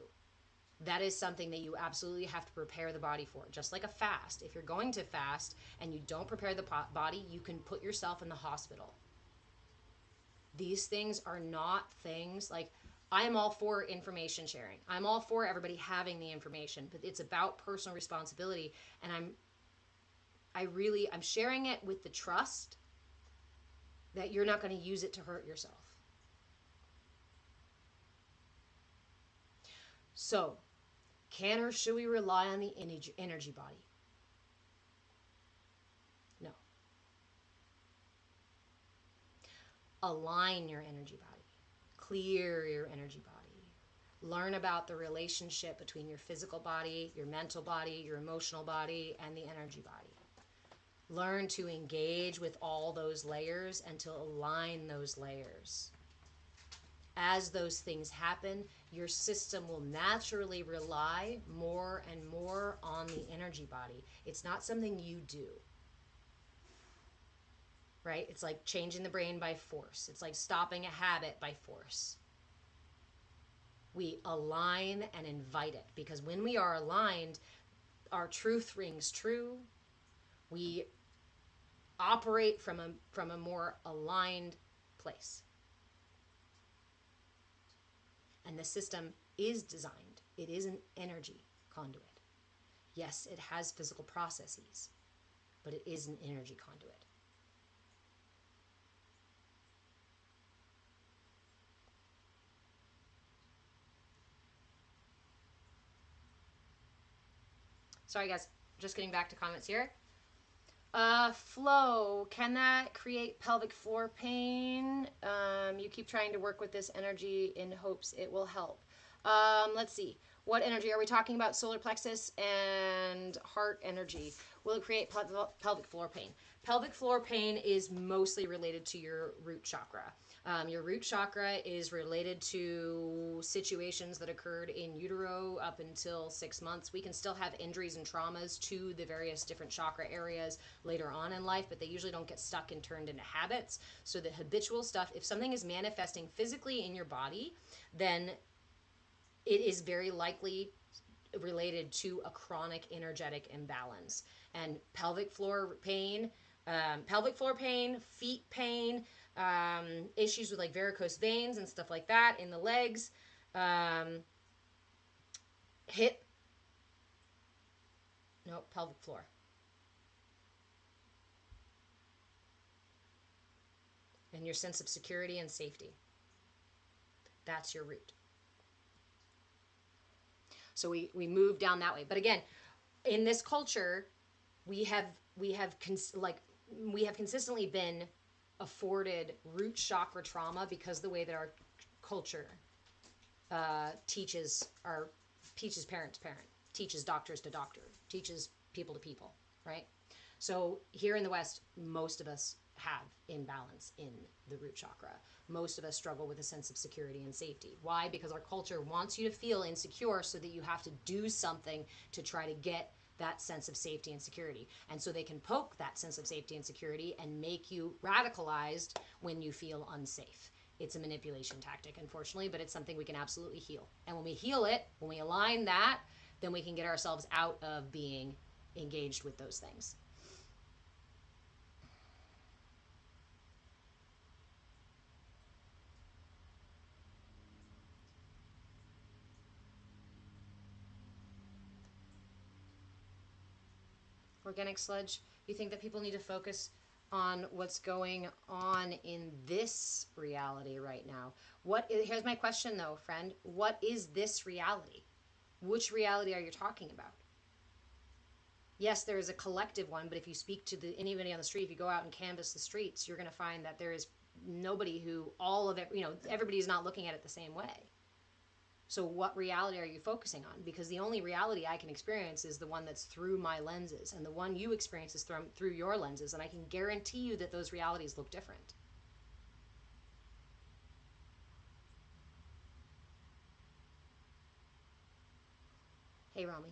That is something that you absolutely have to prepare the body for. Just like a fast. If you're going to fast and you don't prepare the body, you can put yourself in the hospital. These things are not things like, I'm all for information sharing. I'm all for everybody having the information, but it's about personal responsibility. And I'm sharing it with the trust that you're not going to use it to hurt yourself. So, can or should we rely on the energy body? No. Align your energy body. Clear your energy body. Learn about the relationship between your physical body, your mental body, your emotional body, and the energy body. Learn to engage with all those layers and to align those layers. As those things happen, your system will naturally rely more and more on the energy body. It's not something you do. Right? It's like changing the brain by force. It's like stopping a habit by force. We align and invite it, because when we are aligned, our truth rings true. We operate from a more aligned place. And the system is designed. It is an energy conduit. Yes, it has physical processes, but it is an energy conduit. Sorry guys, just getting back to comments here. Flow, can that create pelvic floor pain? You keep trying to work with this energy in hopes it will help. Let's see. What energy are we talking about? Solar plexus and heart energy. Will it create pelvic floor pain? Pelvic floor pain is mostly related to your root chakra. Your root chakra is related to situations that occurred in utero up until 6 months. We can still have injuries and traumas to the various different chakra areas later on in life, but they usually don't get stuck and turned into habits. So the habitual stuff, if something is manifesting physically in your body, then it is very likely related to a chronic energetic imbalance. And pelvic floor pain, feet pain, issues with like varicose veins and stuff like that in the legs, pelvic floor. And your sense of security and safety. That's your root. So we move down that way. But again, in this culture, we have consistently been afforded root chakra trauma because the way that our culture teaches parent to parent, teaches doctors to doctor, teaches people to people, right? So here in the West, most of us have imbalance in the root chakra. Most of us struggle with a sense of security and safety. Why? Because our culture wants you to feel insecure so that you have to do something to try to get that sense of safety and security. And so they can poke that sense of safety and security and make you radicalized when you feel unsafe. It's a manipulation tactic, unfortunately, but it's something we can absolutely heal. And when we heal it, when we align that, then we can get ourselves out of being engaged with those things. Organic sludge, you think that people need to focus on what's going on in this reality right now. Here's my question though, friend. What is this reality? Which reality are you talking about? Yes, there is a collective one, but if you speak to anybody on the street, if you go out and canvass the streets, you're going to find that there is nobody who everybody's not looking at it the same way. So what reality are you focusing on? Because the only reality I can experience is the one that's through my lenses, and the one you experience is through your lenses, and I can guarantee you that those realities look different. Hey, Rami.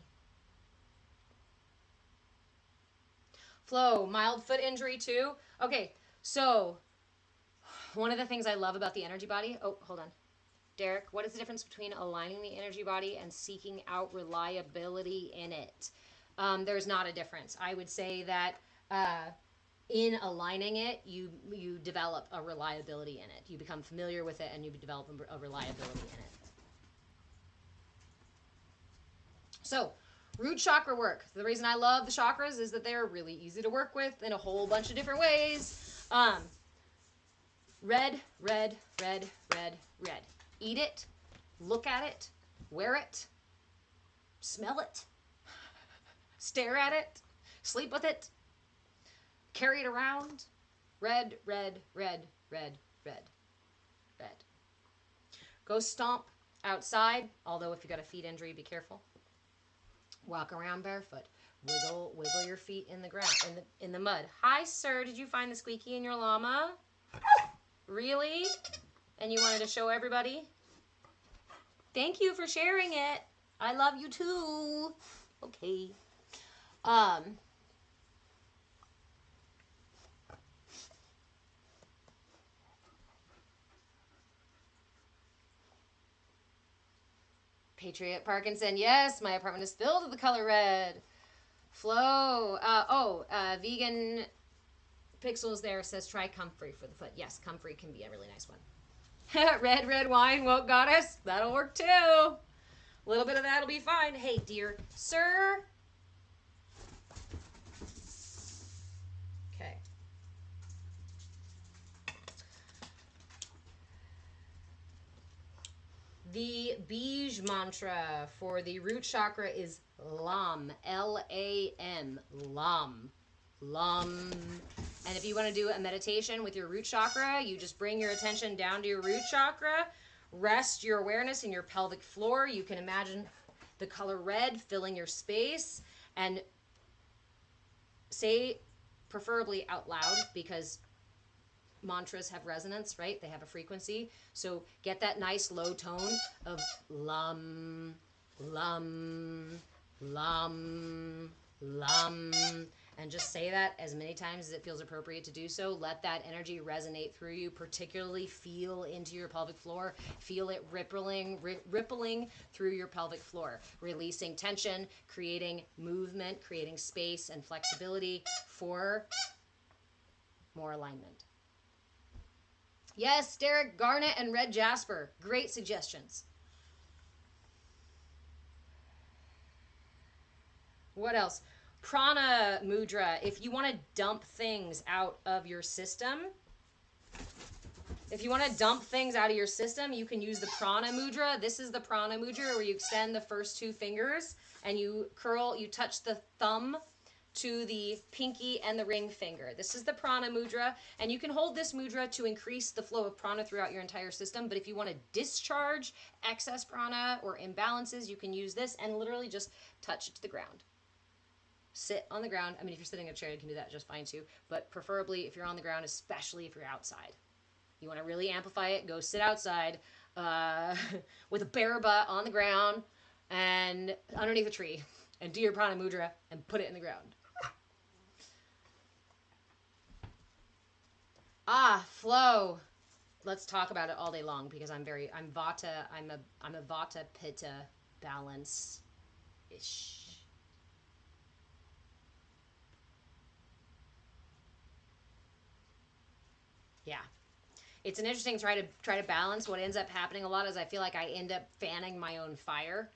Flo, mild foot injury too? Okay, so one of the things I love about the energy body. Oh, hold on. Derek, what is the difference between aligning the energy body and seeking out reliability in it? There's not a difference. I would say that in aligning it, you develop a reliability in it. You become familiar with it and you develop a reliability in it. So, root chakra work. The reason I love the chakras is that they're really easy to work with in a whole bunch of different ways. Red, red, red, red, red. Eat it, look at it, wear it, smell it, stare at it, sleep with it, carry it around. Red, red, red, red, red, red. Go stomp outside, although if you got a feet injury, be careful. Walk around barefoot. Wiggle your feet in the ground, in the mud. Hi, sir. Did you find the squeaky in your llama? Really? And you wanted to show everybody? Thank you for sharing it. I love you too. Okay. Patriot Parkinson. Yes, my apartment is filled with the color red. Flo. Vegan Pixels there says try comfrey for the foot. Yes, comfrey can be a really nice one. Red wine woke goddess. That'll work too. A little bit of that'll be fine. Hey, dear sir. Okay. The Bij mantra for the root chakra is LAM. Lam. LAM. LAM. And if you want to do a meditation with your root chakra, you just bring your attention down to your root chakra, rest your awareness in your pelvic floor. You can imagine the color red filling your space, and say, preferably out loud, because mantras have resonance, right? They have a frequency. So get that nice low tone of LAM, LAM, LAM, LAM, and just say that as many times as it feels appropriate to do so. Let that energy resonate through you, particularly feel into your pelvic floor. Feel it rippling through your pelvic floor, releasing tension, creating movement, creating space and flexibility for more alignment. Yes, Derek, garnet and red jasper. Great suggestions. What else? Prana mudra. If you want to dump things out of your system, you can use the prana mudra. This is the prana mudra where you extend the first two fingers and you touch the thumb to the pinky and the ring finger. This is the prana mudra, and you can hold this mudra to increase the flow of prana throughout your entire system. But if you want to discharge excess prana or imbalances, you can use this and literally just touch it to the ground. Sit on the ground. I mean, if you're sitting in a chair, you can do that just fine too. But preferably if you're on the ground, especially if you're outside. You want to really amplify it, go sit outside with a bare butt on the ground and underneath a tree and do your prana mudra and put it in the ground. Flow. Let's talk about it all day long because I'm Vata. I'm a Vata Pitta balance ish. Yeah. It's an interesting try to balance. What ends up happening a lot is I feel like I end up fanning my own fire,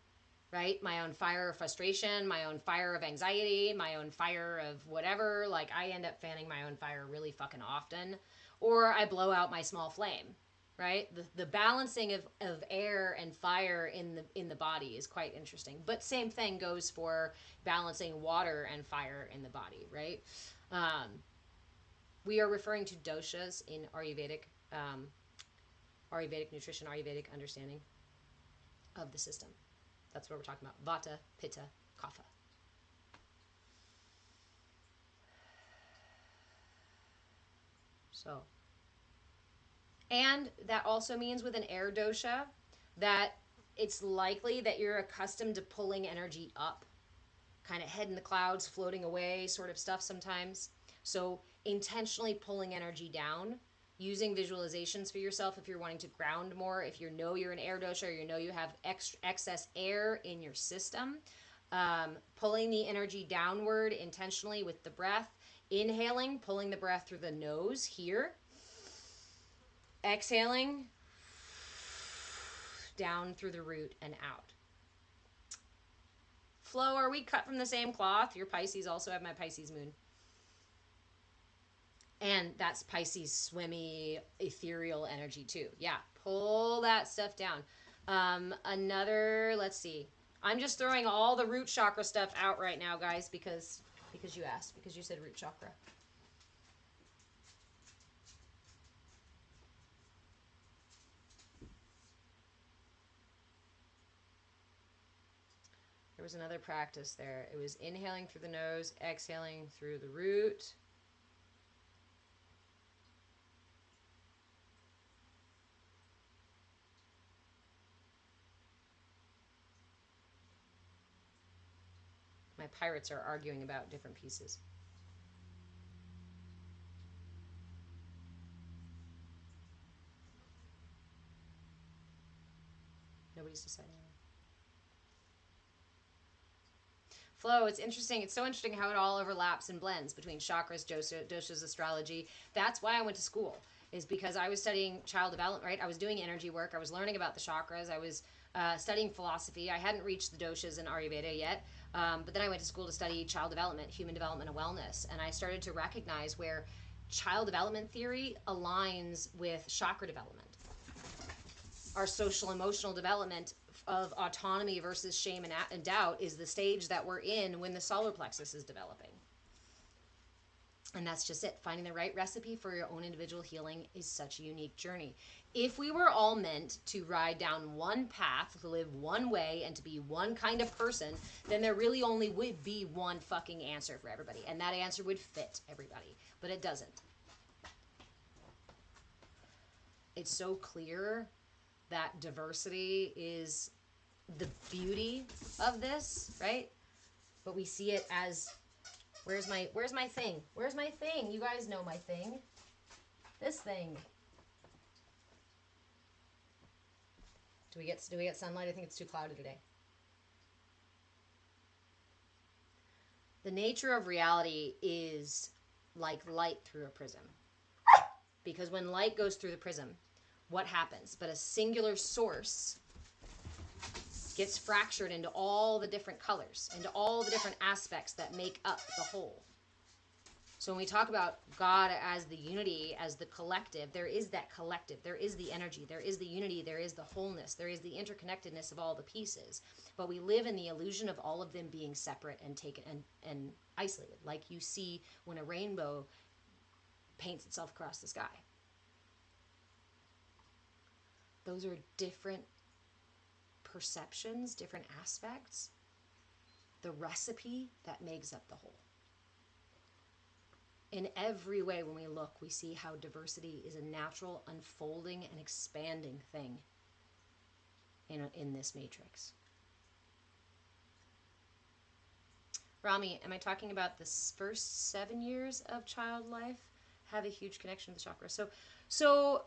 right? My own fire of frustration, my own fire of anxiety, my own fire of whatever. Like I end up fanning my own fire really fucking often, or I blow out my small flame, right? The balancing of air and fire in the body is quite interesting. But same thing goes for balancing water and fire in the body, right? We are referring to doshas in Ayurvedic nutrition, Ayurvedic understanding of the system. That's what we're talking about. Vata, Pitta, Kapha. So, and that also means with an air dosha that it's likely that you're accustomed to pulling energy up, kind of head in the clouds, floating away sort of stuff sometimes. So intentionally pulling energy down, using visualizations for yourself if you're wanting to ground more, if you know you're an air dosha or you know you have excess air in your system, pulling the energy downward intentionally with the breath, inhaling, pulling the breath through the nose here, exhaling down through the root and out. Flo, are we cut from the same cloth? Your Pisces also have my Pisces moon. And that's Pisces swimmy, ethereal energy too. Yeah, pull that stuff down. Let's see. I'm just throwing all the root chakra stuff out right now, guys, because you asked, because you said root chakra. There was another practice there. It was inhaling through the nose, exhaling through the root. My pirates are arguing about different pieces. Nobody's deciding. Flo, it's interesting. It's so interesting how it all overlaps and blends between chakras, doshas, astrology. That's why I went to school, is because I was studying child development, right? I was doing energy work. I was learning about the chakras. I was studying philosophy. I hadn't reached the doshas in Ayurveda yet. But then I went to school to study child development, human development, and wellness. And I started to recognize where child development theory aligns with chakra development. Our social emotional development of autonomy versus shame and doubt is the stage that we're in when the solar plexus is developing. And that's just it. Finding the right recipe for your own individual healing is such a unique journey. If we were all meant to ride down one path, to live one way, and to be one kind of person, then there really only would be one fucking answer for everybody. And that answer would fit everybody. But it doesn't. It's so clear that diversity is the beauty of this, right? But we see it as, where's my thing? Where's my thing? You guys know my thing. This thing. Do we get sunlight? I think it's too cloudy today. The nature of reality is like light through a prism. Because when light goes through the prism, what happens? But a singular source gets fractured into all the different colors, into all the different aspects that make up the whole. So when we talk about God as the unity, as the collective, there is that collective, there is the energy, there is the unity, there is the wholeness, there is the interconnectedness of all the pieces. But we live in the illusion of all of them being separate and taken and isolated, like you see when a rainbow paints itself across the sky. Those are different perceptions, different aspects, the recipe that makes up the whole. In every way, when we look, we see how diversity is a natural unfolding and expanding thing in this matrix. Rami, am I talking about the first 7 years of child life? Have a huge connection to the chakra.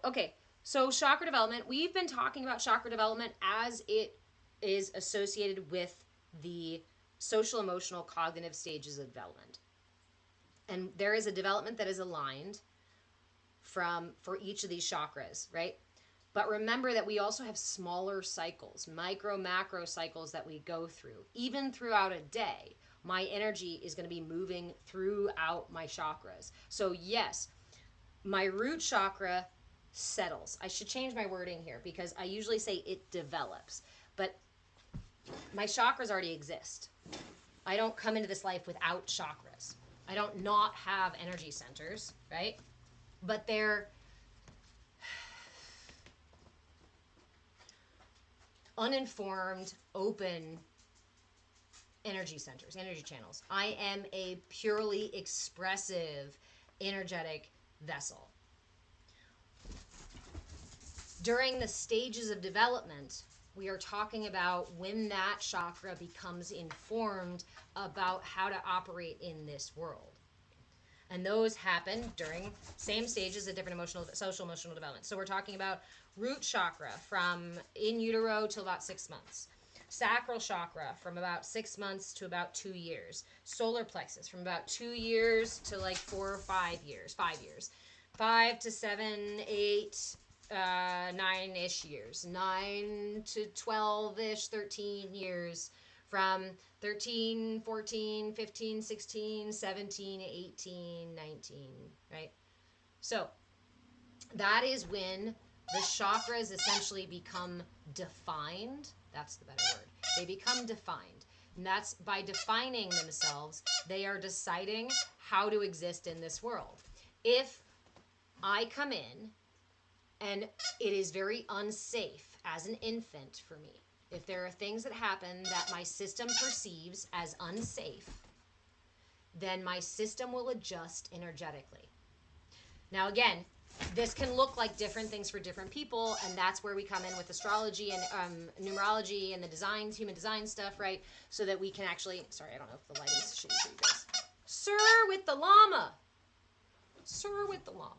Okay. So chakra development, we've been talking about chakra development as it is associated with the social, emotional, cognitive stages of development. And there is a development that is aligned for each of these chakras, right? But remember that we also have smaller cycles, micro, macro cycles that we go through. Even throughout a day, my energy is going to be moving throughout my chakras. So yes, my root chakra settles. I should change my wording here because I usually say it develops. But my chakras already exist. I don't come into this life without chakras. I don't not have energy centers, right? But they're uninformed, open energy centers, energy channels. I am a purely expressive, energetic vessel. During the stages of development, We are talking about when that chakra becomes informed about how to operate in this world. And those happen during same stages of different social emotional development. So we're talking about root chakra from in utero till about 6 months. Sacral chakra from about 6 months to about 2 years. Solar plexus from about 2 years to like 4 or 5 years. 5 years. 5 to 7, 8, 9-ish years. 9 to 12-ish, 13 years. From 13, 14, 15, 16, 17, 18, 19, right? So that is when the chakras essentially become defined. That's the better word. They become defined. And that's by defining themselves, they are deciding how to exist in this world. If I come in and it is very unsafe as an infant for me, if there are things that happen that my system perceives as unsafe, then my system will adjust energetically. Now, again, this can look like different things for different people, and that's where we come in with astrology and numerology and the designs, human design stuff, right? So that we can actually, sorry, I don't know if the lighting is shitty for you guys. Sir with the llama. Sir with the llama.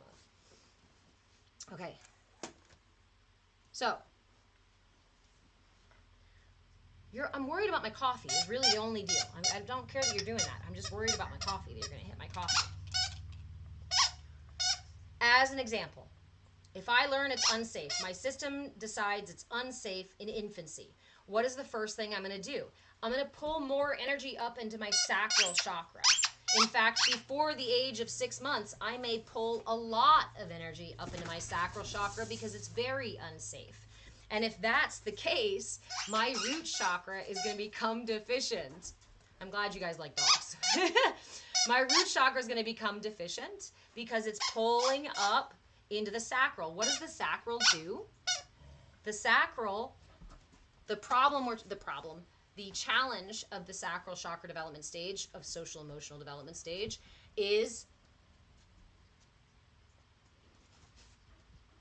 Okay. So, I'm worried about my coffee is really the only deal. I don't care that you're doing that. I'm just worried about my coffee, that you're going to hit my coffee. As an example, if I learn it's unsafe, my system decides it's unsafe in infancy. What is the first thing I'm going to do? I'm going to pull more energy up into my sacral chakra. In fact, before the age of 6 months, I may pull a lot of energy up into my sacral chakra because it's very unsafe. And if that's the case, my root chakra is going to become deficient. I'm glad you guys like dogs. My root chakra is going to become deficient because it's pulling up into the sacral. What does the sacral do? The sacral, the challenge of the sacral chakra development stage, of social emotional development stage, is,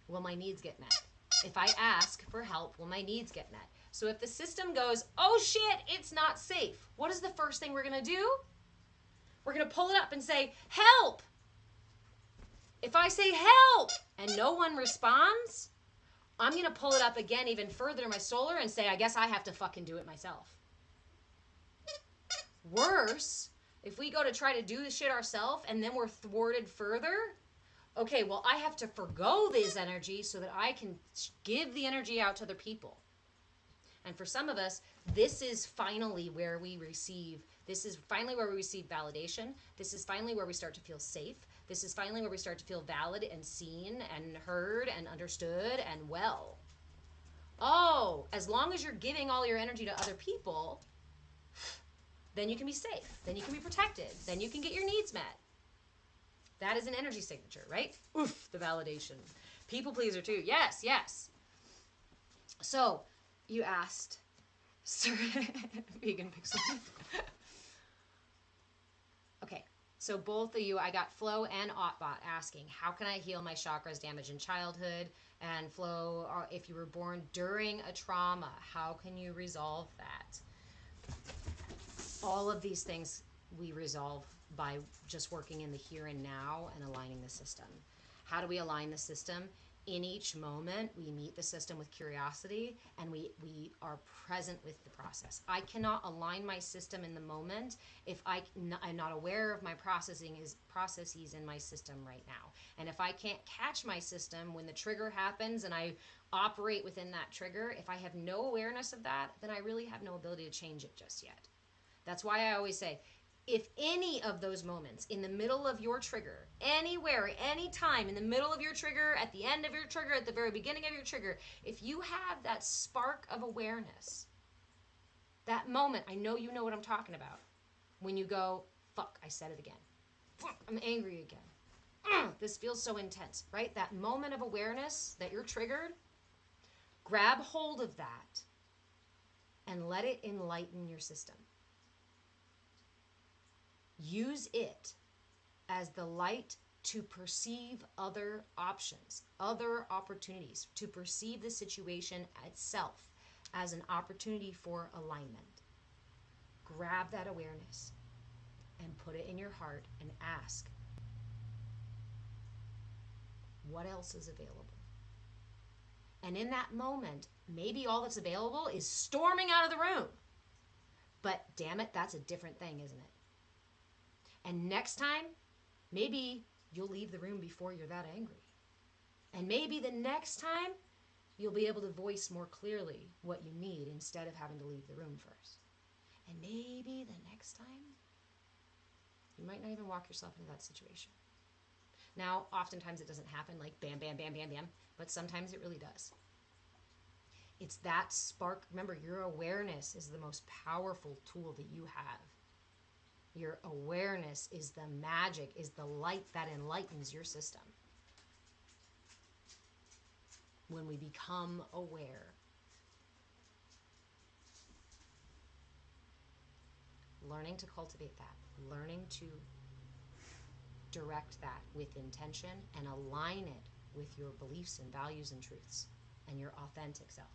will my needs get met? If I ask for help, will my needs get met? So if the system goes, oh shit, it's not safe, what is the first thing we're going to do? We're going to pull it up and say, help! If I say help and no one responds, I'm going to pull it up again even further to my solar and say, I guess I have to fucking do it myself. Worse, if we go to try to do the shit ourselves and then we're thwarted further, okay, well, I have to forgo this energy so that I can give the energy out to other people. And for some of us, this is finally where we receive validation. This is finally where we start to feel safe. This is finally where we start to feel valid and seen and heard and understood and well. Oh, as long as you're giving all your energy to other people, then you can be safe. Then you can be protected. Then you can get your needs met. That is an energy signature, right? Oof, the validation. People pleaser too. Yes, yes. So, you asked, sir, vegan pixel. Okay, so both of you, I got Flo and Otbot asking, how can I heal my chakras damaged in childhood? And Flo, if you were born during a trauma, how can you resolve that? All of these things we resolve by just working in the here and now and aligning the system. How do we align the system? In each moment, we meet the system with curiosity and we are present with the process. I cannot align my system in the moment if I'm not aware of my processes in my system right now. And if I can't catch my system when the trigger happens and I operate within that trigger, if I have no awareness of that, then I really have no ability to change it just yet. That's why I always say, if any of those moments in the middle of your trigger, anywhere, anytime in the middle of your trigger, at the end of your trigger, at the very beginning of your trigger, if you have that spark of awareness, that moment, I know you know what I'm talking about, when you go, fuck, I said it again. Fuck, I'm angry again. This feels so intense, right? That moment of awareness that you're triggered, grab hold of that and let it enlighten your system. Use it as the light to perceive other options, other opportunities, to perceive the situation itself as an opportunity for alignment. Grab that awareness and put it in your heart and ask, what else is available? And in that moment, maybe all that's available is storming out of the room. But damn it, that's a different thing, isn't it? And next time, maybe you'll leave the room before you're that angry. And maybe the next time, you'll be able to voice more clearly what you need instead of having to leave the room first. And maybe the next time, you might not even walk yourself into that situation. Now, oftentimes it doesn't happen like bam, bam, bam, bam, bam, but sometimes it really does. It's that spark. Remember, your awareness is the most powerful tool that you have. Your awareness is the magic, is the light that enlightens your system. When we become aware. Learning to cultivate that. Learning to direct that with intention and align it with your beliefs and values and truths and your authentic self.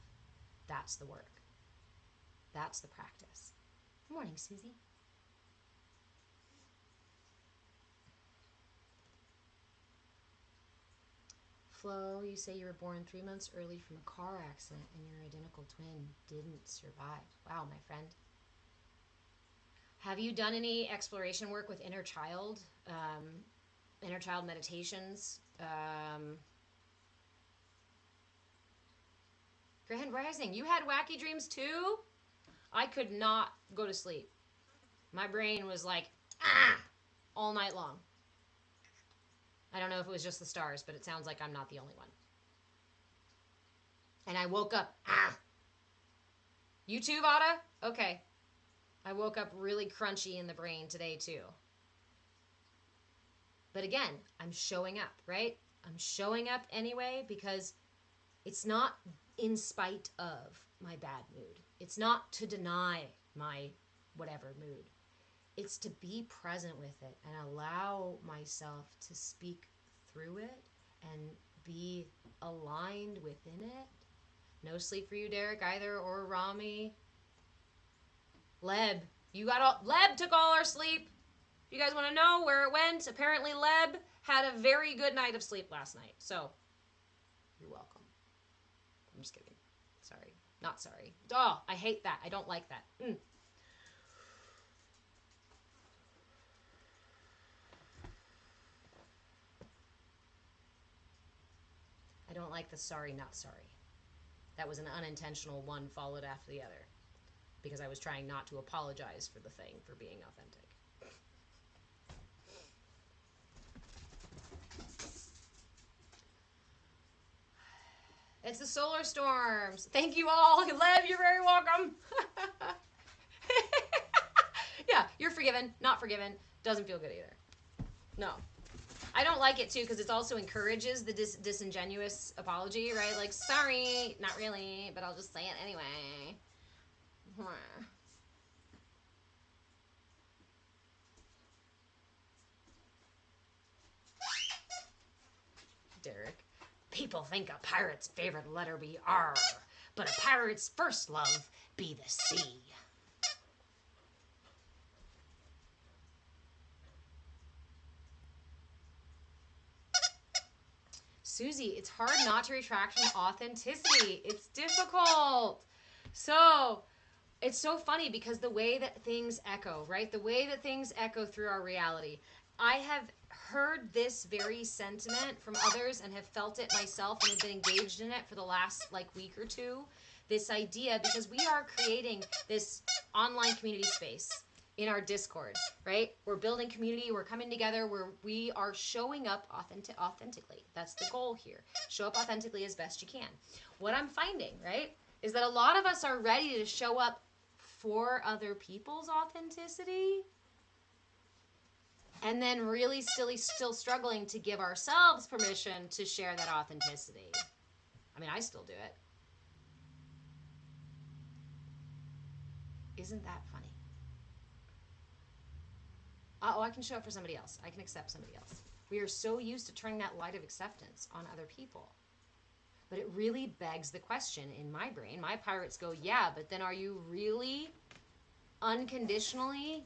That's the work. That's the practice. Good morning, Susie. Flo, you say you were born 3 months early from a car accident and your identical twin didn't survive. Wow, my friend. Have you done any exploration work with inner child meditations? Grand Rising, you had wacky dreams too? I could not go to sleep. My brain was like, all night long. I don't know if it was just the stars, but it sounds like I'm not the only one. And I woke up, You too, Vada? Okay. I woke up really crunchy in the brain today too. But again, I'm showing up, right? I'm showing up anyway because it's not in spite of my bad mood. It's not to deny my whatever mood. It's to be present with it and allow myself to speak through it and be aligned within it. No sleep for you, Derek, either, or Rami. Leb, Leb took all our sleep. You guys want to know where it went? Apparently Leb had a very good night of sleep last night. So, you're welcome. I'm just kidding. Sorry. Not sorry. Oh, I hate that. I don't like that. I don't like the sorry, not sorry. That was an unintentional one followed after the other because I was trying not to apologize for the thing, for being authentic. It's the solar storms. Thank you all. Lev, you're very welcome. Yeah, you're forgiven, not forgiven. Doesn't feel good either. No. I don't like it too because it also encourages the disingenuous apology, right? Like, sorry, not really, but I'll just say it anyway. Derek. People think a pirate's favorite letter be R, but a pirate's first love be the sea. Susie, it's hard not to retract from authenticity. It's difficult. So, it's so funny because the way that things echo, right? The way that things echo through our reality. I have heard this very sentiment from others and have felt it myself and have been engaged in it for the last week or two. This idea, because we are creating this online community space in our Discord, right? We're building community, we're coming together, where we are showing up authentically. That's the goal here. Show up authentically as best you can. What I'm finding, right, is that a lot of us are ready to show up for other people's authenticity, and then really still struggling to give ourselves permission to share that authenticity. I mean, I still do it. Isn't that funny? Oh, I can show up for somebody else. I can accept somebody else. We are so used to turning that light of acceptance on other people. But it really begs the question in my brain. My pirates go, yeah, but then are you really unconditionally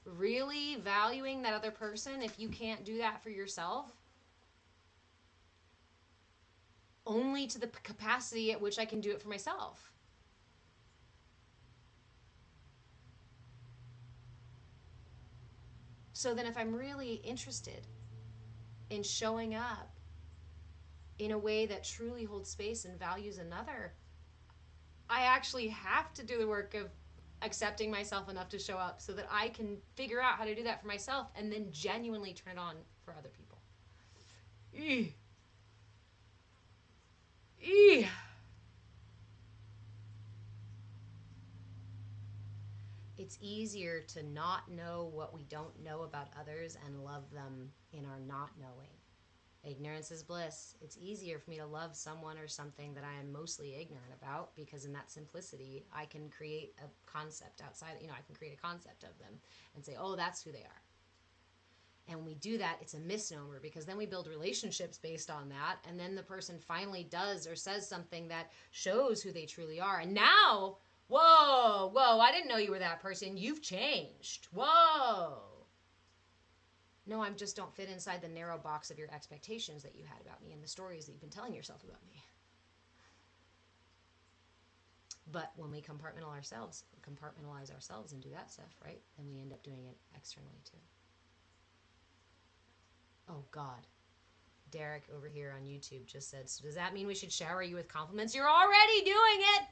really valuing that other person if you can't do that for yourself? Only to the capacity at which I can do it for myself. So then if I'm really interested in showing up in a way that truly holds space and values another, I actually have to do the work of accepting myself enough to show up so that I can figure out how to do that for myself and then genuinely turn it on for other people. Eeh. Eeh. It's easier to not know what we don't know about others and love them in our not knowing. Ignorance is bliss. It's easier for me to love someone or something that I am mostly ignorant about, because in that simplicity, I can create a concept outside, I can create a concept of them and say, oh, that's who they are. And when we do that, it's a misnomer, because then we build relationships based on that. And then the person finally does or says something that shows who they truly are. And now, whoa, I didn't know you were that person. You've changed. Whoa. No, I just don't fit inside the narrow box of your expectations that you had about me and the stories that you've been telling yourself about me. But when we compartmentalize ourselves and do that stuff, right, then we end up doing it externally too. Oh, God. Derek over here on YouTube just said, so does that mean we should shower you with compliments? You're already doing it.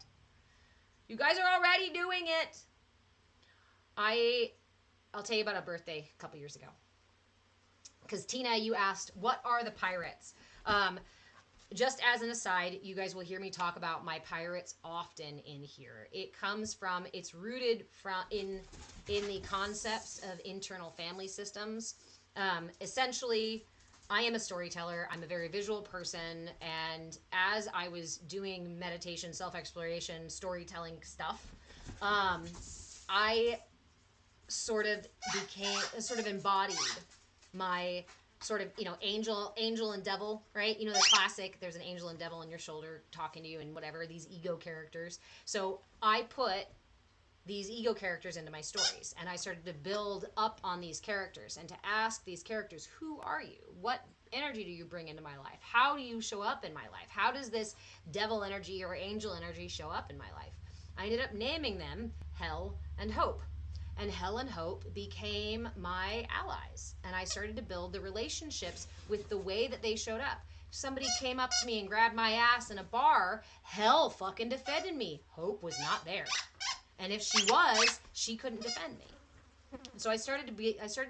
You guys are already doing it. I'll tell you about a birthday a couple years ago. Because Tina, you asked, what are the pirates? Just as an aside, you guys will hear me talk about my pirates often in here. It's rooted in the concepts of internal family systems. Essentially, I am a storyteller. I'm a very visual person. And as I was doing meditation, self-exploration, storytelling stuff, I sort of embodied my sort of, angel and devil, right? The classic, there's an angel and devil on your shoulder talking to you and whatever, these ego characters. So I put these ego characters into my stories, and I started to build up on these characters and to ask these characters, who are you? What energy do you bring into my life? How do you show up in my life? How does this devil energy or angel energy show up in my life? I ended up naming them Hell and Hope. And Hell and Hope became my allies. And I started to build the relationships with the way that they showed up. If somebody came up to me and grabbed my ass in a bar, Hell fucking defended me. Hope was not there. And if she was, she couldn't defend me. So I started to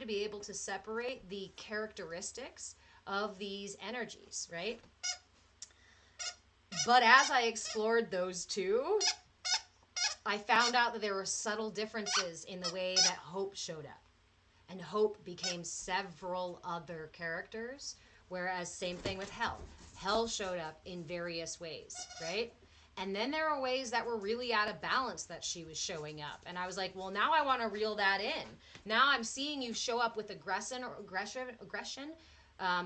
be able to separate the characteristics of these energies, right? But as I explored those two, I found out that there were subtle differences in the way that Hope showed up. And Hope became several other characters, whereas same thing with Hell. Hell showed up in various ways, right? And then there are ways that were really out of balance that she was showing up. And I was like, well, now I want to reel that in. Now I'm seeing you show up with aggression,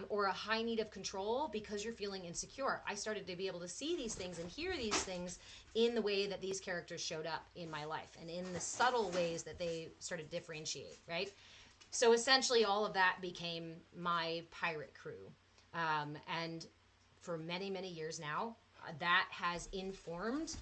or a high need of control because you're feeling insecure. I started to be able to see these things and hear these things in the way that these characters showed up in my life and in the subtle ways that they started to differentiate, right? So essentially all of that became my pirate crew. And for many, many years now, that has informed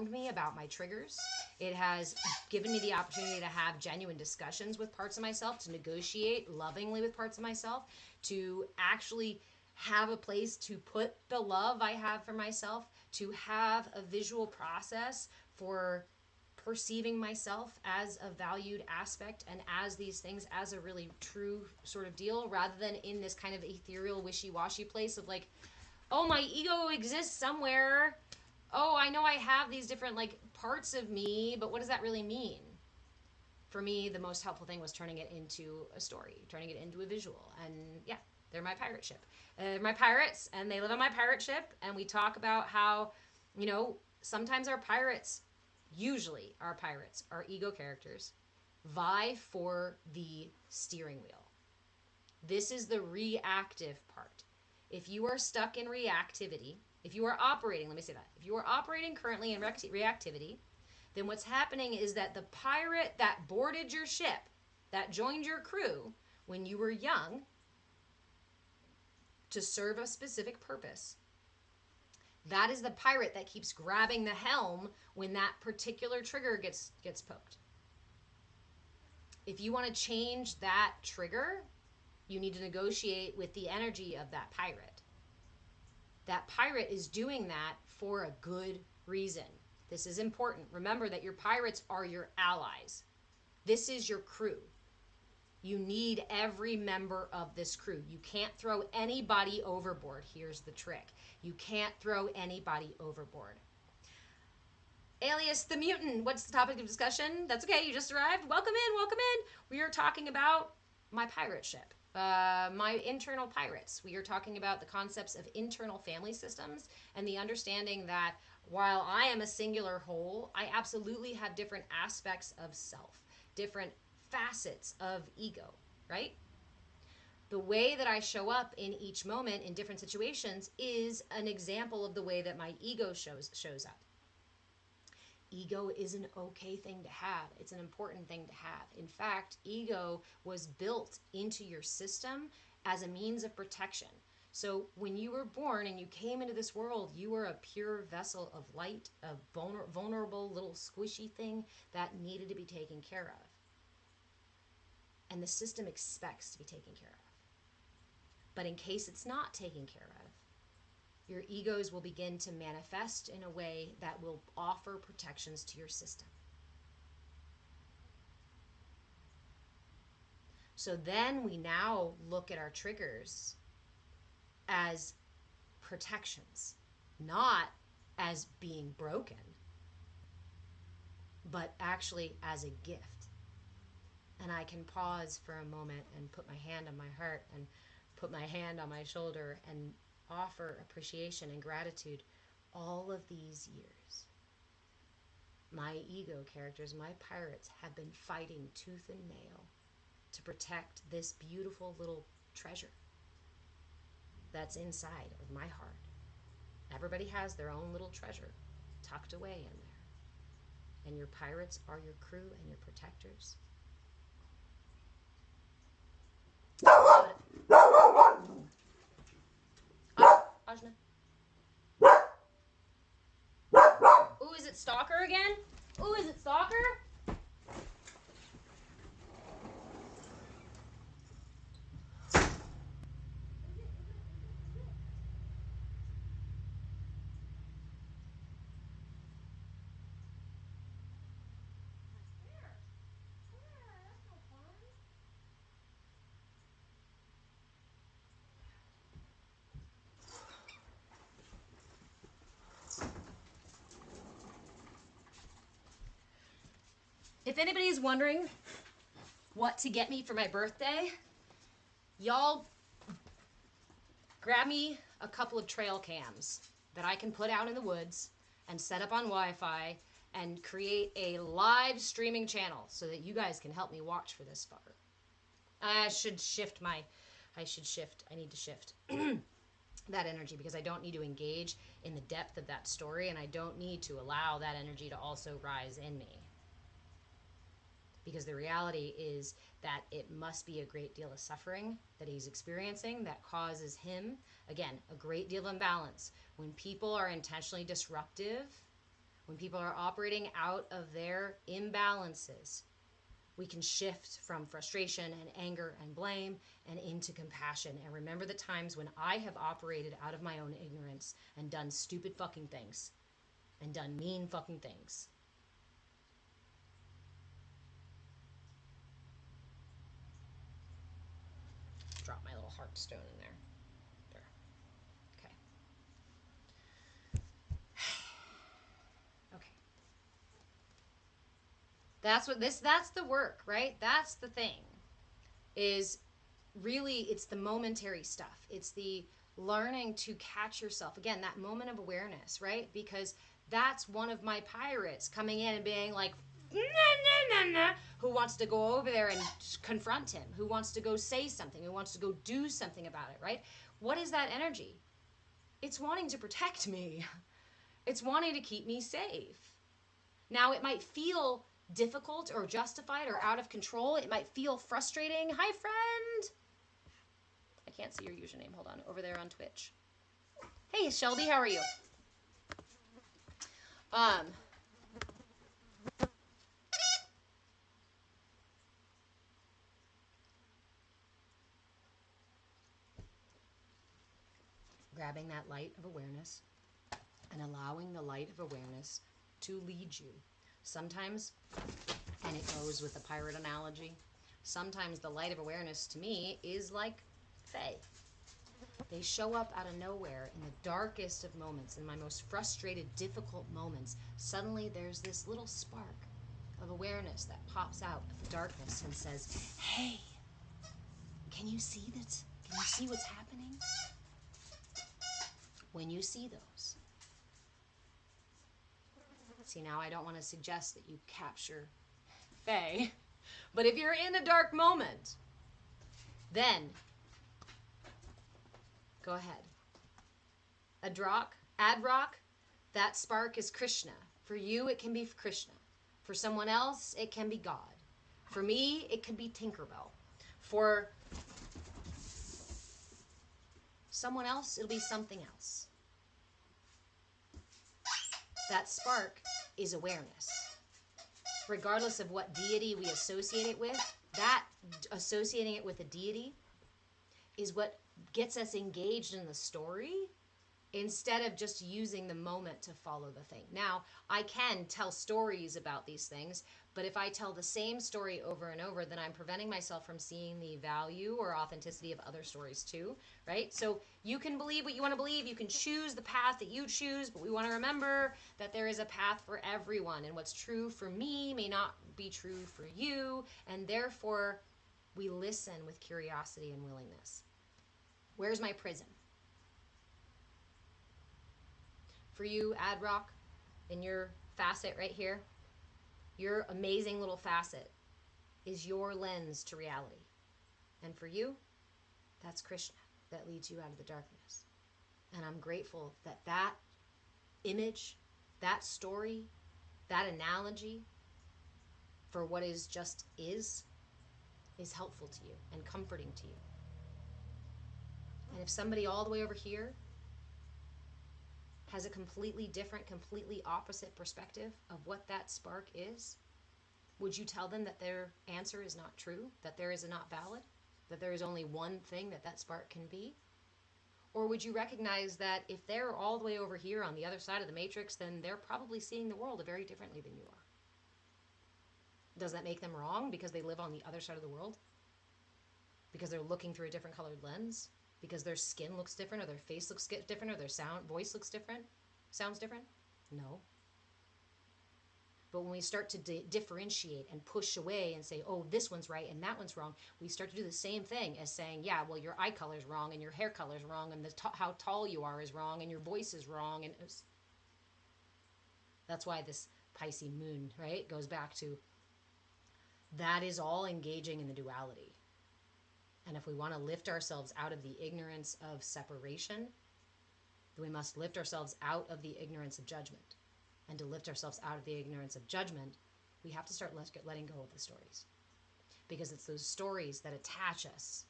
me about my triggers. It has given me the opportunity to have genuine discussions with parts of myself, to negotiate lovingly with parts of myself, to actually have a place to put the love I have for myself, to have a visual process for perceiving myself as a valued aspect and as these things as a really true sort of deal, rather than in this kind of ethereal wishy-washy place of like, oh, my ego exists somewhere. Oh, I know I have these different like parts of me, but what does that really mean? For me, the most helpful thing was turning it into a story, turning it into a visual. And yeah, they're my pirate ship. They're my pirates, and they live on my pirate ship. And we talk about how, sometimes usually our pirates, our ego characters, vie for the steering wheel. This is the reactive part. If you are stuck in reactivity, if you are operating, let me say that, if you are operating currently in reactivity, then what's happening is that the pirate that boarded your ship, that joined your crew when you were young to serve a specific purpose, that is the pirate that keeps grabbing the helm when that particular trigger gets poked. If you want to change that trigger, you need to negotiate with the energy of that pirate. That pirate is doing that for a good reason. This is important. Remember that your pirates are your allies. This is your crew. You need every member of this crew. You can't throw anybody overboard. Here's the trick. You can't throw anybody overboard. Alias the Mutant, what's the topic of discussion? That's okay, you just arrived. Welcome in, welcome in. We are talking about my pirate ship, my internal pirates. We are talking about the concepts of internal family systems and the understanding that while I am a singular whole, I absolutely have different aspects of self, different facets of ego, right? The way that I show up in each moment in different situations is an example of the way that my ego shows up. Ego is an okay thing to have. It's an important thing to have. In fact, ego was built into your system as a means of protection. So when you were born and you came into this world, you were a pure vessel of light, a vulnerable little squishy thing that needed to be taken care of. And the system expects to be taken care of. But in case it's not taken care of, your egos will begin to manifest in a way that will offer protections to your system. So then we now look at our triggers as protections, not as being broken, but actually as a gift. And I can pause for a moment and put my hand on my heart and put my hand on my shoulder and offer appreciation and gratitude. All of these years, my ego characters, my pirates, have been fighting tooth and nail to protect this beautiful little treasure that's inside of my heart. Everybody has their own little treasure tucked away in there. And your pirates are your crew and your protectors. Ajna. Ooh, is it Stalker again? Ooh, is it Stalker? If anybody is wondering what to get me for my birthday, y'all grab me a couple of trail cams that I can put out in the woods and set up on Wi-Fi and create a live streaming channel so that you guys can help me watch for this fucker. I need to shift that energy because I don't need to engage in the depth of that story, and I don't need to allow that energy to also rise in me. Because the reality is that it must be a great deal of suffering that he's experiencing that causes him, again, a great deal of imbalance. When people are intentionally disruptive, when people are operating out of their imbalances, we can shift from frustration and anger and blame and into compassion. And remember the times when I have operated out of my own ignorance and done stupid fucking things and done mean fucking things. Drop my little heart stone in there. There. Okay. Okay. That's the work, right? That's the thing. Is really, it's the momentary stuff. It's the learning to catch yourself. Again, that moment of awareness, right? Because that's one of my pirates coming in and being like, nah, nah, nah, nah, who wants to go over there and confront him, who wants to go say something, who wants to go do something about it, right? What is that energy? It's wanting to protect me. It's wanting to keep me safe. Now, it might feel difficult or justified or out of control. It might feel frustrating. Hi, friend. I can't see your username. Hold on. Over there on Twitch. Hey, Shelby, how are you? Grabbing that light of awareness and allowing the light of awareness to lead you. Sometimes, and it goes with the pirate analogy, sometimes the light of awareness to me is like Fae. They show up out of nowhere in the darkest of moments, in my most frustrated, difficult moments. Suddenly there's this little spark of awareness that pops out of the darkness and says, hey, can you see that? Can you see what's happening? When you see those, see, now I don't want to suggest that you capture Fae, but if you're in a dark moment, then go ahead. Ad rock, that spark is Krishna. For you, it can be Krishna. For someone else, it can be God. For me, it could be Tinkerbell. For someone else, it'll be something else. That spark is awareness. Regardless of what deity we associate it with, that associating it with a deity is what gets us engaged in the story instead of just using the moment to follow the thing. Now, I can tell stories about these things, but if I tell the same story over and over, then I'm preventing myself from seeing the value or authenticity of other stories too, right? So you can believe what you want to believe. You can choose the path that you choose, but we want to remember that there is a path for everyone, and what's true for me may not be true for you, and therefore we listen with curiosity and willingness. Where's my prism? For you, Ad Rock, in your facet right here, your amazing little facet is your lens to reality. And for you, that's Krishna that leads you out of the darkness. And I'm grateful that that image, that story, that analogy for what is helpful to you and comforting to you. And if somebody all the way over here has a completely different, completely opposite perspective of what that spark is, would you tell them that their answer is not true, that there is not valid, that there is only one thing that that spark can be? Or would you recognize that if they're all the way over here on the other side of the matrix, then they're probably seeing the world very differently than you are? Does that make them wrong because they live on the other side of the world? Because they're looking through a different colored lens? Because their skin looks different, or their face looks different, or their voice looks different, sounds different? No. But when we start to differentiate and push away and say, oh, this one's right and that one's wrong, we start to do the same thing as saying, yeah, well, your eye color's wrong and your hair color's wrong and how tall you are is wrong and your voice is wrong. And that's why this Pisces moon, right, goes back to that is all engaging in the duality. And if we want to lift ourselves out of the ignorance of separation, then we must lift ourselves out of the ignorance of judgment. And to lift ourselves out of the ignorance of judgment, we have to start letting go of the stories. Because it's those stories that attach us.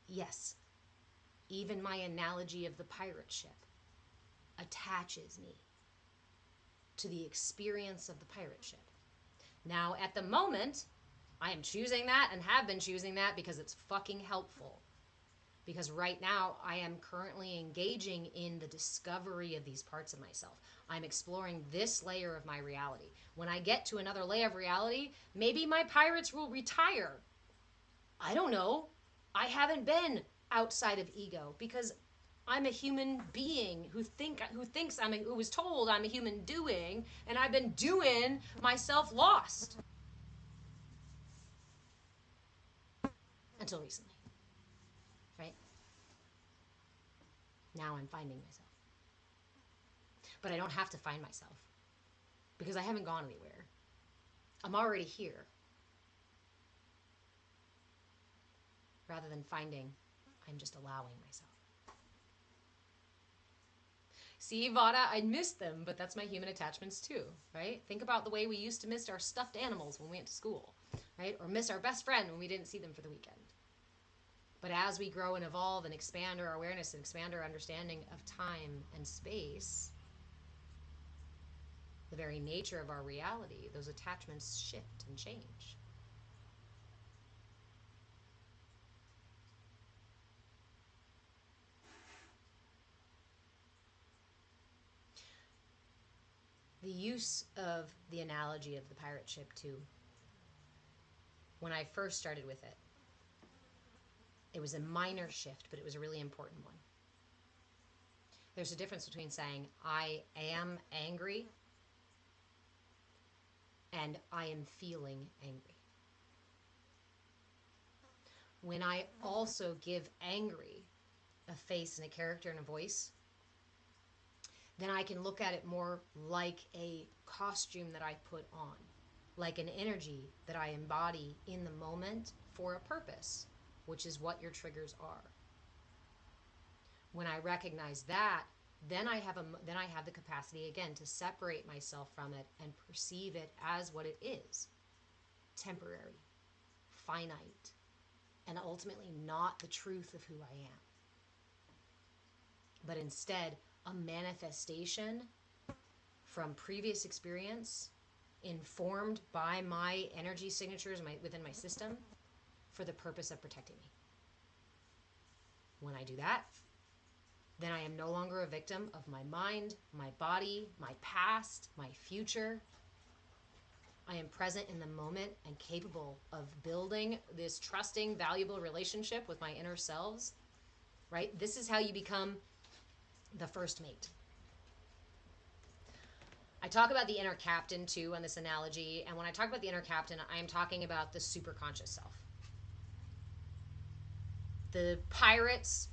Yes, even my analogy of the pirate ship attaches me to the experience of the pirate ship. Now, at the moment, I am choosing that and have been choosing that because it's fucking helpful. Because right now, I am currently engaging in the discovery of these parts of myself. I'm exploring this layer of my reality. When I get to another layer of reality, maybe my pirates will retire. I don't know. I haven't been outside of ego because I'm a human being who was told I'm a human doing, and I've been doing myself lost. Until recently. Right? Now I'm finding myself. But I don't have to find myself because I haven't gone anywhere. I'm already here. rather than finding I'm just allowing myself. See, Vada, I missed them, but that's my human attachments too, right? Think about the way we used to miss our stuffed animals when we went to school, right? Or miss our best friend when we didn't see them for the weekend. But as we grow and evolve and expand our awareness and expand our understanding of time and space, the very nature of our reality, those attachments shift and change. The use of the analogy of the pirate ship too, when I first started with it, it was a minor shift, but it was a really important one. There's a difference between saying, I am angry and I am feeling angry. When I also give angry a face and a character and a voice, then I can look at it more like a costume that I put on, like an energy that I embody in the moment for a purpose, which is what your triggers are. When I recognize that, then I have the capacity again to separate myself from it and perceive it as what it is: temporary, finite, and ultimately not the truth of who I am, but instead a manifestation from previous experience informed by my energy signatures within my system for the purpose of protecting me. When I do that, then I am no longer a victim of my mind, my body, my past, my future. I am present in the moment and capable of building this trusting, valuable relationship with my inner selves, right? This is how you become the first mate. I talk about the inner captain too on this analogy, and when I talk about the inner captain, I am talking about the superconscious self. The pirate's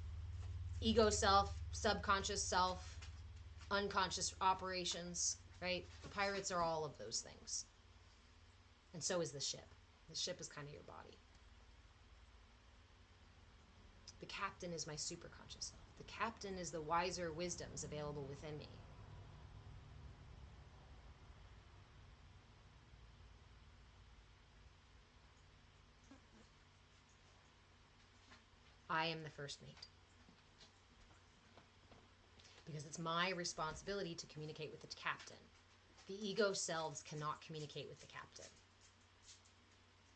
ego self, subconscious self, unconscious operations, right? The pirates are all of those things. And so is the ship. The ship is kind of your body. The captain is my superconscious self. The captain is the wiser wisdoms available within me. I am the first mate. Because it's my responsibility to communicate with the captain. The ego selves cannot communicate with the captain.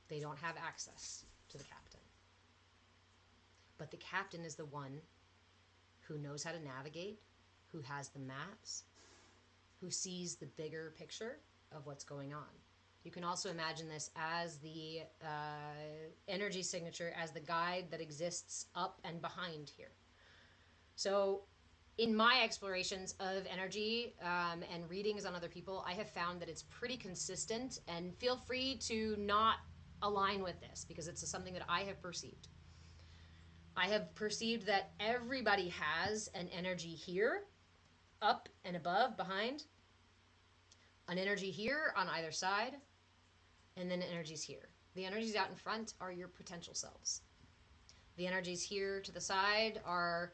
They don't have access to the captain. But the captain is the one who knows how to navigate, who has the maps, who sees the bigger picture of what's going on. You can also imagine this as the energy signature, as the guide that exists up and behind here. So in my explorations of energy and readings on other people, I have found that it's pretty consistent, and feel free to not align with this because it's something that I have perceived. I have perceived that everybody has an energy here, up and above, behind, an energy here on either side, and then energies here. The energies out in front are your potential selves. The energies here to the side are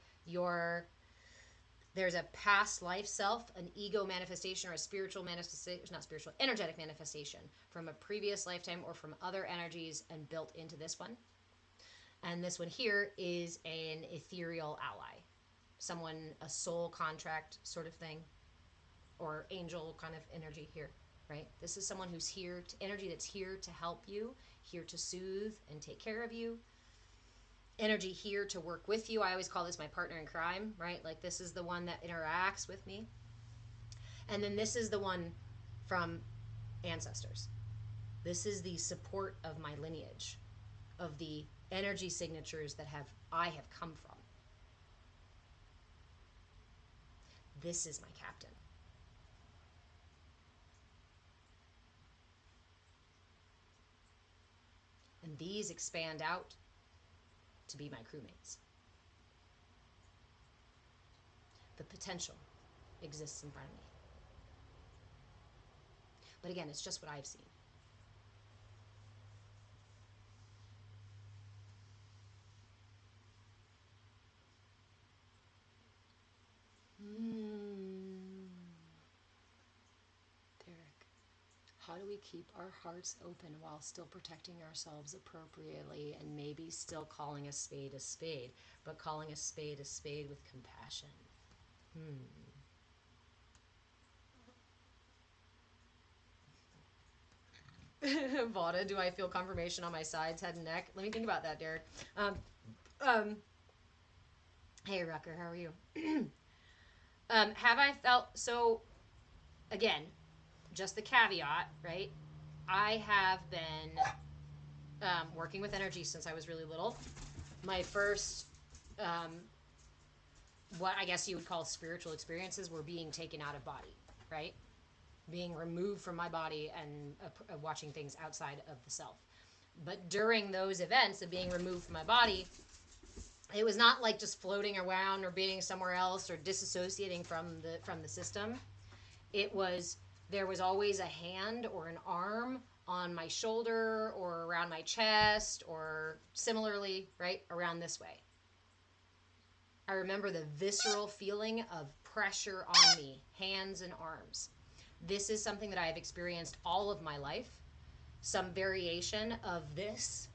there's a past life self, an ego manifestation, or a spiritual manifestation, not spiritual, energetic manifestation from a previous lifetime or from other energies and built into this one. And this one here is an ethereal ally. Someone, a soul contract sort of thing, or angel kind of energy here, right? This is someone who's here, energy that's here to help you, here to soothe and take care of you. Energy here to work with you. I always call this my partner in crime, right? Like this is the one that interacts with me. And then this is the one from ancestors. This is the support of my lineage, of the energy signatures that I have come from. This is my captain. And these expand out to be my crewmates. The potential exists in front of me. But again, it's just what I've seen. how do we keep our hearts open while still protecting ourselves appropriately and maybe still calling a spade, but calling a spade with compassion? Vada, do I feel confirmation on my sides, head, and neck? Let me think about that, Derek. Um, hey, Rucker, how are you? Have I felt so? Again, just the caveat, right? I have been working with energy since I was really little. My first, what I guess you would call spiritual experiences, were being taken out of body, right? Being removed from my body and watching things outside of the self. But during those events of being removed from my body, it was not like just floating around or being somewhere else or disassociating from the system. It was, there was always a hand or an arm on my shoulder or around my chest or similarly, right, around this way. I remember the visceral feeling of pressure on me, hands and arms. This is something that I have experienced all of my life. Some variation of this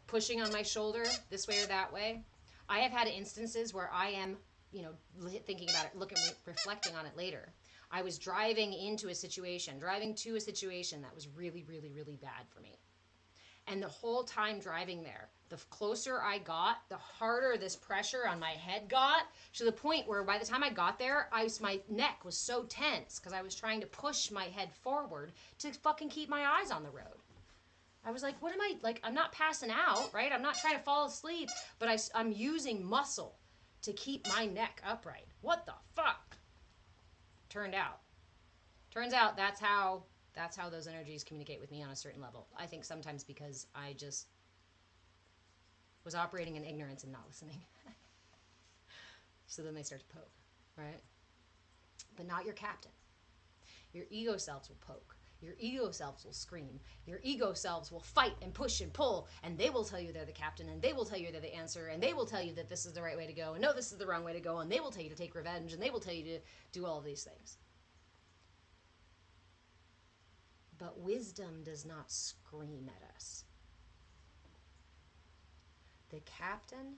pushing on my shoulder this way or that way. I have had instances where I am, thinking about it, reflecting on it later. I was driving to a situation that was really, really, really bad for me. And the whole time driving there, the closer I got, the harder this pressure on my head got, to the point where by the time I got there, my neck was so tense because I was trying to push my head forward to fucking keep my eyes on the road. I was like, what am I, like, I'm not passing out, right? I'm not trying to fall asleep, but I'm using muscle to keep my neck upright. What the fuck? Turns out that's how those energies communicate with me on a certain level. I think sometimes because I just was operating in ignorance and not listening. So then they start to poke, right? But not your captain. Your ego selves will poke. Your ego selves will scream. Your ego selves will fight and push and pull, and they will tell you they're the captain, and they will tell you they're the answer, and they will tell you that this is the right way to go, and no, this is the wrong way to go, and they will tell you to take revenge, and they will tell you to do all of these things. But wisdom does not scream at us. The captain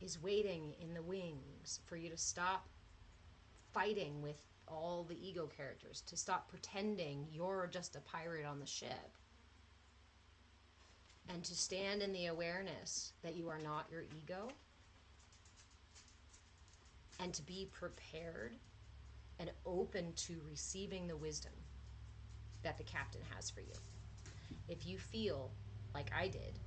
is waiting in the wings for you to stop fighting with all the ego characters, to stop pretending you're just a pirate on the ship, and to stand in the awareness that you are not your ego, and to be prepared and open to receiving the wisdom that the captain has for you. If you feel like I did,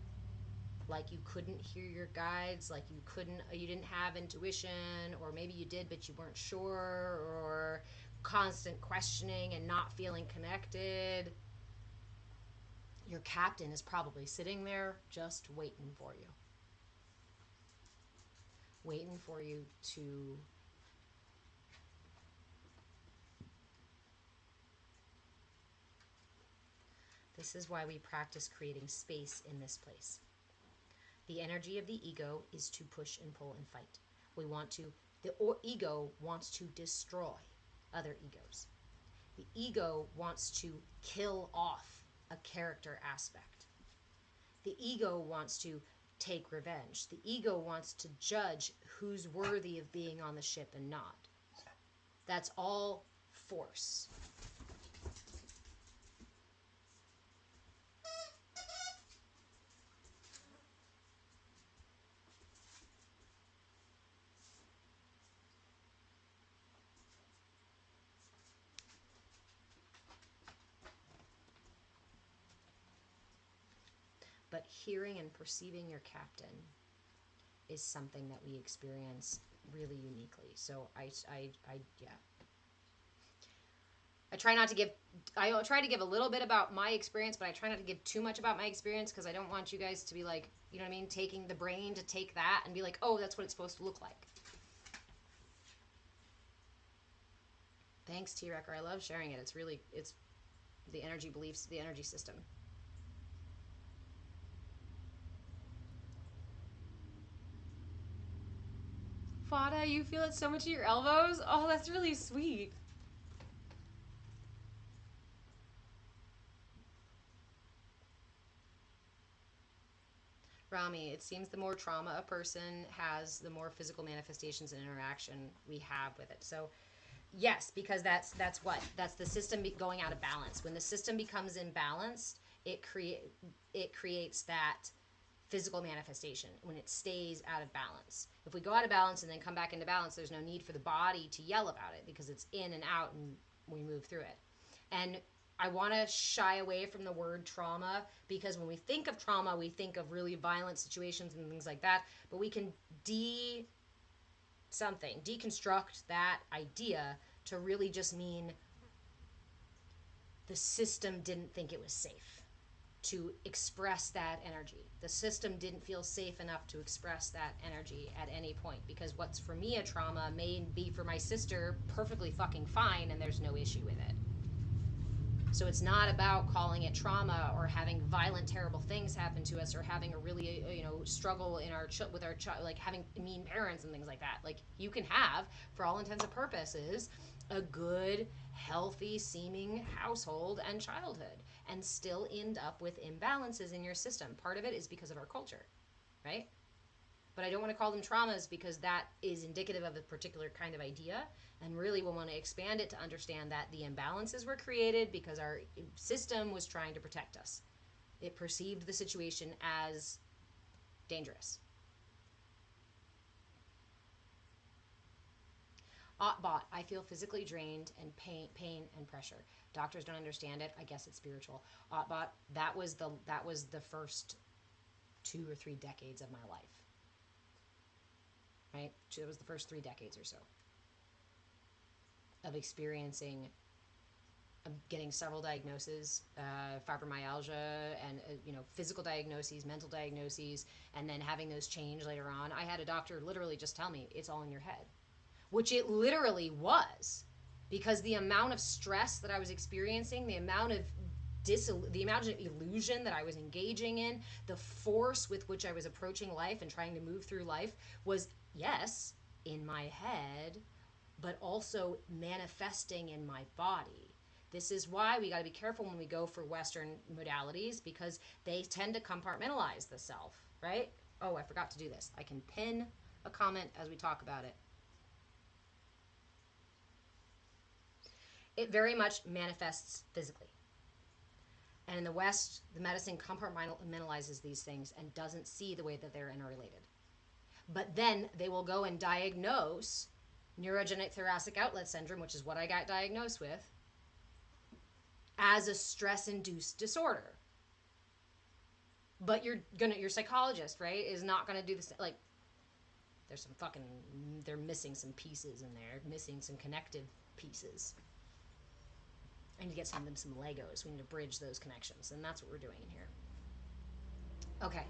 like you couldn't hear your guides, like you didn't have intuition, or maybe you did but you weren't sure, or constant questioning and not feeling connected, your captain is probably sitting there just waiting for you. Waiting for you to This is why we practice creating space in this place. The energy of the ego is to push and pull and fight. The ego wants to destroy other egos. The ego wants to kill off a character aspect. The ego wants to take revenge. The ego wants to judge who's worthy of being on the ship and not. That's all force. But hearing and perceiving your captain is something that we experience really uniquely. So I try to give a little bit about my experience, but I try not to give too much about my experience because I don't want you guys to be like, you know what I mean, taking the brain to take that and be like, oh, that's what it's supposed to look like. Thanks, T-Wrecker. I love sharing it. It's the energy beliefs, the energy system. Fada, you feel it so much in your elbows? Oh, that's really sweet. Rami, it seems the more trauma a person has, the more physical manifestations and interaction we have with it. So, yes, because that's what that's the system going out of balance. When the system becomes imbalanced, it creates that physical manifestation when it stays out of balance. If we go out of balance and then come back into balance, there's no need for the body to yell about it because it's in and out and we move through it. And I want to shy away from the word trauma because when we think of trauma, we think of really violent situations and things like that. But we can deconstruct that idea to really just mean the system didn't think it was safe to express that energy. The system didn't feel safe enough to express that energy at any point because what's for me a trauma may be for my sister perfectly fucking fine and there's no issue with it. So it's not about calling it trauma or having violent, terrible things happen to us or having a really, struggle in with our child, like having mean parents and things like that. Like you can have, for all intents and purposes, a good, healthy seeming household and childhood and still end up with imbalances in your system. Part of it is because of our culture, right? But I don't want to call them traumas because that is indicative of a particular kind of idea. And really, we want to expand it to understand that the imbalances were created because our system was trying to protect us. It perceived the situation as dangerous. Bot, I feel physically drained and pain and pressure. Doctors don't understand it. I guess it's spiritual. Bot, that was the first 2 or 3 decades of my life. Right? It was the first 3 decades or so of experiencing, getting several diagnoses, fibromyalgia, and physical diagnoses, mental diagnoses, and then having those change later on. I had a doctor literally just tell me it's all in your head, which it literally was, because the amount of stress that I was experiencing, the amount of illusion that I was engaging in, the force with which I was approaching life and trying to move through life was, yes, in my head, but also manifesting in my body. This is why we got to be careful when we go for Western modalities because they tend to compartmentalize the self, right? Oh, I forgot to do this. I can pin a comment as we talk about it. It very much manifests physically. And in the West, the medicine compartmentalizes these things and doesn't see the way that they're interrelated. But then they will go and diagnose neurogenic thoracic outlet syndrome, which is what I got diagnosed with, as a stress-induced disorder. But your psychologist, right, is not gonna do this. Like, they're missing some pieces in there, missing some connective pieces. I need to get some Legos. We need to bridge those connections, and that's what we're doing in here. Okay.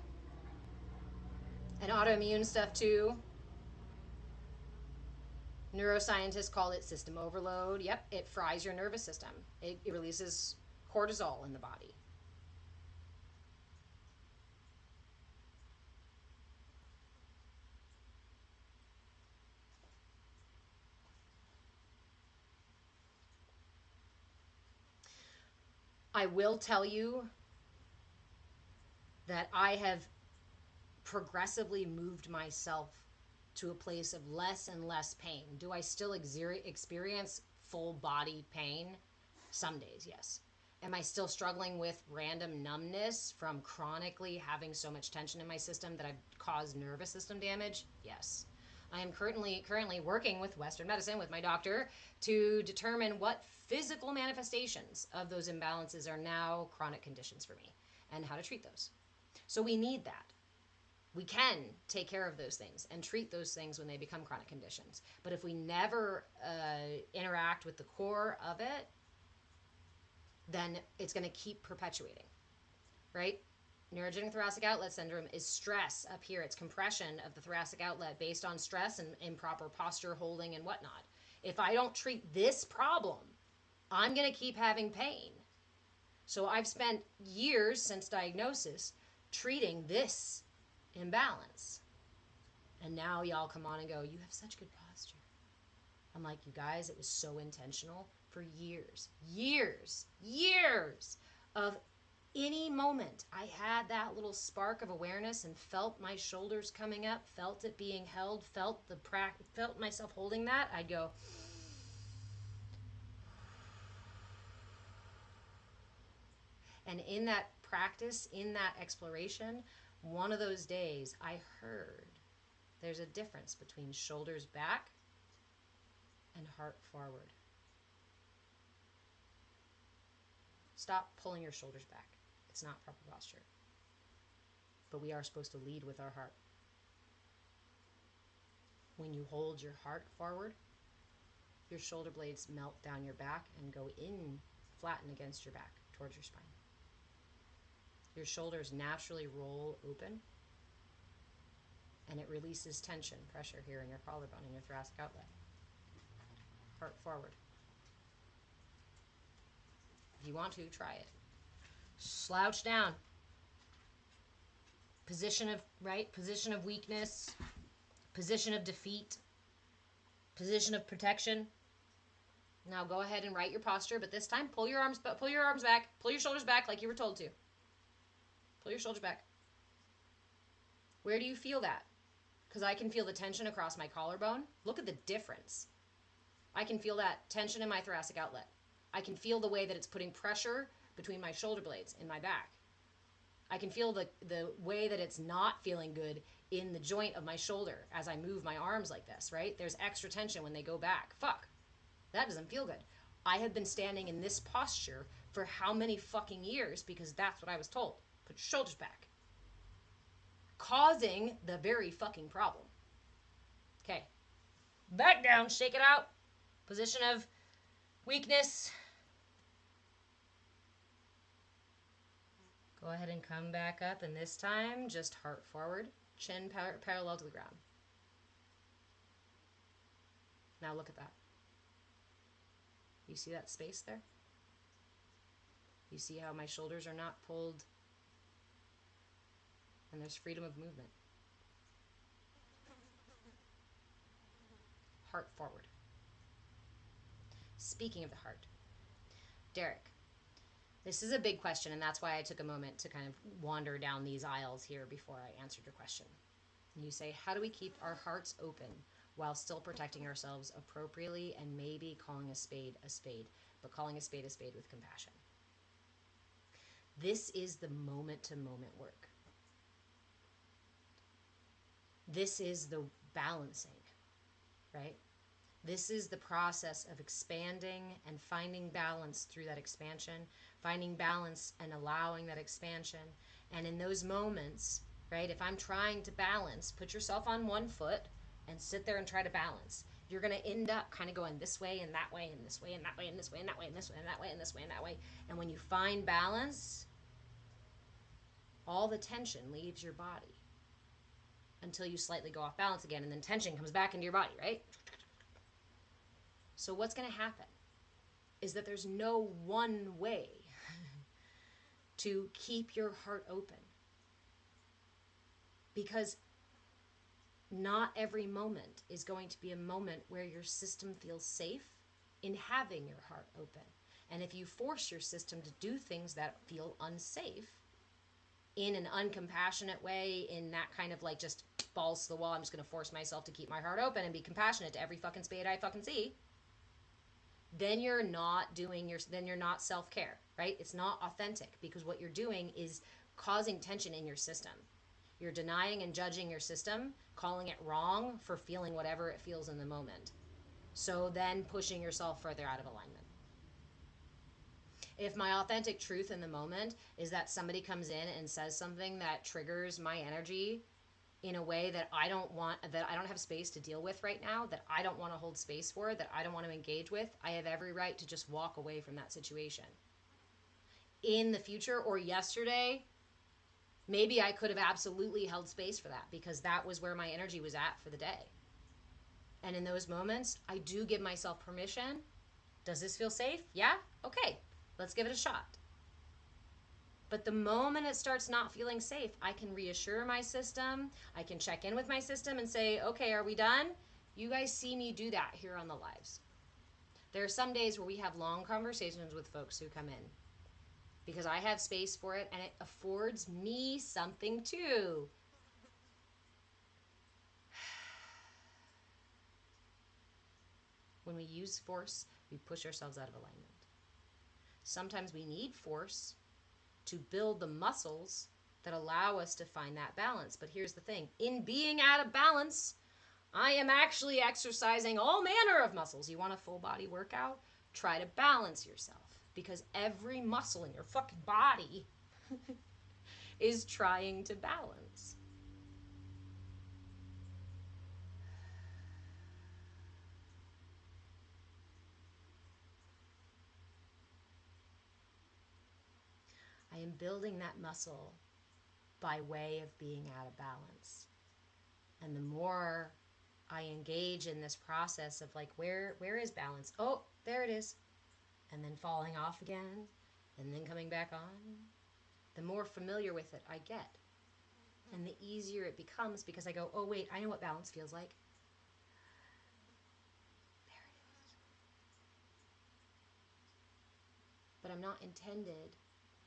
And autoimmune stuff too. Neuroscientists call it system overload. Yep, it fries your nervous system. It releases cortisol in the body. I will tell you that I have progressively moved myself to a place of less and less pain. Do I still experience full body pain? Some days, yes. Am I still struggling with random numbness from chronically having so much tension in my system that I've caused nervous system damage? Yes. I am currently working with Western medicine with my doctor to determine what physical manifestations of those imbalances are now chronic conditions for me and how to treat those. So we need that. We can take care of those things and treat those things when they become chronic conditions. But if we never interact with the core of it, then it's going to keep perpetuating, right? Neurogenic thoracic outlet syndrome is stress up here. It's compression of the thoracic outlet based on stress and improper posture, holding, and whatnot. If I don't treat this problem, I'm going to keep having pain. So I've spent years since diagnosis treating this imbalance. And now y'all come on and go, you have such good posture. I'm like, you guys, it was so intentional for years, years of any moment I had that little spark of awareness and felt my shoulders coming up, felt it being held, felt myself holding that, I'd go, and in that practice, in that exploration, one of those days I heard there's a difference between shoulders back and heart forward. Stop pulling your shoulders back. It's not proper posture. But we are supposed to lead with our heart. When you hold your heart forward, your shoulder blades melt down your back and go in, flatten against your back, towards your spine. Your shoulders naturally roll open, and it releases tension, pressure here in your collarbone and your thoracic outlet. Heart forward. If you want to, try it. Slouch down. Position of weakness, position of defeat, position of protection. Now go ahead and right your posture, but this time pull your arms back, pull your shoulders back like you were told to. Pull your shoulders back. Where do you feel that? Because I can feel the tension across my collarbone. Look at the difference. I can feel that tension in my thoracic outlet. I can feel the way that it's putting pressure between my shoulder blades in my back. I can feel the way that it's not feeling good in the joint of my shoulder as I move my arms like this, right? There's extra tension when they go back. Fuck. That doesn't feel good. I have been standing in this posture for how many fucking years because that's what I was told. Put your shoulders back. Causing the very fucking problem. Okay. Back down. Shake it out. Position of weakness. Go ahead and come back up, and this time just heart forward, chin parallel to the ground. Now look at that. You see that space there? You see how my shoulders are not pulled, and there's freedom of movement. Heart forward. Speaking of the heart, Derek, this is a big question, and that's why I took a moment to kind of wander down these aisles here before I answered your question. And you say, how do we keep our hearts open while still protecting ourselves appropriately and maybe calling a spade, but calling a spade with compassion? This is the moment-to-moment work. This is the balancing, right? This is the process of expanding and finding balance through that expansion, finding balance and allowing that expansion. And in those moments, right, if I'm trying to balance, put yourself on one foot and sit there and try to balance. You're going to end up kind of going this way and that way and this way and that way and this way and that way and this way and that way and this way and that way. And when you find balance, all the tension leaves your body until you slightly go off balance again, and then tension comes back into your body, right? So what's going to happen is that there's no one way to keep your heart open, because not every moment is going to be a moment where your system feels safe in having your heart open. And if you force your system to do things that feel unsafe in an uncompassionate way, in that kind of like just balls to the wall, I'm just going to force myself to keep my heart open and be compassionate to every fucking spade I fucking see, then you're not self-care, right? It's not authentic, because what you're doing is causing tension in your system. You're denying and judging your system, calling it wrong for feeling whatever it feels in the moment. So then pushing yourself further out of alignment. If my authentic truth in the moment is that somebody comes in and says something that triggers my energy in a way that I don't have space to deal with right now, that I don't want to hold space for, that I don't want to engage with, I have every right to just walk away from that situation. In the future or yesterday, maybe I could have absolutely held space for that, because that was where my energy was at for the day. And in those moments, I do give myself permission. Does this feel safe? Yeah? Okay. Let's give it a shot. But the moment it starts not feeling safe, I can reassure my system. I can check in with my system and say, okay, are we done? You guys see me do that here on the lives. There are some days where we have long conversations with folks who come in because I have space for it and it affords me something too. When we use force, we push ourselves out of alignment. Sometimes we need force to build the muscles that allow us to find that balance. But here's the thing. In being out of balance, I am actually exercising all manner of muscles. You want a full body workout? Try to balance yourself. Because every muscle in your fucking body is trying to balance. I am building that muscle by way of being out of balance. And the more I engage in this process of like, where is balance? Oh, there it is. And then falling off again, and then coming back on, the more familiar with it I get. And the easier it becomes because I go, oh wait, I know what balance feels like. There it is. But I'm not intended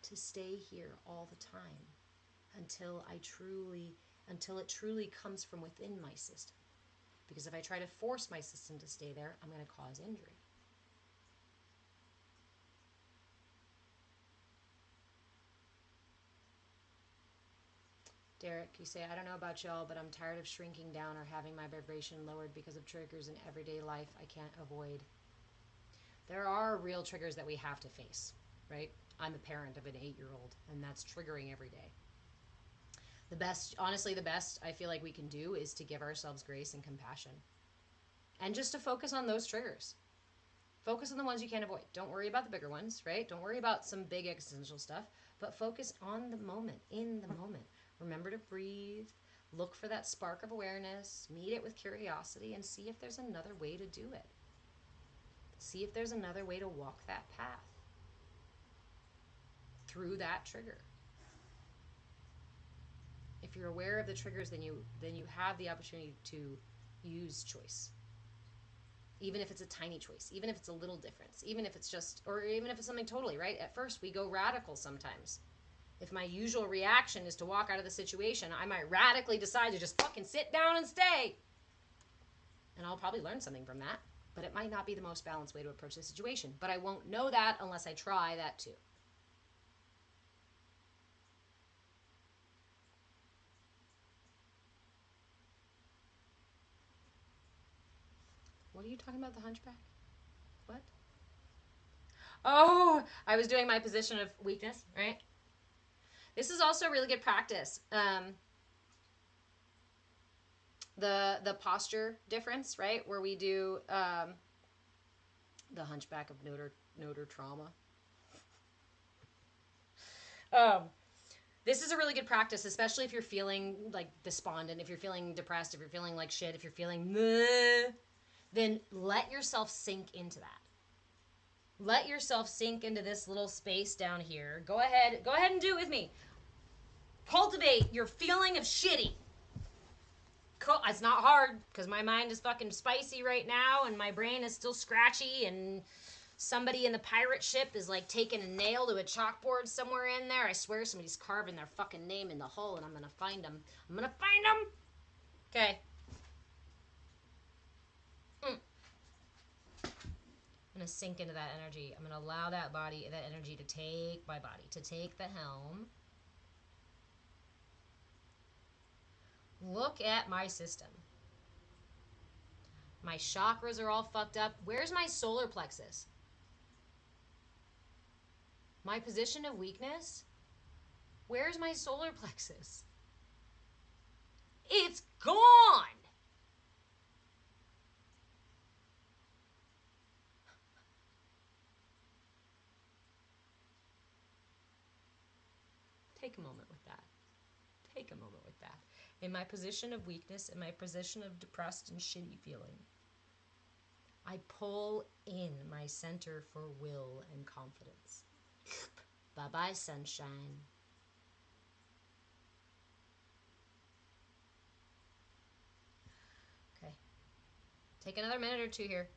to stay here all the time until it truly comes from within my system. Because if I try to force my system to stay there, I'm going to cause injury. Derek, you say, I don't know about y'all, but I'm tired of shrinking down or having my vibration lowered because of triggers in everyday life I can't avoid. There are real triggers that we have to face, right? I'm a parent of an 8-year-old, and that's triggering every day. The best I feel like we can do is to give ourselves grace and compassion. And just to focus on those triggers. Focus on the ones you can't avoid. Don't worry about the bigger ones, right? Don't worry about some big existential stuff, but focus on the moment, in the moment. Remember to breathe, look for that spark of awareness, meet it with curiosity, and see if there's another way to do it. See if there's another way to walk that path through that trigger. If you're aware of the triggers, then you have the opportunity to use choice. Even if it's a tiny choice, even if it's a little difference, even if it's just, or even if it's something totally, right? At first, we go radical sometimes. If my usual reaction is to walk out of the situation, I might radically decide to just fucking sit down and stay. And I'll probably learn something from that. But it might not be the most balanced way to approach the situation. But I won't know that unless I try that too. What are you talking about, the hunchback? What? Oh, I was doing my position of weakness, right? This is also really good practice. The posture difference, right? Where we do the hunchback of Notre trauma. This is a really good practice, especially if you're feeling like despondent, if you're feeling depressed, if you're feeling like shit, if you're feeling meh, then let yourself sink into that. Let yourself sink into this little space down here. Go ahead and do it with me. Cultivate your feeling of shitty. It's not hard because my mind is fucking spicy right now and my brain is still scratchy and somebody in the pirate ship is like taking a nail to a chalkboard somewhere in there. I swear somebody's carving their fucking name in the hole and I'm gonna find them. Okay. I'm gonna sink into that energy. I'm gonna allow that energy to take my body, to take the helm. Look at my system. My chakras are all fucked up. Where's my solar plexus? My position of weakness? Where's my solar plexus? It's gone! Take a moment with that. Take a moment with that. In my position of weakness, in my position of depressed and shitty feeling, I pull in my center for will and confidence. Bye-bye, sunshine. Take another minute or two here.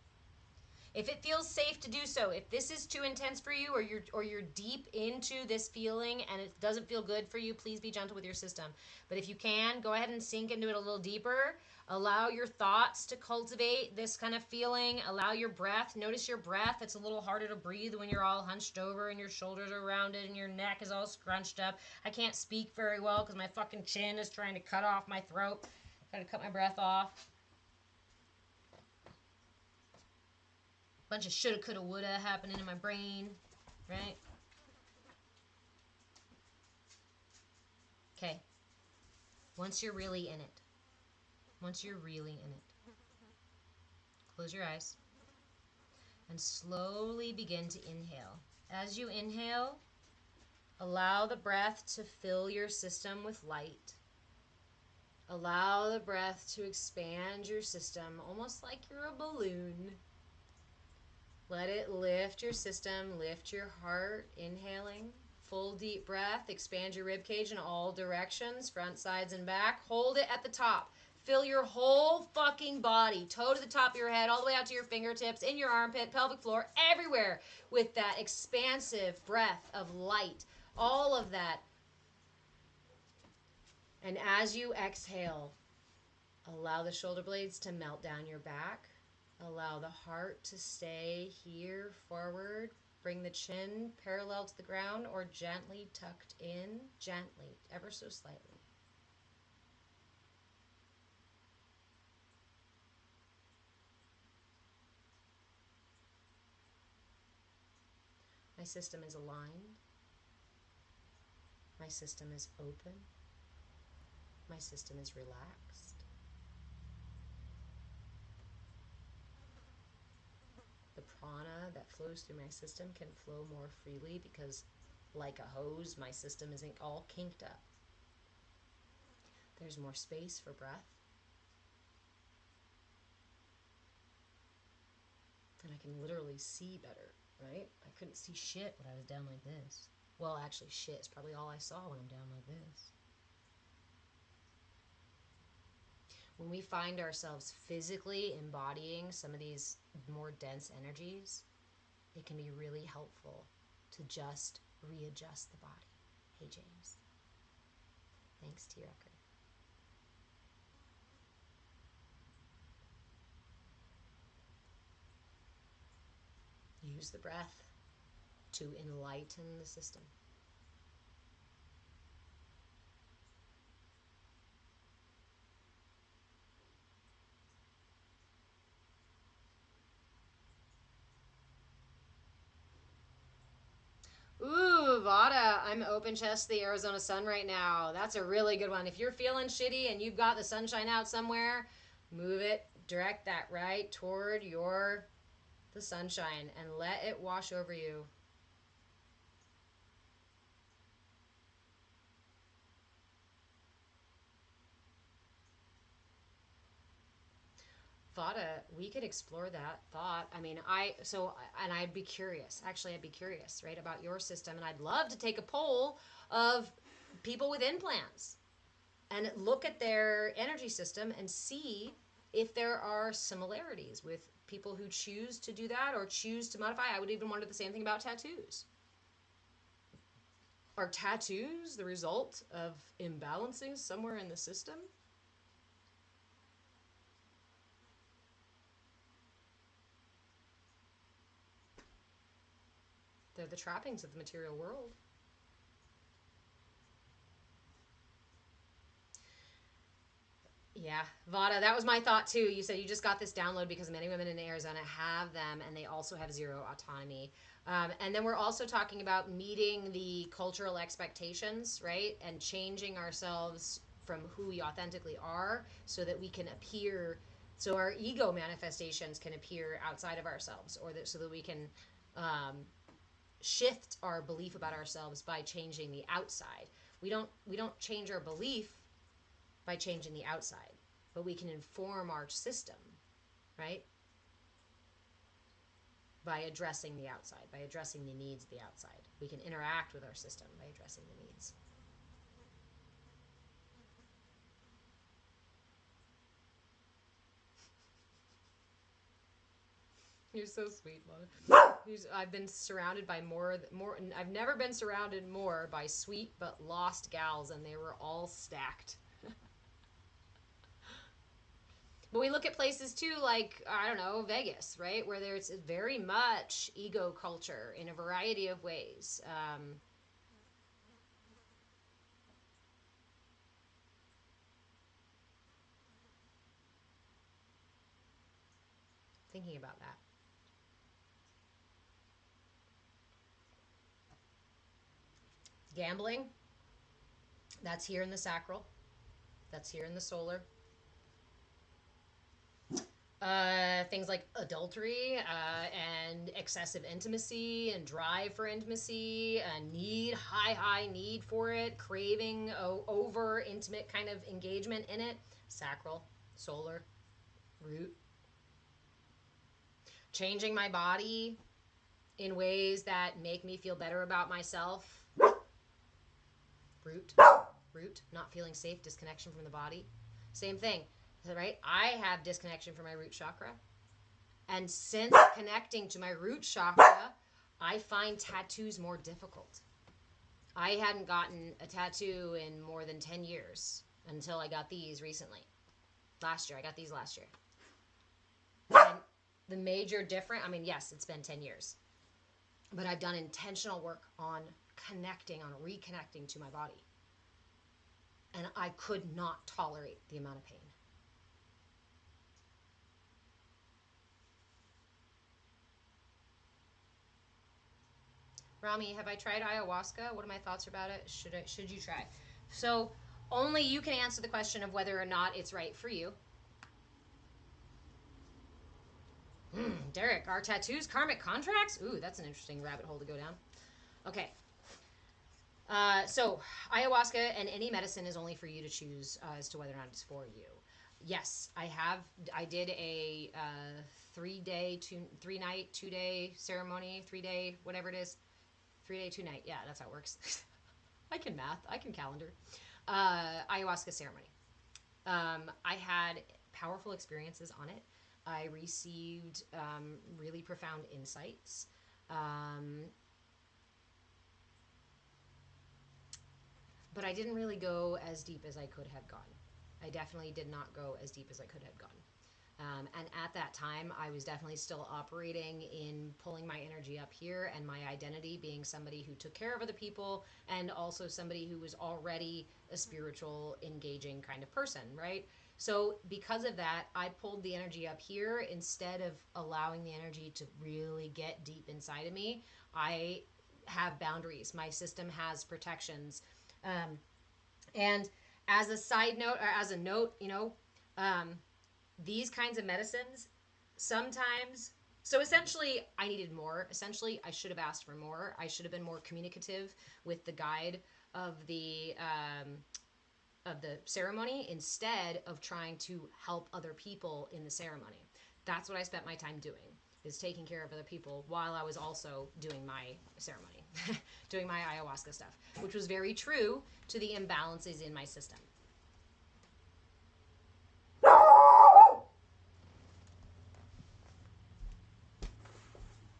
If it feels safe to do so, if this is too intense for you, or you're deep into this feeling and it doesn't feel good for you, please be gentle with your system. But if you can, go ahead and sink into it a little deeper. Allow your thoughts to cultivate this kind of feeling. Allow your breath. Notice your breath. It's a little harder to breathe when you're all hunched over and your shoulders are rounded and your neck is all scrunched up. I can't speak very well because my fucking chin is trying to cut off my throat. Trying to cut my breath off. Bunch of shoulda, coulda, woulda happening in my brain, right? Okay. Once you're really in it, close your eyes and slowly begin to inhale. As you inhale, allow the breath to fill your system with light. Allow the breath to expand your system almost like you're a balloon. Let it lift your system, lift your heart, inhaling. Full deep breath, expand your rib cage in all directions, front, sides, and back. Hold it at the top. Fill your whole fucking body, toe to the top of your head, all the way out to your fingertips, in your armpit, pelvic floor, everywhere, with that expansive breath of light. All of that. And as you exhale, allow the shoulder blades to melt down your back. Allow the heart to stay here forward. Bring the chin parallel to the ground or gently tucked in, gently, ever so slightly. My system is aligned. My system is open. My system is relaxed. The prana that flows through my system can flow more freely because, like a hose, my system isn't all kinked up. There's more space for breath. And I can literally see better, right? I couldn't see shit when I was down like this. Well, actually, shit is probably all I saw when I'm down like this. When we find ourselves physically embodying some of these more dense energies, it can be really helpful to just readjust the body. Hey, James. Thanks, T-Rucker. Use the breath to enlighten the system. Ooh, Vada, I'm open chest the Arizona sun right now. That's a really good one. If you're feeling shitty and you've got the sunshine out somewhere, move it, direct that right toward the sunshine and let it wash over you. Vada, we could explore that thought. I mean, I'd be curious. Actually, I'd be curious, right, about your system. And I'd love to take a poll of people with implants and look at their energy system and see if there are similarities with people who choose to do that or choose to modify. I would even wonder the same thing about tattoos. Are tattoos the result of imbalancing somewhere in the system? They're the trappings of the material world. Yeah, Vada, that was my thought too. You said you just got this download because many women in Arizona have them and they also have zero autonomy. And then we're also talking about meeting the cultural expectations, right? And changing ourselves from who we authentically are so that we can appear, so our ego manifestations can appear outside of ourselves, or that so that we can shift our belief about ourselves by changing the outside. We don't change our belief by changing the outside, but we can inform our system, right? By addressing the outside, by addressing the needs of the outside. We can interact with our system by addressing the needs. You're so sweet, Mother. I've been surrounded by more. I've never been surrounded more by sweet but lost gals, and they were all stacked. But we look at places too, like, I don't know, Vegas, right, where there's very much ego culture in a variety of ways. Thinking about that. Gambling, that's here in the sacral, that's here in the solar. Things like adultery and excessive intimacy and drive for intimacy, high need for it, craving over intimate kind of engagement in it. Sacral, solar, root. Changing my body in ways that make me feel better about myself. Root, not feeling safe, disconnection from the body. Same thing, right? I have disconnection from my root chakra. And since connecting to my root chakra, I find tattoos more difficult. I hadn't gotten a tattoo in more than 10 years until I got these recently. Last year. I got these last year. And the major difference, I mean, yes, it's been 10 years. But I've done intentional work on reconnecting to my body. And I could not tolerate the amount of pain. Rami, have I tried ayahuasca? What are my thoughts about it? Should you try? So only you can answer the question of whether or not it's right for you. Derek, are tattoos karmic contracts? Ooh, that's an interesting rabbit hole to go down. Okay. So ayahuasca and any medicine is only for you to choose as to whether or not it's for you. Yes, I did a 3-day, 3-night, 2-day ceremony, 3-day, whatever it is. 3-day, 2-night. Yeah, that's how it works. I can math. I can calendar. Ayahuasca ceremony. I had powerful experiences on it. I received really profound insights. But I didn't really go as deep as I could have gone. I definitely did not go as deep as I could have gone. And at that time, I was definitely still operating in pulling my energy up here and my identity being somebody who took care of other people and also somebody who was already a spiritual, engaging kind of person, right? So because of that, I pulled the energy up here instead of allowing the energy to really get deep inside of me. I have boundaries. My system has protections. And as a side note, or as a note, these kinds of medicines sometimes, so essentially I needed more. Essentially I should have asked for more. I should have been more communicative with the guide of the ceremony instead of trying to help other people in the ceremony. That's what I spent my time doing, is taking care of other people while I was also doing my ceremony, doing my ayahuasca stuff, which was very true to the imbalances in my system.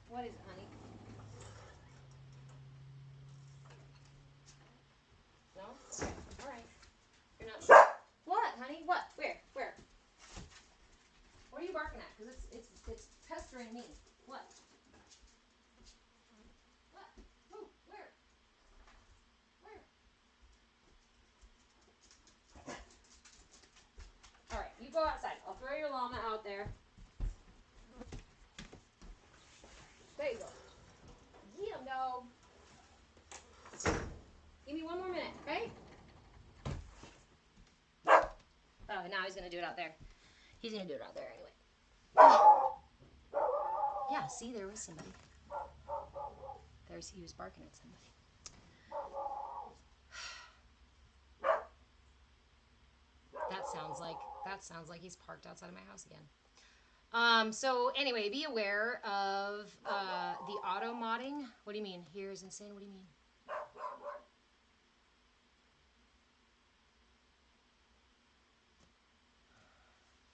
What is it, honey? No? Okay. All right. You're not sure? What, honey? What? Where? Where? What are you barking at? Because it's pestering me. What? What? Who? Where? Where? All right. You go outside. I'll throw your llama out there. There you go. Get him, dog. Give me one more minute, okay? Oh, now he's gonna do it out there. He's gonna do it out there anyway. Yeah, see, there was somebody. He was barking at somebody. That sounds like he's parked outside of my house again. So anyway, be aware of the auto modding. What do you mean? Here is insane. What do you mean?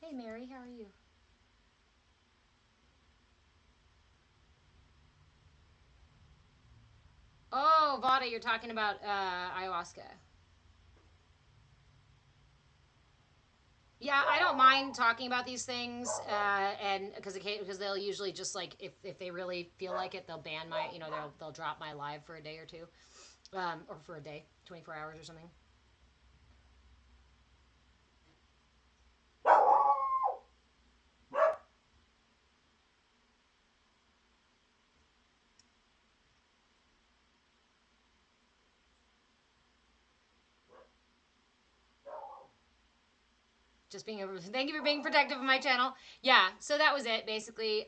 Hey, Mary, how are you? Vada, you're talking about ayahuasca. Yeah, I don't mind talking about these things, and because they'll usually just like if they really feel like it, they'll ban my they'll drop my live for a day or two, or for a day, 24 hours or something. Just being able to thank you for being protective of my channel. Yeah, so that was it basically.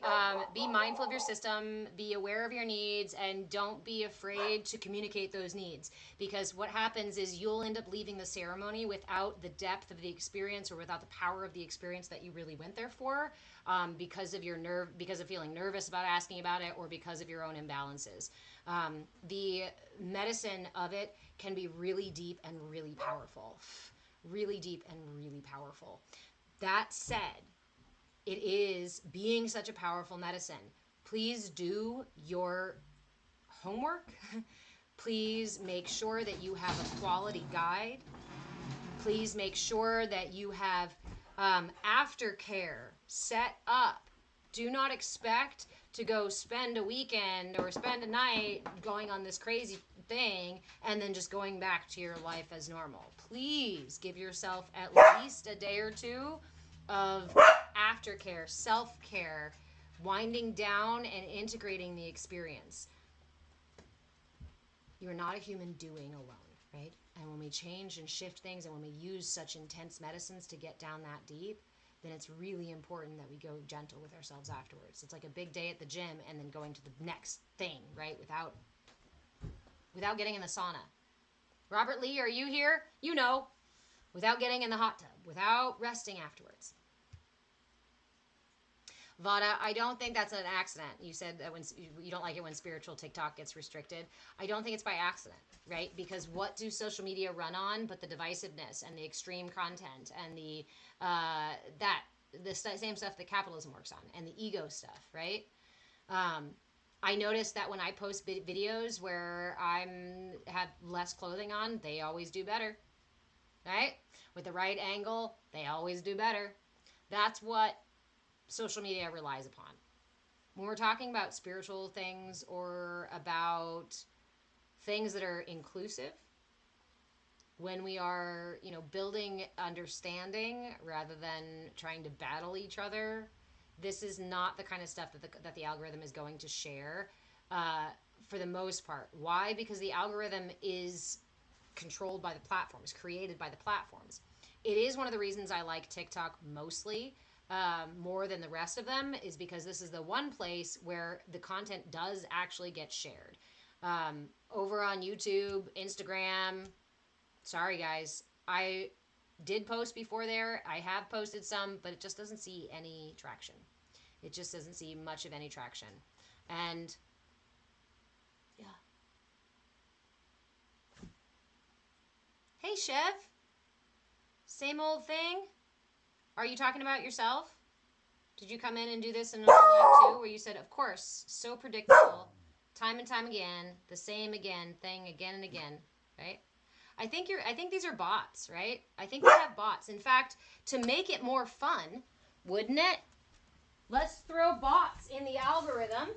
Be mindful of your system, be aware of your needs, and don't be afraid to communicate those needs, because what happens is you'll end up leaving the ceremony without the depth of the experience or without the power of the experience that you really went there for, because of because of feeling nervous about asking about it, or because of your own imbalances. The medicine of it can be really deep and really powerful. Really deep and really powerful. That said, it is being such a powerful medicine. Please do your homework. Please make sure that you have a quality guide. Please make sure that you have aftercare set up. Do not expect to go spend a weekend or spend a night going on this crazy thing and then just going back to your life as normal. Please give yourself at least a day or two of aftercare, self-care, winding down and integrating the experience. You're not a human doing alone, right? And when we change and shift things, and when we use such intense medicines to get down that deep, then it's really important that we go gentle with ourselves afterwards. It's like a big day at the gym and then going to the next thing, right? Without getting in the sauna. Robert Lee, are you here? You know, without getting in the hot tub, without resting afterwards. Vada, I don't think that's an accident. You said that when you don't like it when spiritual TikTok gets restricted. I don't think it's by accident, right? Because what do social media run on but the divisiveness and the extreme content and the same stuff that capitalism works on, and the ego stuff, right? I noticed that when I post videos where I'm have less clothing on, they always do better, right? With the right angle, they always do better. That's what social media relies upon. When we're talking about spiritual things or about things that are inclusive, when we are, building understanding rather than trying to battle each other, this is not the kind of stuff that the algorithm is going to share for the most part. Why? Because the algorithm is controlled by the platforms, created by the platforms. It is one of the reasons I like TikTok mostly, more than the rest of them, is because this is the one place where the content does actually get shared. Over on YouTube, Instagram, sorry guys, I did post before there. I have posted some, but it just doesn't see any traction. It just doesn't see much of any traction. And yeah. Hey, Chev. Same old thing? Are you talking about yourself? Did you come in and do this in another live too, where you said, of course, so predictable, time and time again, the same thing again and again, right? I think these are bots, right? I think we have bots. In fact, to make it more fun, wouldn't it? Let's throw bots in the algorithm.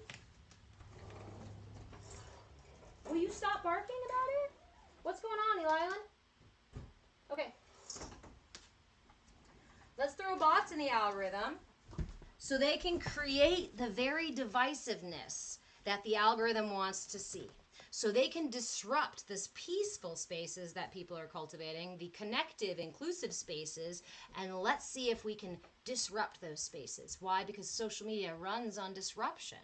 Will you stop barking about it? What's going on, Eli? Okay. Let's throw bots in the algorithm so they can create the very divisiveness that the algorithm wants to see. So they can disrupt this peaceful spaces that people are cultivating, the connective, inclusive spaces, and let's see if we can disrupt those spaces. Why? Because social media runs on disruption.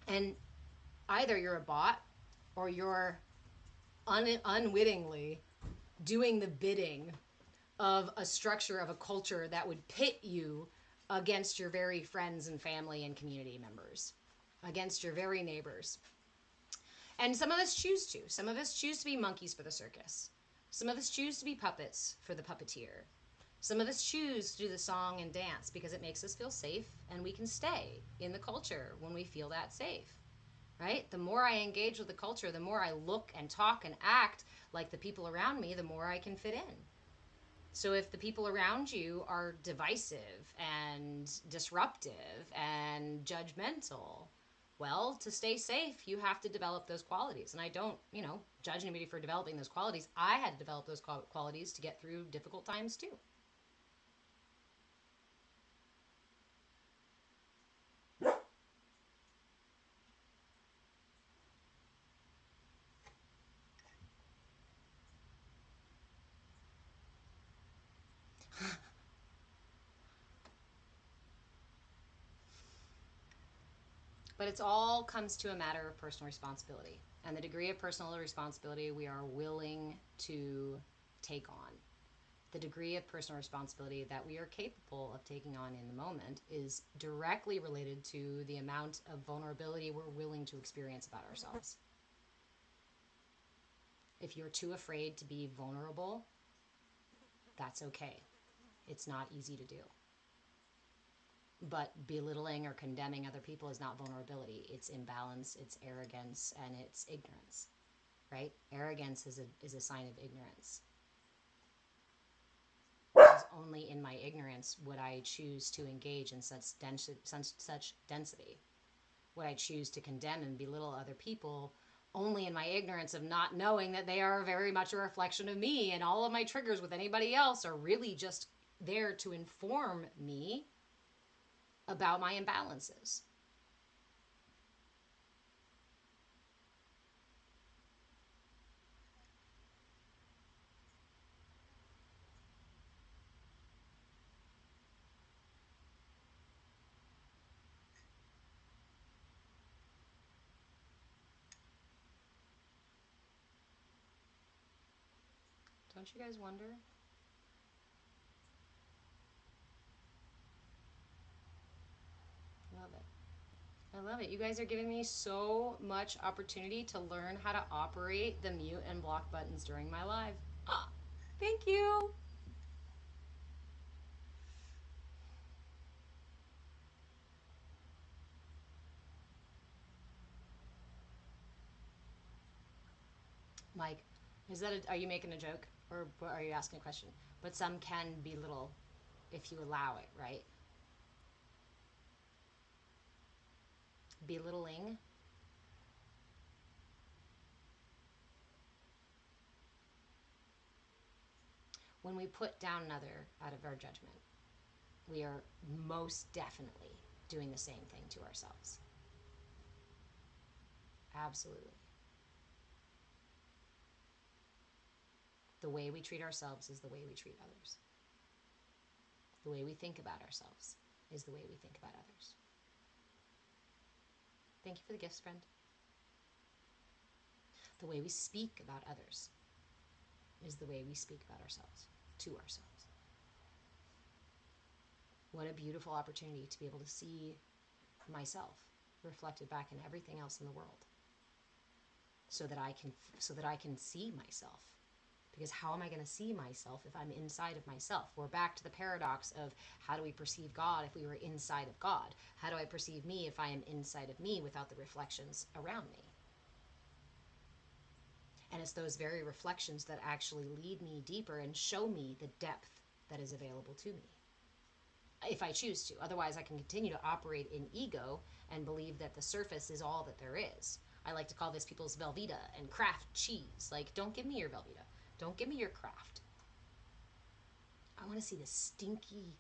And either you're a bot or you're unwittingly doing the bidding of a structure of a culture that would pit you against your very friends and family and community members, against your very neighbors. And some of us choose to. Some of us choose to be monkeys for the circus. Some of us choose to be puppets for the puppeteer. Some of us choose to do the song and dance because it makes us feel safe, and we can stay in the culture when we feel that safe, right? The more I engage with the culture, the more I look and talk and act like the people around me, the more I can fit in. So if the people around you are divisive and disruptive and judgmental, well, to stay safe, you have to develop those qualities. And I don't, judge anybody for developing those qualities. I had to develop those qualities to get through difficult times too. But it's all comes to a matter of personal responsibility and the degree of personal responsibility we are willing to take on. The degree of personal responsibility that we are capable of taking on in the moment is directly related to the amount of vulnerability we're willing to experience about ourselves. If you're too afraid to be vulnerable, that's okay. It's not easy to do. But belittling or condemning other people is not vulnerability. It's imbalance, it's arrogance, and it's ignorance, right? Arrogance is a sign of ignorance. Because only in my ignorance would I choose to engage in such density. Would I choose to condemn and belittle other people only in my ignorance of not knowing that they are very much a reflection of me, and all of my triggers with anybody else are really just there to inform me about my imbalances. Don't you guys wonder? I love it. I love it. You guys are giving me so much opportunity to learn how to operate the mute and block buttons during my live. Ah, thank you. Mike, are you making a joke or are you asking a question? But some can belittle if you allow it, right? Belittling. When we put down another out of our judgment, we are most definitely doing the same thing to ourselves. Absolutely. The way we treat ourselves is the way we treat others. The way we think about ourselves is the way we think about others. Thank you for the gifts, friend. The way we speak about others is the way we speak about ourselves, to ourselves. What a beautiful opportunity to be able to see myself reflected back in everything else in the world, so that I can see myself. Because how am I going to see myself if I'm inside of myself? We're back to the paradox of how do we perceive God if we were inside of God? How do I perceive me if I am inside of me without the reflections around me? And it's those very reflections that actually lead me deeper and show me the depth that is available to me, if I choose to. Otherwise, I can continue to operate in ego and believe that the surface is all that there is. I like to call this people's Velveeta and Kraft cheese. Like, don't give me your Velveeta. Don't give me your Kraft. I want to see the stinky,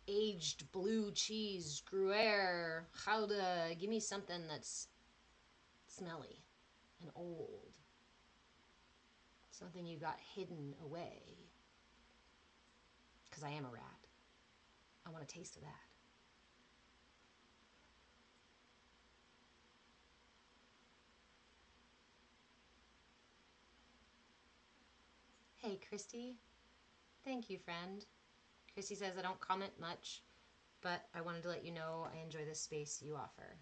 aged blue cheese, Gruyere, Gouda. Give me something that's smelly and old. Something you got hidden away. Because I am a rat. I want a taste of that. Hey, Christy. Thank you, friend. Christy says, I don't comment much, but I wanted to let you know I enjoy this space you offer.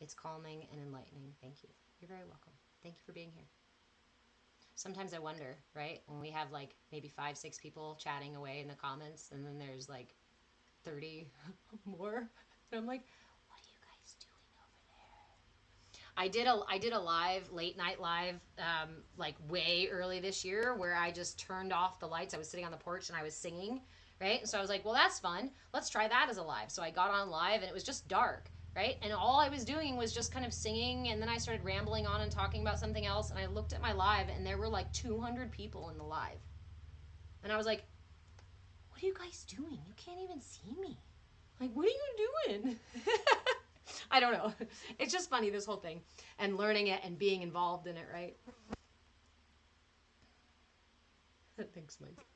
It's calming and enlightening. Thank you. You're very welcome. Thank you for being here. Sometimes I wonder, right? When we have like maybe 5, 6 people chatting away in the comments, and then there's like 30 more, and I'm like, what are you guys doing over there? I did a live late night live like way early this year where I just turned off the lights. I was sitting on the porch and I was singing, right? And so I was like, well, that's fun. Let's try that as a live. So I got on live and it was just dark, right? And all I was doing was just kind of singing, and then I started rambling on and talking about something else, and I looked at my live and there were like 200 people in the live. And I was like, what are you guys doing? You can't even see me. Like, what are you doing? I don't know. It's just funny, this whole thing, and learning it and being involved in it, right? Thanks, Mike.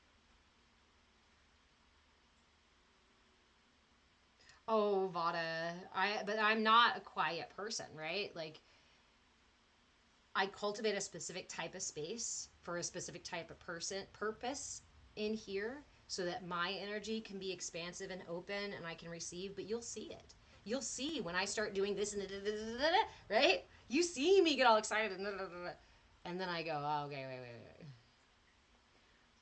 Oh, Vada. But I'm not a quiet person, right? Like, I cultivate a specific type of space for a specific type of person purpose in here so that my energy can be expansive and open and I can receive, but you'll see it. You'll see when I start doing this and right? You see me get all excited and then I go, oh, okay, wait.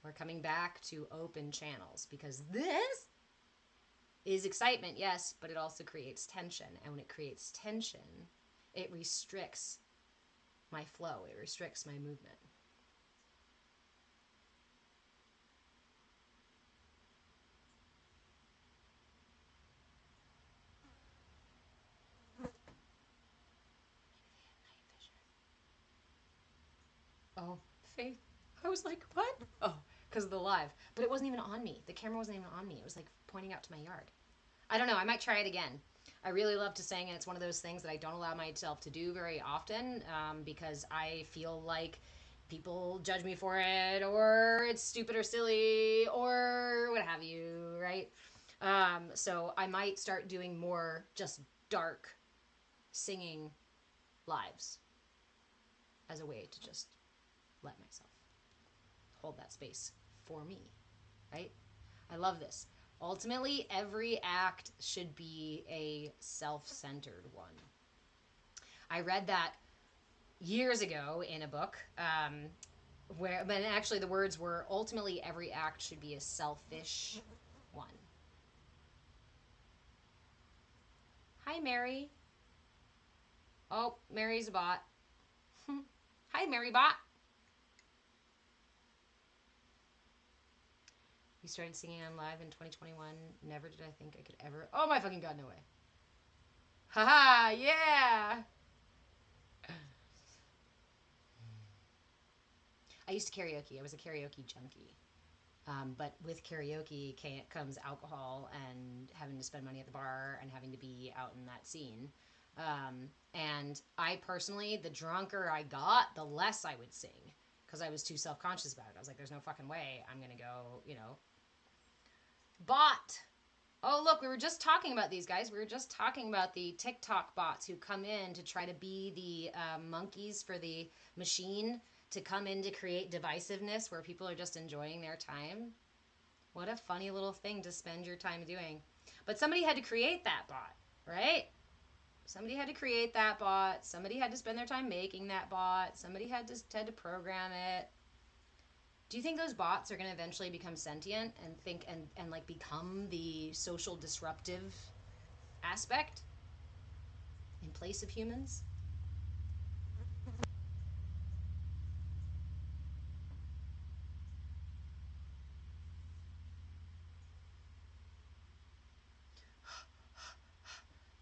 We're coming back to open channels because this is excitement, yes, but it also creates tension. And when it creates tension, it restricts my flow, it restricts my movement. Oh, Faith. I was like, what? Oh, because of the live. But it wasn't even on me. The camera wasn't even on me. It was like pointing out to my yard. I don't know. I might try it again. I really love to sing, and it's one of those things that I don't allow myself to do very often because I feel like people judge me for it, or it's stupid or silly, or what have you, right? So I might start doing more just dark singing lives as a way to just let myself hold that space for me, right? I love this. Ultimately, every act should be a self centered one. I read that years ago in a book but actually the words were ultimately every act should be a selfish one. Hi, Mary. Oh, Mary's a bot. Hi, Mary Bot. We started singing on live in 2021. Never did I think I could ever. Oh my fucking god, no way. Haha, yeah. I used to karaoke. I was a karaoke junkie. But with karaoke comes alcohol and having to spend money at the bar and having to be out in that scene. And I personally, the drunker I got, the less I would sing because I was too self conscious about it. I was like, there's no fucking way I'm going to go. Bot. Oh, look, we were just talking about these guys. We were just talking about the TikTok bots who come in to try to be the monkeys for the machine to come in to create divisiveness where people are just enjoying their time. What a funny little thing to spend your time doing. But somebody had to create that bot, right? Somebody had to create that bot. Somebody had to spend their time making that bot. Somebody had to program it. Do you think those bots are going to eventually become sentient and think and like become the social disruptive aspect in place of humans?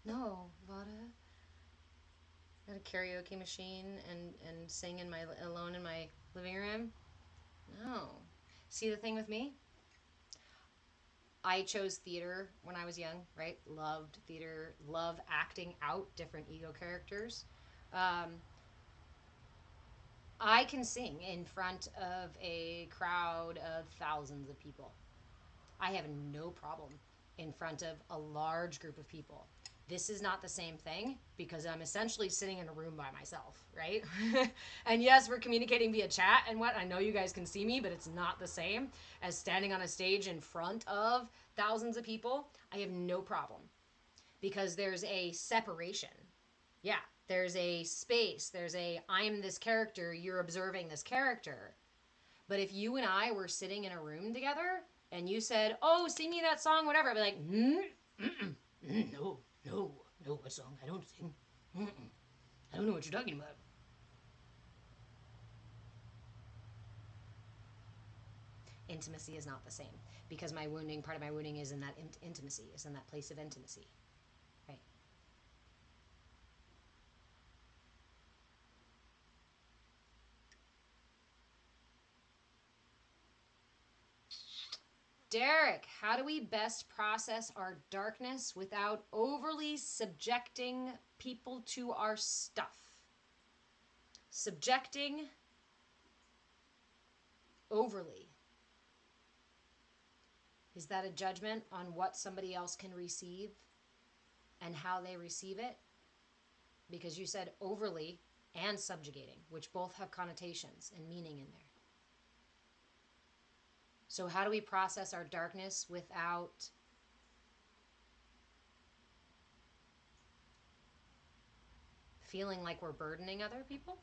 No, Vada. Got a karaoke machine and sing in my alone in my living room. No. See the thing with me? I chose theater when I was young, right? Loved theater, love acting out different ego characters. Um, I can sing in front of a crowd of thousands of people. I have no problem in front of a large group of people. This is not the same thing because I'm essentially sitting in a room by myself, right? And yes, we're communicating via chat and what. I know you guys can see me, but it's not the same as standing on a stage in front of thousands of people. I have no problem because there's a separation. Yeah, There's a space. There's a, I'm this character, you're observing this character. But if you and I were sitting in a room together and you said, oh, sing me that song, whatever, I'd be like, no, what song? I don't sing. I don't know what you're talking about. Intimacy is not the same because my wounding, part of my wounding is in that intimacy, is in that place of intimacy, right? Derek, how do we best process our darkness without overly subjecting people to our stuff? Subjecting overly. Is that a judgment on what somebody else can receive and how they receive it? Because you said overly and subjugating, which both have connotations and meaning in there. So how do we process our darkness without feeling like we're burdening other people?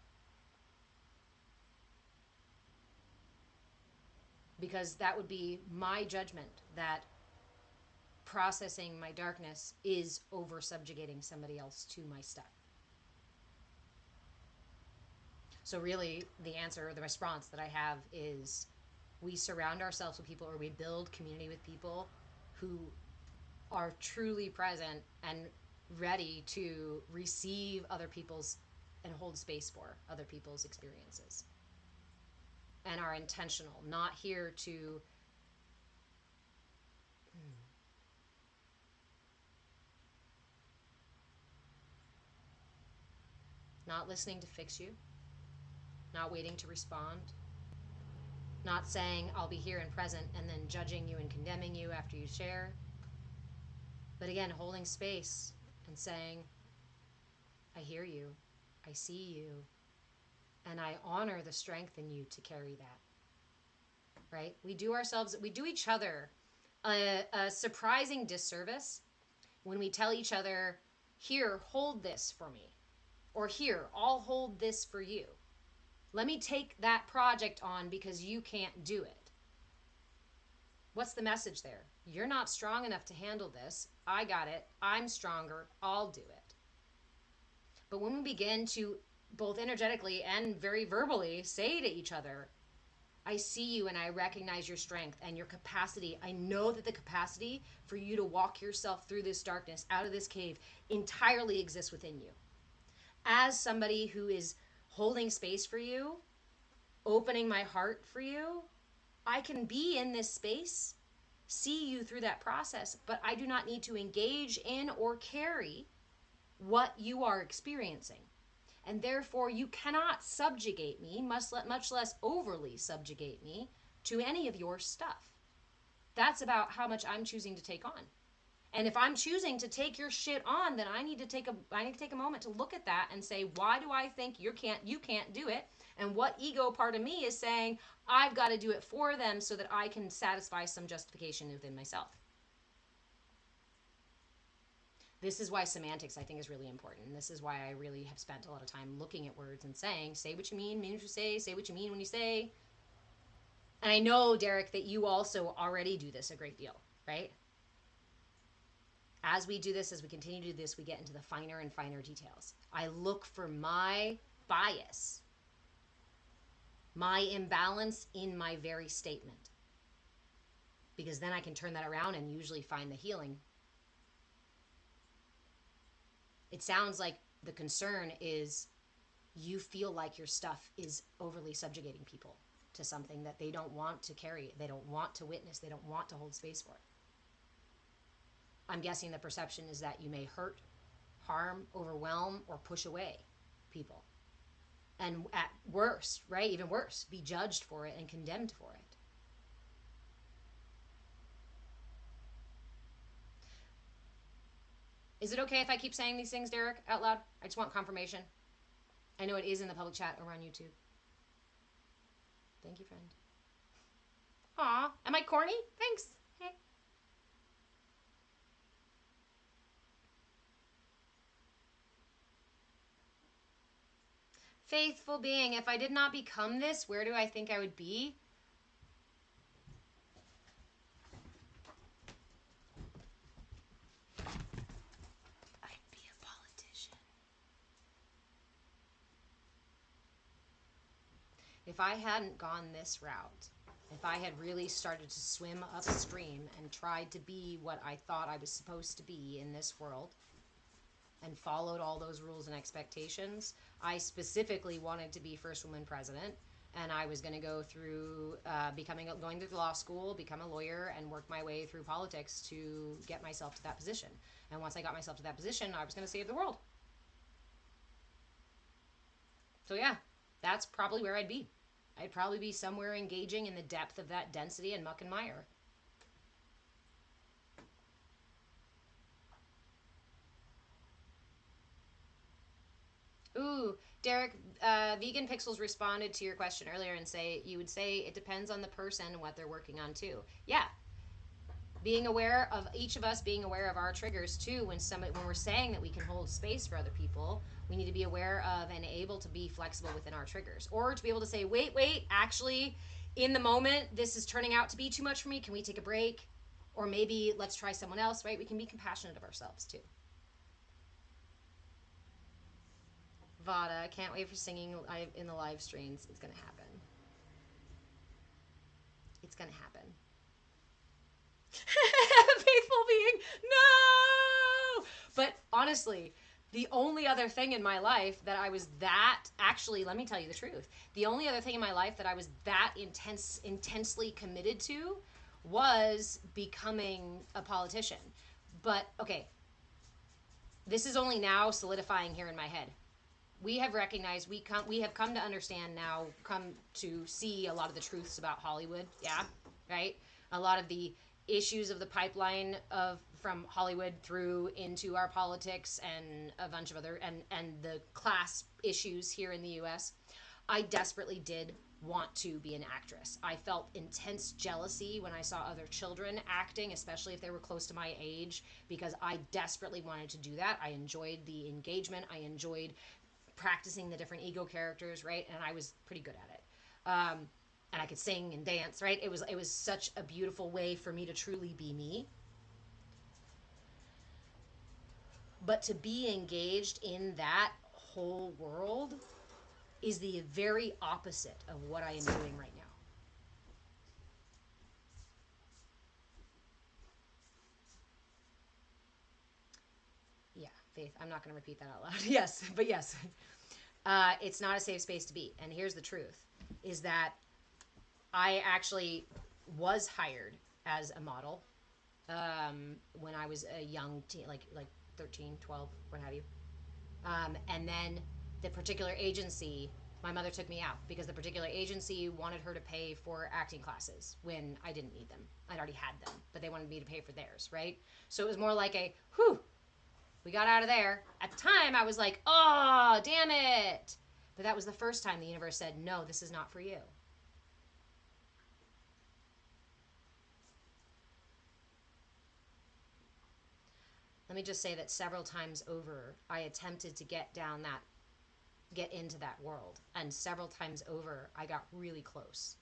Because that would be my judgment that processing my darkness is over subjugating somebody else to my stuff. So really the answer, the response that I have is we surround ourselves with people, or we build community with people who are truly present and ready to receive other people's and hold space for other people's experiences, and are intentional, not here to not listening to fix you, not waiting to respond, not saying I'll be here and present and then judging you and condemning you after you share. But again, holding space and saying, I hear you, I see you, and I honor the strength in you to carry that. Right? We do each other a surprising disservice when we tell each other, here, hold this for me. Or here, I'll hold this for you. Let me take that project on because you can't do it. What's the message there? You're not strong enough to handle this. I got it. I'm stronger. I'll do it. But when we begin to both energetically and very verbally say to each other, I see you and I recognize your strength and your capacity. I know that the capacity for you to walk yourself through this darkness, out of this cave, entirely exists within you. As somebody who is holding space for you, opening my heart for you, I can be in this space, see you through that process, but I do not need to engage in or carry what you are experiencing. And therefore, you cannot subjugate me, much less overly subjugate me to any of your stuff. That's about how much I'm choosing to take on. And if I'm choosing to take your shit on, then I need to take a moment to look at that and say, why do I think you can't do it? And what ego part of me is saying, I've got to do it for them so that I can satisfy some justification within myself. This is why semantics, I think, is really important. And this is why I really have spent a lot of time looking at words and saying, say what you mean what you say what you mean when you say. And I know, Derek, that you also already do this a great deal, right? As we do this, as we continue to do this, we get into the finer and finer details. I look for my bias, my imbalance in my very statement. Because then I can turn that around and usually find the healing. It sounds like the concern is you feel like your stuff is overly subjugating people to something that they don't want to carry, they don't want to witness, they don't want to hold space for. I'm guessing the perception is that you may hurt, harm, overwhelm, or push away people. And at worst, right, even worse, be judged for it and condemned for it. Is it okay if I keep saying these things, Derek, out loud? I just want confirmation. I know it is in the public chat over on YouTube. Thank you, friend. Aw, am I corny? Thanks. Hey. Faithful being, if I did not become this, where do I think I would be? I'd be a politician. If I hadn't gone this route, if I had really started to swim upstream and tried to be what I thought I was supposed to be in this world and followed all those rules and expectations, I specifically wanted to be first woman president, and I was going to go through going to law school, become a lawyer, and work my way through politics to get myself to that position. And once I got myself to that position, I was going to save the world. So yeah, that's probably where I'd be. I'd probably be somewhere engaging in the depth of that density and muck and mire. Ooh, Derek, Vegan Pixels responded to your question earlier and you would say it depends on the person and what they're working on too. Yeah, being aware of each of us being aware of our triggers too. When we're saying that we can hold space for other people, we need to be aware of and able to be flexible within our triggers, or to be able to say, wait, actually, in the moment, this is turning out to be too much for me. Can we take a break? Or maybe let's try someone else, right? We can be compassionate of ourselves too. Vada, can't wait for singing in the live streams. It's gonna happen. It's gonna happen. Faithful being, no! But honestly, the only other thing in my life that I was actually, let me tell you the truth. The only other thing in my life that I was that intensely committed to was becoming a politician. But okay, this is only now solidifying here in my head. We have recognized, we have come to understand now, come to see a lot of the truths about Hollywood. Yeah, right? A lot of the issues of the pipeline from Hollywood through into our politics and a bunch of other and the class issues here in the US. I desperately did want to be an actress. I felt intense jealousy when I saw other children acting, especially if they were close to my age, because I desperately wanted to do that. I enjoyed the engagement. I enjoyed practicing the different ego characters, right? And I was pretty good at it. And I could sing and dance, right? It was such a beautiful way for me to truly be me. But to be engaged in that whole world is the very opposite of what I am doing right now. Yeah, Faith, I'm not going to repeat that out loud. Yes, but yes. It's not a safe space to be. And here's the truth, is that I actually was hired as a model when I was a young teen, like 13, 12, what have you. And then the particular agency, my mother took me out because the particular agency wanted her to pay for acting classes when I didn't need them. I'd already had them, but they wanted me to pay for theirs, right? So it was more like we got out of there. At the time, I was like, oh, damn it. But that was the first time the universe said, no, this is not for you. Let me just say that several times over, I attempted to get into that world. And several times over, I got really close.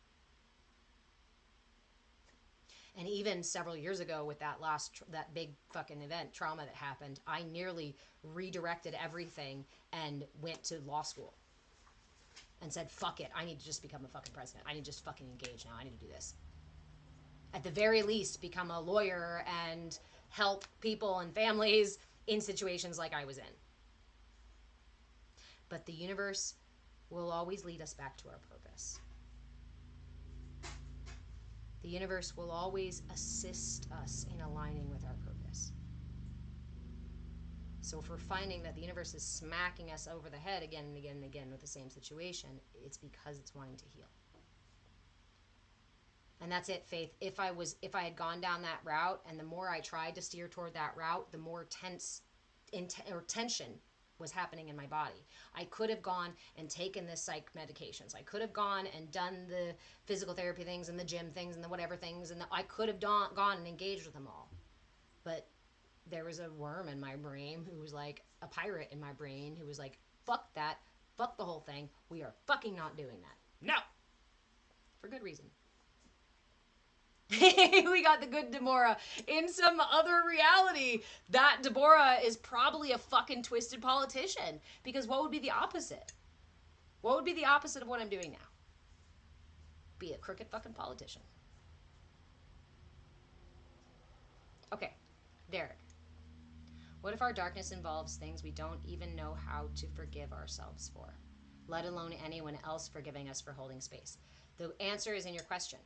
And even several years ago with that big fucking event, trauma that happened, I nearly redirected everything and went to law school. And said, fuck it, I need to just become a fucking president. I need to just fucking engage now. I need to do this. At the very least, become a lawyer and help people and families in situations like I was in. But the universe will always lead us back to our purpose. The universe will always assist us in aligning with our purpose. So if we're finding that the universe is smacking us over the head again and again and again with the same situation, it's because it's wanting to heal. And that's it, Faith. If I had gone down that route, and the more I tried to steer toward that route, the more tension was happening in my body. I could have gone and taken the psych medications. I could have gone and done the physical therapy things and the gym things and the whatever things, and I could have gone and engaged with them all. But there was a worm in my brain who was like a pirate in my brain who was like, fuck that, fuck the whole whole thing. We are fucking not doing that. No. For good reason. We got the good Deborah. In some other reality, that Deborah is probably a fucking twisted politician. Because what would be the opposite? What would be the opposite of what I'm doing now? Be a crooked fucking politician. Okay, Derek. What if our darkness involves things we don't even know how to forgive ourselves for, let alone anyone else forgiving us for holding space? The answer is in your question.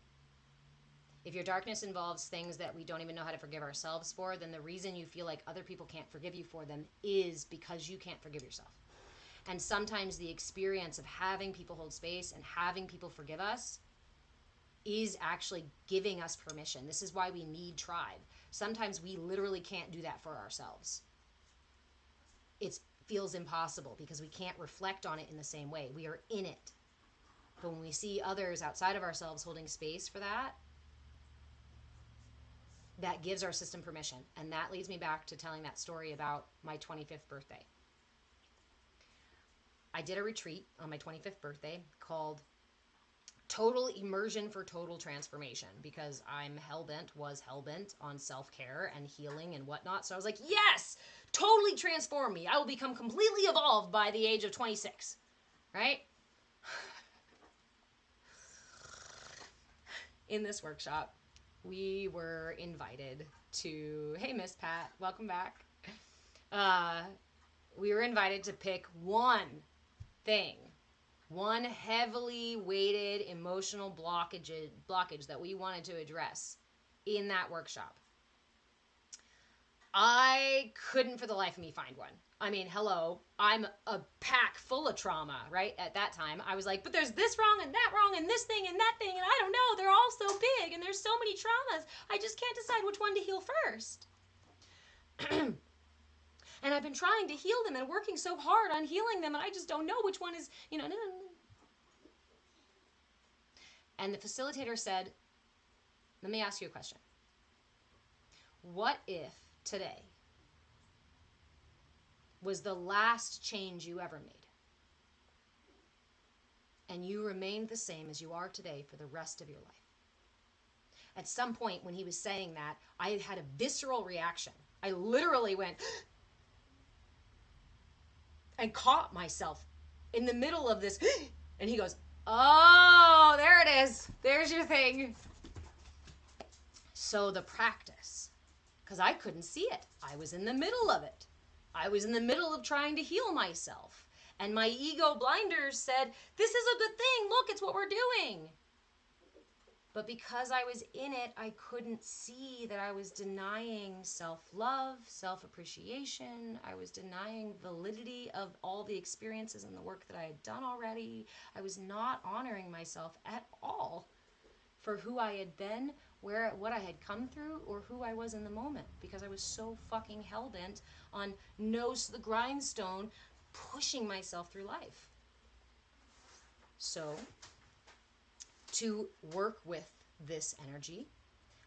If your darkness involves things that we don't even know how to forgive ourselves for, then the reason you feel like other people can't forgive you for them is because you can't forgive yourself. And sometimes the experience of having people hold space and having people forgive us is actually giving us permission. This is why we need tribe. Sometimes we literally can't do that for ourselves. It feels impossible because we can't reflect on it in the same way. We are in it. But when we see others outside of ourselves holding space for that, that gives our system permission. And that leads me back to telling that story about my 25th birthday. I did a retreat on my 25th birthday called Total Immersion for Total Transformation, because was hellbent on self-care and healing and whatnot. So I was like, yes, totally transform me. I will become completely evolved by the age of 26, right? In this workshop, we were invited to, hey, Miss Pat, welcome back. We were invited to pick one thing, one heavily weighted emotional blockage that we wanted to address in that workshop. I couldn't for the life of me find one. I mean, hello, I'm a pack full of trauma, right? At that time, I was like, but there's this wrong and this thing and that thing, and I don't know, they're all so big, and there's so many traumas. I just can't decide which one to heal first. And I've been trying to heal them and working so hard on healing them, and I just don't know which one is, And the facilitator said, let me ask you a question. What if today was the last change you ever made, and you remained the same as you are today for the rest of your life? At some point when he was saying that, I had a visceral reaction. I literally went and caught myself in the middle of this. And he goes, oh, there it is. There's your thing. So the practice, because I couldn't see it. I was in the middle of it. I was in the middle of trying to heal myself. And my ego blinders said, this is a good thing. Look, it's what we're doing. But because I was in it, I couldn't see that I was denying self-love, self-appreciation. I was denying validity of all the experiences and the work that I had done already. I was not honoring myself at all for who I had been, what I had come through, or who I was in the moment, because I was so fucking hell-bent on nose to the grindstone, pushing myself through life. So, to work with this energy,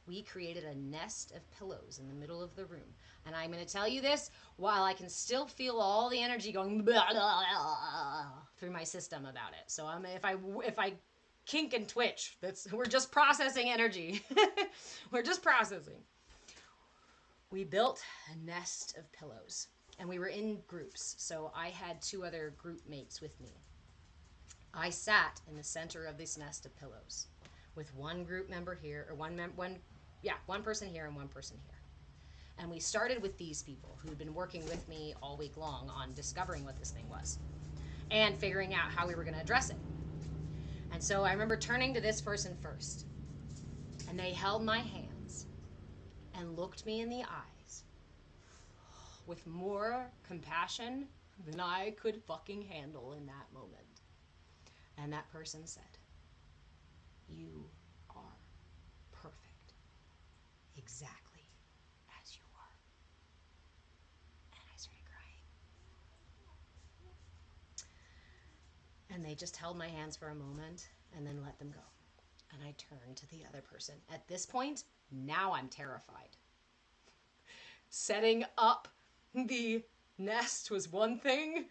we created a nest of pillows in the middle of the room. And I'm going to tell you this while I can still feel all the energy going blah, blah, blah, through my system about it. So if I kink and twitch, we're just processing energy. We're just processing. We built a nest of pillows, and we were in groups. So I had 2 other group mates with me. I sat in the center of this nest of pillows with one group member here, or one person here and one person here. And we started with these people who'd been working with me all week long on discovering what this thing was and figuring out how we were going to address it. And so I remember turning to this person first, and they held my hands and looked me in the eyes with more compassion than I could fucking handle in that moment. And that person said, you are perfect, exactly as you are. And I started crying. And they just held my hands for a moment and then let them go. And I turned to the other person. At this point, now I'm terrified. Setting up the nest was one thing,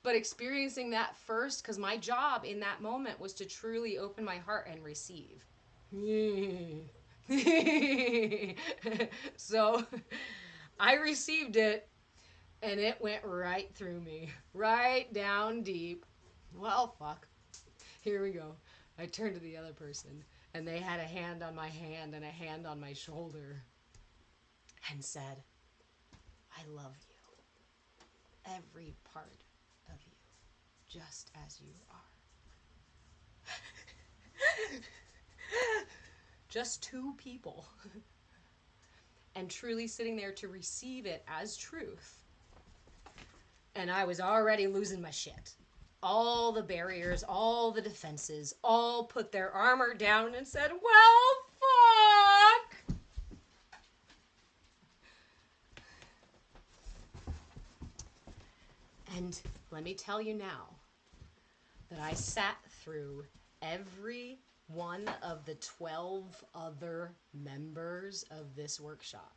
But experiencing that first, because my job in that moment was to truly open my heart and receive. So I received it, and it went right through me, right down deep. Well, fuck. Here we go. I turned to the other person, and they had a hand on my hand and a hand on my shoulder and said, I love you. Every part of you, just as you are. Just two people. And truly sitting there to receive it as truth. And I was already losing my shit. All the barriers, all the defenses, all put their armor down and said, well, fuck. And let me tell you now that I sat through every one of the 12 other members of this workshop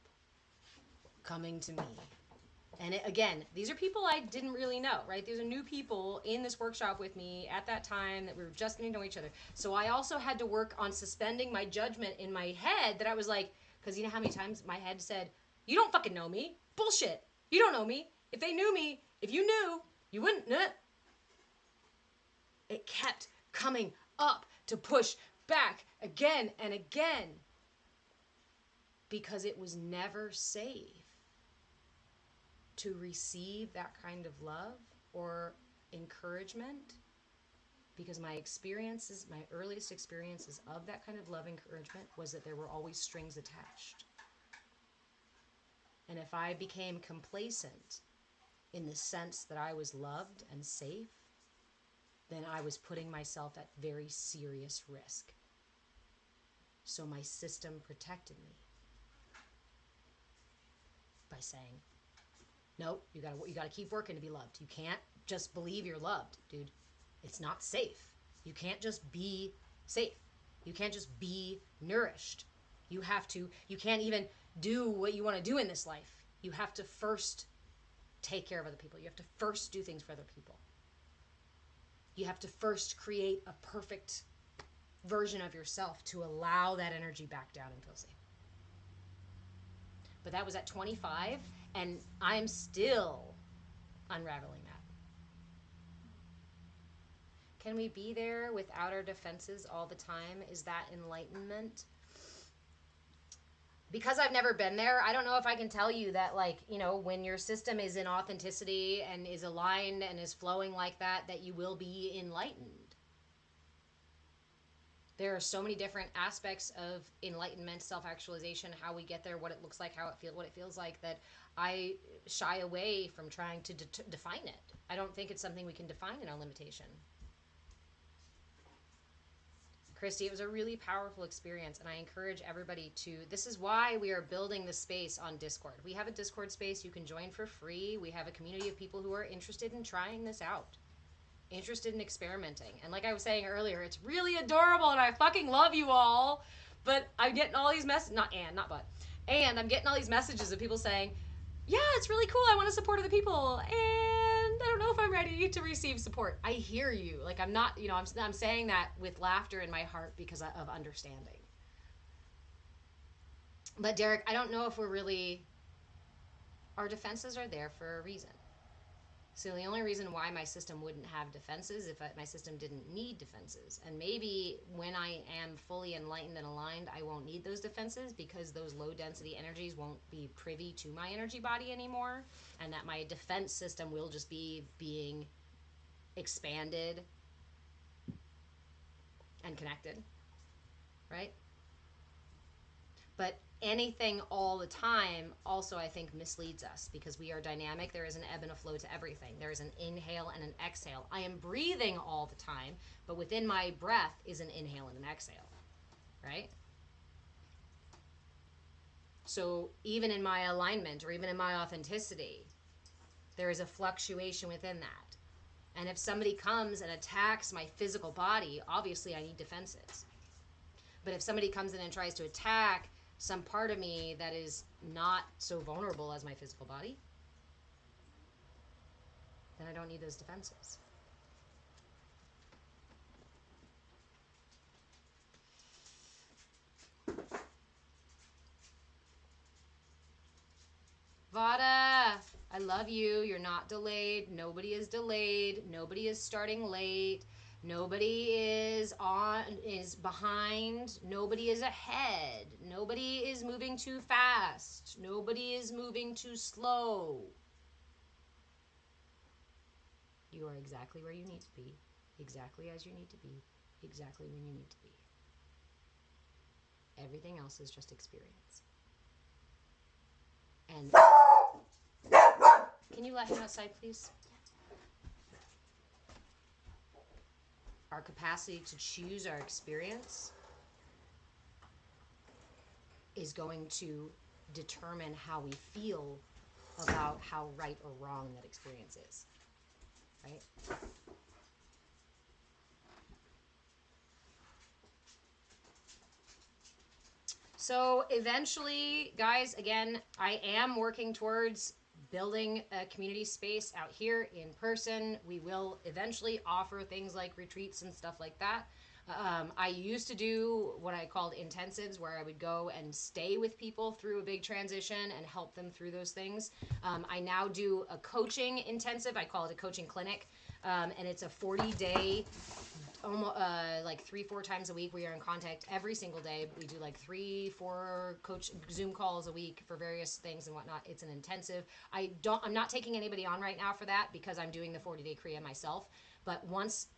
coming to me. And again, these are people I didn't really know, right? These are new people in this workshop with me at that time that we were just getting to know each other. So I also had to work on suspending my judgment in my head that I was like, because you know how many times my head said, you don't fucking know me. Bullshit. You don't know me. If they knew me, if you knew, you wouldn't. It kept coming up to push back again and again because it was never safe to receive that kind of love or encouragement, because my experiences, my earliest experiences of that kind of love encouragement was that there were always strings attached. And if I became complacent in the sense that I was loved and safe, then I was putting myself at very serious risk. So my system protected me by saying, no, you gotta keep working to be loved. You can't just believe you're loved, dude. It's not safe. You can't just be safe. You can't just be nourished. You can't even do what you want to do in this life. You have to first take care of other people. You have to first do things for other people. You have to first create a perfect version of yourself to allow that energy back down and feel safe. But that was at 25, and I'm still unraveling that. Can we be there without our defenses all the time? Is that enlightenment? Because I've never been there, I don't know if I can tell you that, like, you know, when your system is in authenticity and is aligned and is flowing like that, that you will be enlightened. There are so many different aspects of enlightenment, self-actualization, how we get there, what it looks like, what it feels like, that I shy away from trying to define it. I don't think it's something we can define in our limitation. Christy, it was a really powerful experience, and I encourage everybody to, this is why we are building the space on Discord. We have a Discord space you can join for free. We have a community of people who are interested in trying this out, interested in experimenting. And like I was saying earlier, it's really adorable, and I fucking love you all, but I'm getting all these messages, and I'm getting all these messages of people saying, yeah, it's really cool, I want to support other people, and I don't know if I'm ready to receive support. I hear you. Like, I'm not, you know, I'm saying that with laughter in my heart because of understanding. But Derek, I don't know if we're really, our defenses are there for a reason. So the only reason why my system wouldn't have defenses if my system didn't need defenses. And maybe when I am fully enlightened and aligned, I won't need those defenses because those low density energies won't be privy to my energy body anymore. And that my defense system will just be being expanded and connected, right? But anything all the time also, I think, misleads us because we are dynamic. There is an ebb and a flow to everything. There is an inhale and an exhale. I am breathing all the time, but within my breath is an inhale and an exhale, right? So even in my alignment or even in my authenticity, there is a fluctuation within that. And if somebody comes and attacks my physical body, obviously I need defenses. But if somebody comes in and tries to attack some part of me that is not so vulnerable as my physical body, Then I don't need those defenses. Vada, I love you. You're not delayed. Nobody is delayed. Nobody is starting late. Nobody is behind. Nobody is ahead. Nobody is moving too fast. Nobody is moving too slow. You are exactly where you need to be, exactly as you need to be, exactly when you need to be. Everything else is just experience. And can you let him outside, please? Our capacity to choose our experience is going to determine how we feel about how right or wrong that experience is, right? So eventually, guys, again, I am working towards building a community space out here in person. We will eventually offer things like retreats and stuff like that. I used to do what I called intensives, where I would go and stay with people through a big transition and help them through those things. I now do a coaching intensive. I call it a coaching clinic, and it's a 40-day, almost like 3-4 times a week. We are in contact every single day. We do like 3-4 coach Zoom calls a week for various things and whatnot. It's an intensive. I'm not taking anybody on right now for that because I'm doing the 40-day Kriya myself. But once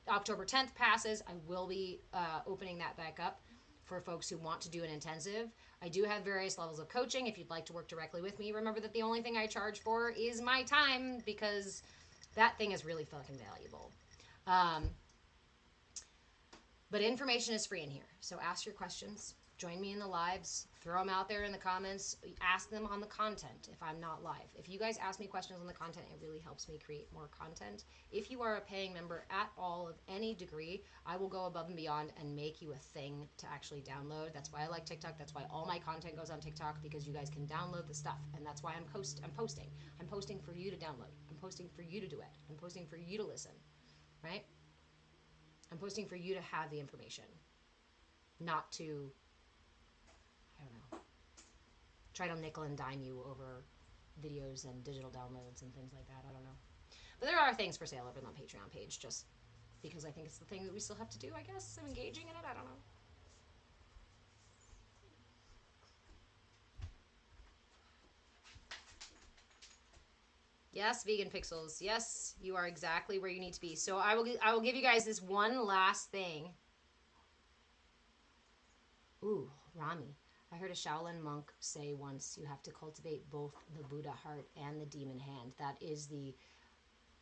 October 10th passes, I will be opening that back up for folks who want to do an intensive. I do have various levels of coaching if you'd like to work directly with me. Remember that the only thing I charge for is my time, because that thing is really fucking valuable. But information is free in here. So ask your questions. Join me in the lives. Throw them out there in the comments. Ask them on the content if I'm not live. If you guys ask me questions on the content, it really helps me create more content. If you are a paying member at all of any degree, I will go above and beyond and make you a thing to actually download. That's why I like TikTok. That's why all my content goes on TikTok, because you guys can download the stuff. And that's why I'm posting. I'm posting for you to download. I'm posting for you to do it. I'm posting for you to listen, right? I'm posting for you to have the information, not to, I don't know, try to nickel and dime you over videos and digital downloads and things like that. I don't know. But there are things for sale over on the Patreon page, just because I think it's the thing that we still have to do, I guess. I'm engaging in it. I don't know. Yes, vegan pixels. Yes, you are exactly where you need to be. So I will give you guys this one last thing. Ooh, Rami. I heard a Shaolin monk say once, you have to cultivate both the Buddha heart and the demon hand. That is the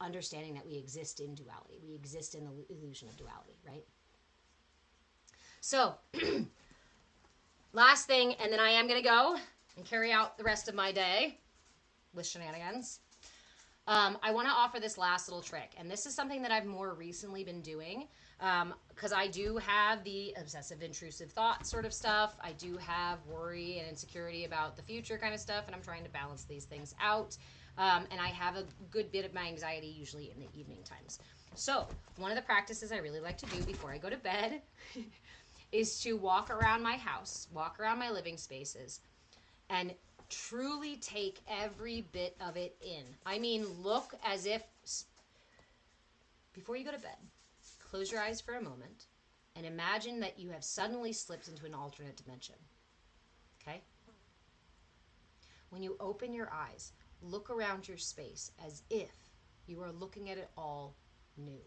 understanding that we exist in duality. We exist in the illusion of duality, right? So, last thing, and then I am going to go and carry out the rest of my day with shenanigans. I want to offer this last little trick, and this is something that I've more recently been doing, because I do have the obsessive intrusive thought sort of stuff. I do have worry and insecurity about the future kind of stuff, and I'm trying to balance these things out. And I have a good bit of my anxiety usually in the evening times. So one of the practices I really like to do before I go to bed is to walk around my house, walk around my living spaces, and truly take every bit of it in. I mean, look as if, before you go to bed, close your eyes for a moment and imagine that you have suddenly slipped into an alternate dimension. Okay? When you open your eyes, look around your space as if you are looking at it all new.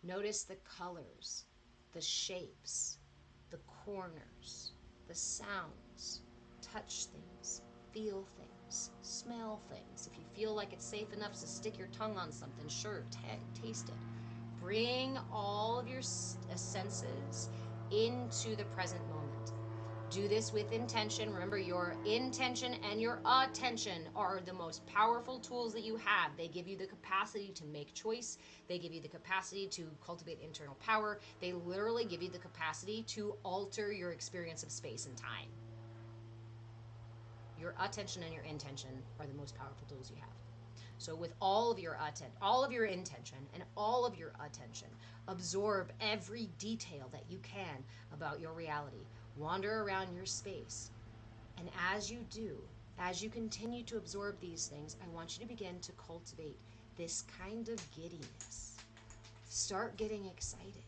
Notice the colors, the shapes, the corners, the sounds. Touch things, feel things, smell things. If you feel like it's safe enough to stick your tongue on something, sure, taste it. Bring all of your senses into the present moment. Do this with intention. Remember, your intention and your attention are the most powerful tools that you have. They give you the capacity to make choice. They give you the capacity to cultivate internal power. They literally give you the capacity to alter your experience of space and time. Your attention and your intention are the most powerful tools you have. So with all of your all of your intention and all of your attention, absorb every detail that you can about your reality. Wander around your space. And as you do, as you continue to absorb these things, I want you to begin to cultivate this kind of giddiness. Start getting excited.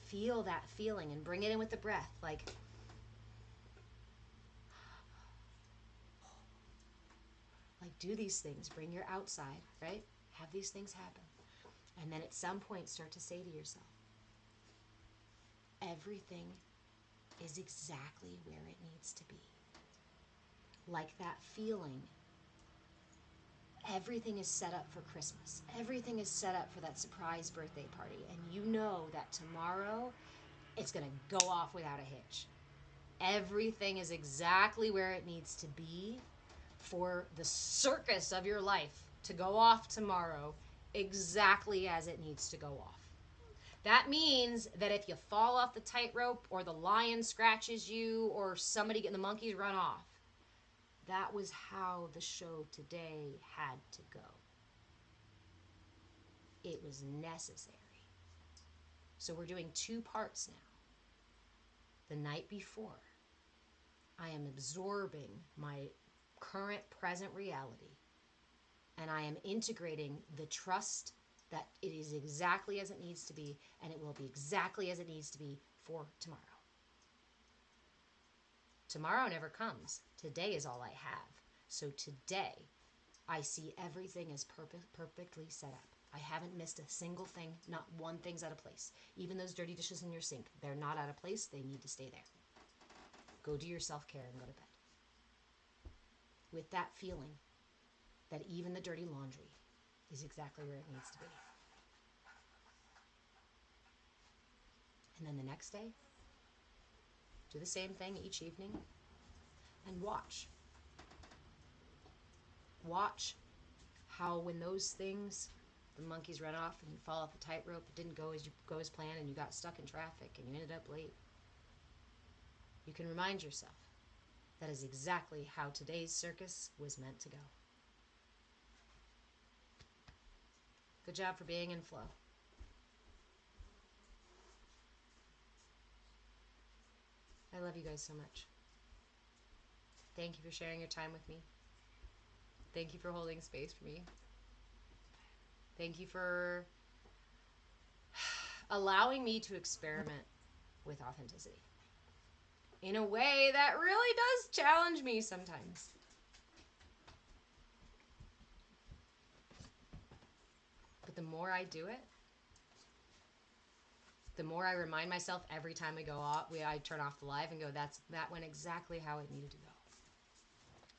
Feel that feeling and bring it in with the breath. Like, do these things. Bring your outside, right? Have these things happen. And then at some point, start to say to yourself, everything is exactly where it needs to be. Like that feeling. Everything is set up for Christmas. Everything is set up for that surprise birthday party. And you know that tomorrow it's going to go off without a hitch. Everything is exactly where it needs to be for the circus of your life to go off tomorrow exactly as it needs to go off. That means that if you fall off the tightrope or the lion scratches you or the monkeys run off, that was how the show today had to go. It was necessary. So we're doing 2 parts now. The night before, I am absorbing my current present reality, and I am integrating the trust that it is exactly as it needs to be, and it will be exactly as it needs to be for tomorrow. Tomorrow never comes. Today is all I have. So today, I see everything as perfectly set up. I haven't missed a single thing. Not one thing's out of place. Even those dirty dishes in your sink, they're not out of place. They need to stay there. Go do your self-care and go to bed. With that feeling that even the dirty laundry is exactly where it needs to be. And then the next day, do the same thing each evening and watch. Watch how when those things, the monkeys run off and you fall off the tightrope, it didn't go as planned and you got stuck in traffic and you ended up late. You can remind yourself that is exactly how today's circus was meant to go. Good job for being in flow. I love you guys so much. Thank you for sharing your time with me. Thank you for holding space for me. Thank you for allowing me to experiment with authenticity in a way that really does challenge me sometimes. But the more I do it, the more I remind myself every time I turn off the live and go, that went exactly how it needed to go.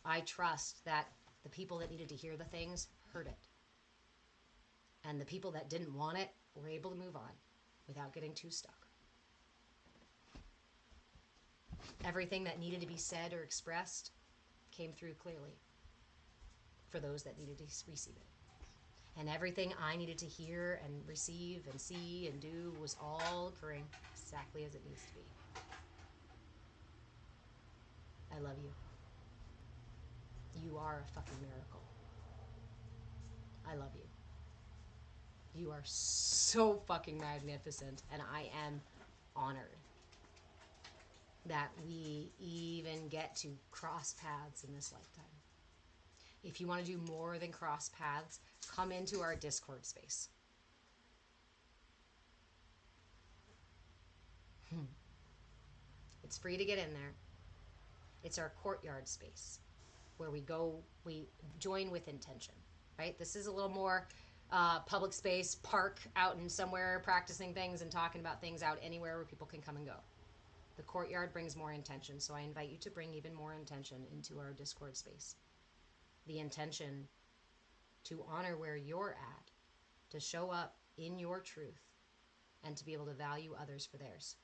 I trust that the people that needed to hear the things heard it. And the people that didn't want it were able to move on without getting too stuck. Everything that needed to be said or expressed came through clearly for those that needed to receive it. And everything I needed to hear and receive and see and do was all occurring exactly as it needs to be. I love you. You are a fucking miracle. I love you. You are so fucking magnificent, and I am honored that we even get to cross paths in this lifetime. If you want to do more than cross paths, come into our Discord space. It's free to get in there. It's our courtyard space where we join with intention, right? This is a little more public space, park out in somewhere, practicing things and talking about things out anywhere where people can come and go. The courtyard brings more intention, so I invite you to bring even more intention into our Discord space. The intention to honor where you're at, to show up in your truth, and to be able to value others for theirs,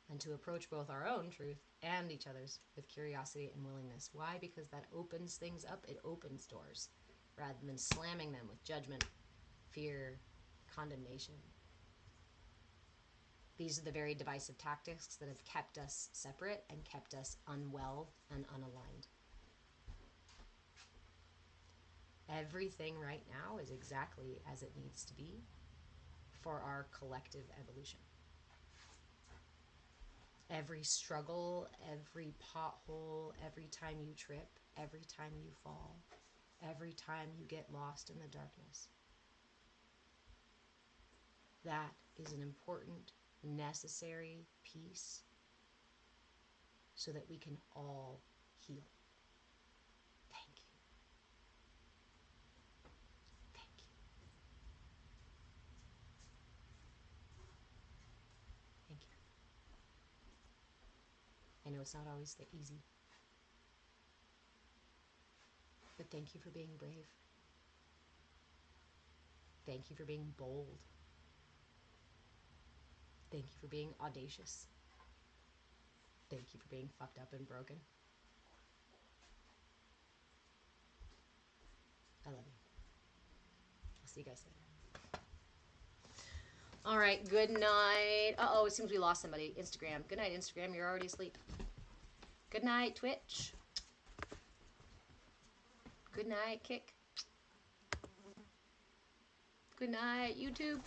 and to approach both our own truth and each other's with curiosity and willingness. Why? Because that opens things up. It opens doors rather than slamming them with judgment, fear, condemnation. These are the very divisive tactics that have kept us separate and kept us unwell and unaligned. Everything right now is exactly as it needs to be for our collective evolution. Every struggle, every pothole, every time you trip, every time you fall, every time you get lost in the darkness, that is an important, necessary piece so that we can all heal. Thank you. Thank you. Thank you. I know it's not always that easy, but thank you for being brave. Thank you for being bold. Thank you for being audacious. Thank you for being fucked up and broken. I love you. I'll see you guys later. All right, good night. Uh-oh, it seems we lost somebody. Instagram. Good night, Instagram. You're already asleep. Good night, Twitch. Good night, Kick. Good night, YouTube.